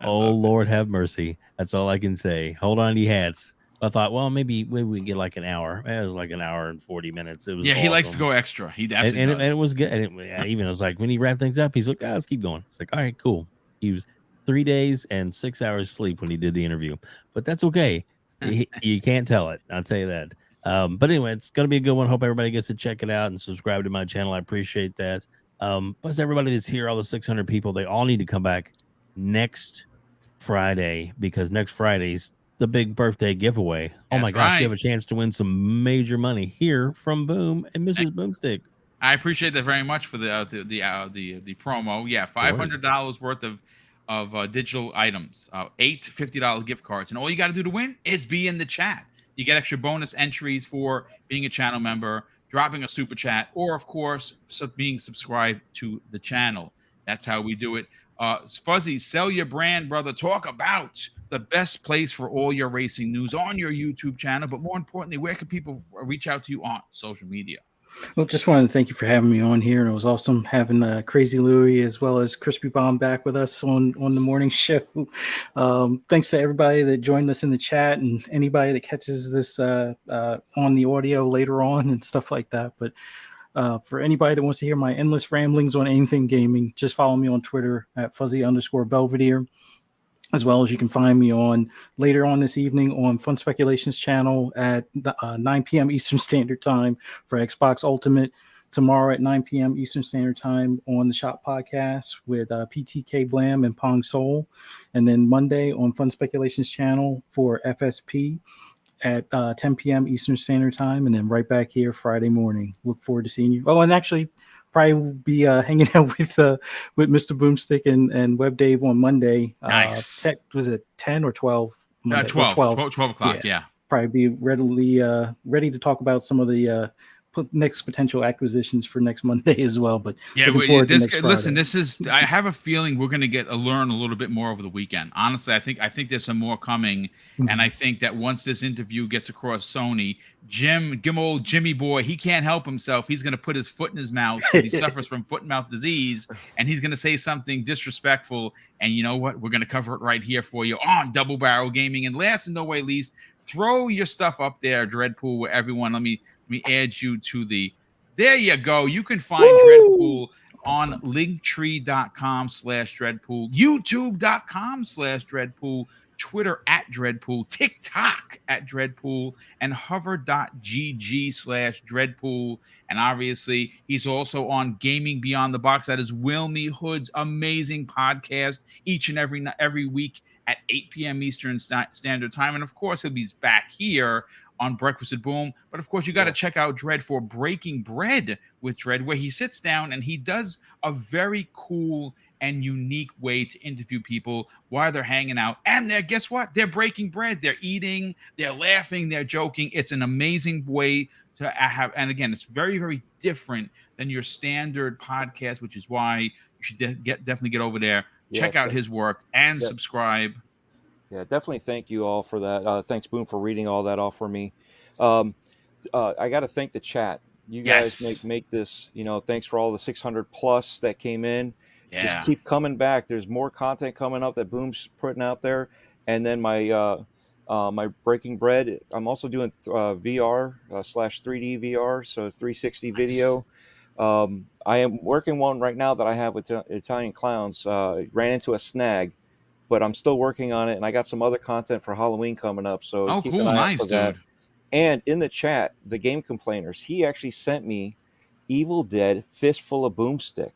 Oh, Lord have mercy. That's all I can say. Hold on to your hats. I thought, well, maybe we can get like an hour. It was like an hour and 40 minutes. It was He likes to go extra. He definitely does. And it was good. And even I was like, when he wrapped things up, he's like, let's keep going. It's like, all right, cool. He was 3 days and 6 hours sleep when he did the interview. But that's okay. You can't tell it. I'll tell you that. But anyway, it's going to be a good one. Hope everybody gets to check it out and subscribe to my channel. I appreciate that. Plus, everybody that's here, all the 600 people, they all need to come back next Friday, because next Friday's the big birthday giveaway. Oh my gosh, you have a chance to win some major money here from Boom and Mrs. Boomstick. I appreciate that very much for the promo. Yeah, $500 worth of digital items, 8 $50 gift cards, and all you got to do to win is be in the chat. You get extra bonus entries for being a channel member, dropping a super chat, or of course being subscribed to the channel. That's how we do it. Fuzzy, sell your brand, brother. Talk about the best place for all your racing news on your YouTube channel, but more importantly, where can people reach out to you on social media? Well, just wanted to thank you for having me on here, and it was awesome having Crazy Louie as well as Crispy Bomb back with us on the morning show. Thanks to everybody that joined us in the chat and anybody that catches this on the audio later on and stuff like that. But for anybody that wants to hear my endless ramblings on anything gaming, just follow me on Twitter at @fuzzy_Belvedere. As well as you can find me on later on this evening on Fun Speculations channel at 9 p.m. Eastern Standard Time for Xbox Ultimate. Tomorrow at 9 p.m. Eastern Standard Time on the Shop Podcast with PTK Blam and Pong Soul. And then Monday on Fun Speculations channel for FSP at 10 p.m. Eastern Standard Time. And then right back here Friday morning. Look forward to seeing you. Oh, and actually probably be hanging out with Mr. Boomstick and Web Dave on Monday. Nice. Was it 10 or 12? Monday? 12 o'clock. Yeah. Probably be ready to talk about some of the next potential acquisitions for next Monday as well. But yeah, listen, I have a feeling we're going to learn a little bit more over the weekend. Honestly, I think there's some more coming. Mm-hmm. And I think that once this interview gets across Sony, old Jimmy boy, he can't help himself. He's going to put his foot in his mouth because he suffers from foot and mouth disease, and he's going to say something disrespectful. And you know what? We're going to cover it right here for you on Double Barrel Gaming. And last and no way least, throw your stuff up there, Dreadpool, where everyone, let me add you to there you go. You can find Dreadpool on linktree.com/Dreadpool, youtube.com/Dreadpool, Twitter @Dreadpool, TikTok @Dreadpool, and hover.gg/Dreadpool. And obviously, he's also on Gaming Beyond the Box. That is Wilmy Hood's amazing podcast each and every week at 8 p.m. Eastern Standard Time. And of course, he'll be back here on Breakfast with Boom. But of course, you got to check out Dread for Breaking Bread with Dread, where he sits down and he does a very cool and unique way to interview people while they're hanging out. And guess what? They're breaking bread. They're eating, they're laughing, they're joking. It's an amazing way to have. And again, it's very, very different than your standard podcast, which is why you should definitely get over there, check out his work, and subscribe. Yeah, definitely thank you all for that. Thanks, Boom, for reading all that off for me. I got to thank the chat. You guys make this, thanks for all the 600 plus that came in. Yeah. Just keep coming back. There's more content coming up that Boom's putting out there. And then my Breaking Bread, I'm also doing VR /3D VR, so 360 video. I am working one right now that I have with Italian Clowns. Ran into a snag, but I'm still working on it, and I got some other content for Halloween coming up. So keep an eye out for that. And in the chat, the Game Complainers, he actually sent me Evil Dead Fistful of Boomstick.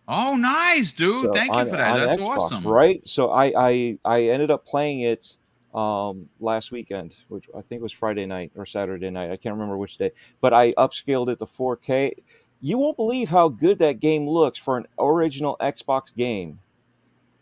Oh, nice, dude! So Thank you for that. That's Xbox, awesome, right? So I ended up playing it last weekend, which I think was Friday night or Saturday night. I can't remember which day, but I upscaled it to 4K. You won't believe how good that game looks for an original Xbox game.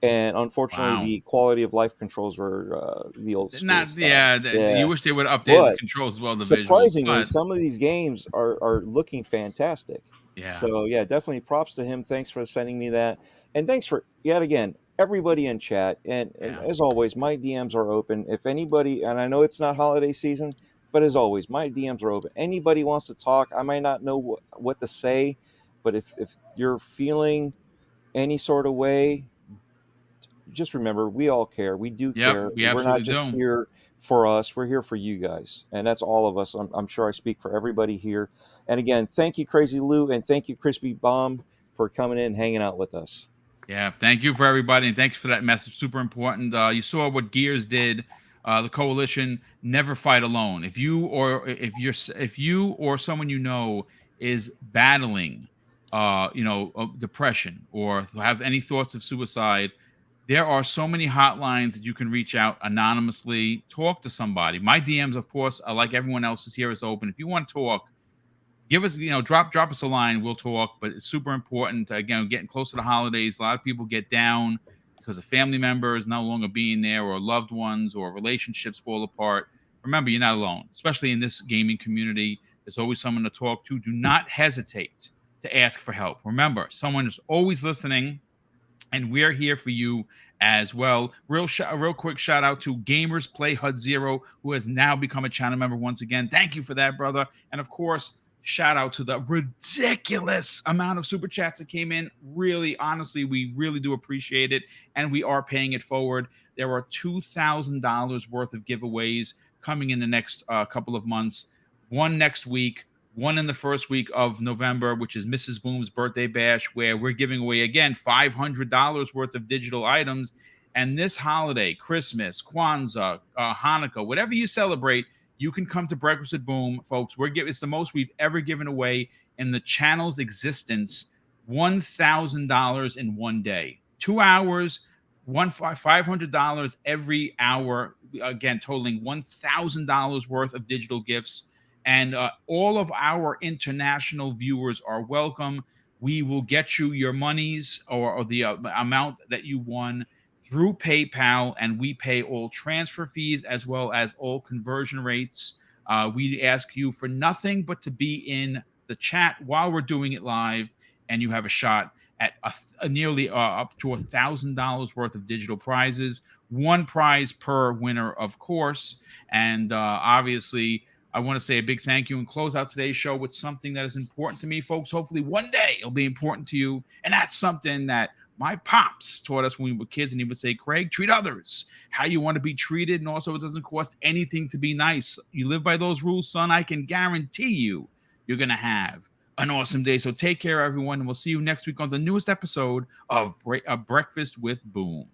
And unfortunately, the quality of life controls were the old school stuff. You wish they would update the controls as well. Surprisingly, some of these games are looking fantastic. Yeah. So definitely props to him. Thanks for sending me that, and thanks for yet again everybody in chat. And as always, my DMs are open. If anybody, and I know it's not holiday season, but as always, my DMs are open. Anybody wants to talk, I might not know what to say, but if you're feeling any sort of way, just remember, we all care. We do care. We're not just here for us. We're here for you guys. And that's all of us. I'm sure I speak for everybody here. And again, thank you, Crazy Lou, and thank you, Crispy Bomb, for coming in and hanging out with us. Yeah, thank you for everybody, and thanks for that message. Super important. You saw what Gears did. The coalition, never fight alone. If you or someone you know is battling, depression or have any thoughts of suicide, there are so many hotlines that you can reach out anonymously, talk to somebody. My DMs, of course, are like everyone else's here, is open. If you want to talk, give us, drop us a line. We'll talk. But it's super important. Again, getting close to the holidays, a lot of people get down because a family member is no longer being there, or loved ones, or relationships fall apart, remember, you're not alone, especially in this gaming community. There's always someone to talk to. Do not hesitate to ask for help. Remember, someone is always listening, and we're here for you as well. Real quick shout out to Gamers Play HUD Zero, who has now become a channel member once again. Thank you for that, brother. And of course, shout out to the ridiculous amount of super chats that came in. Really, honestly, we really do appreciate it, and we are paying it forward. There are $2,000 worth of giveaways coming in the next couple of months. One next week, one in the first week of November, which is Mrs. Boom's birthday bash, where we're giving away, again, $500 worth of digital items. And this holiday, Christmas, Kwanzaa, Hanukkah, whatever you celebrate, you can come to Breakfast with Boom, folks. It's the most we've ever given away in the channel's existence. $1,000 in one day. 2 hours, $500 every hour, again, totaling $1,000 worth of digital gifts. And all of our international viewers are welcome. We will get you your monies or the amount that you won through PayPal, and we pay all transfer fees as well as all conversion rates. We ask you for nothing but to be in the chat while we're doing it live, and you have a shot at nearly up to $1,000 worth of digital prizes. One prize per winner, of course. And obviously, I want to say a big thank you and close out today's show with something that is important to me, folks. Hopefully one day it'll be important to you. And that's something that my pops taught us when we were kids. And he would say, Craig, treat others how you want to be treated. And also, it doesn't cost anything to be nice. You live by those rules, son. I can guarantee you're going to have an awesome day. So take care, everyone. And we'll see you next week on the newest episode of Breakfast with Boom.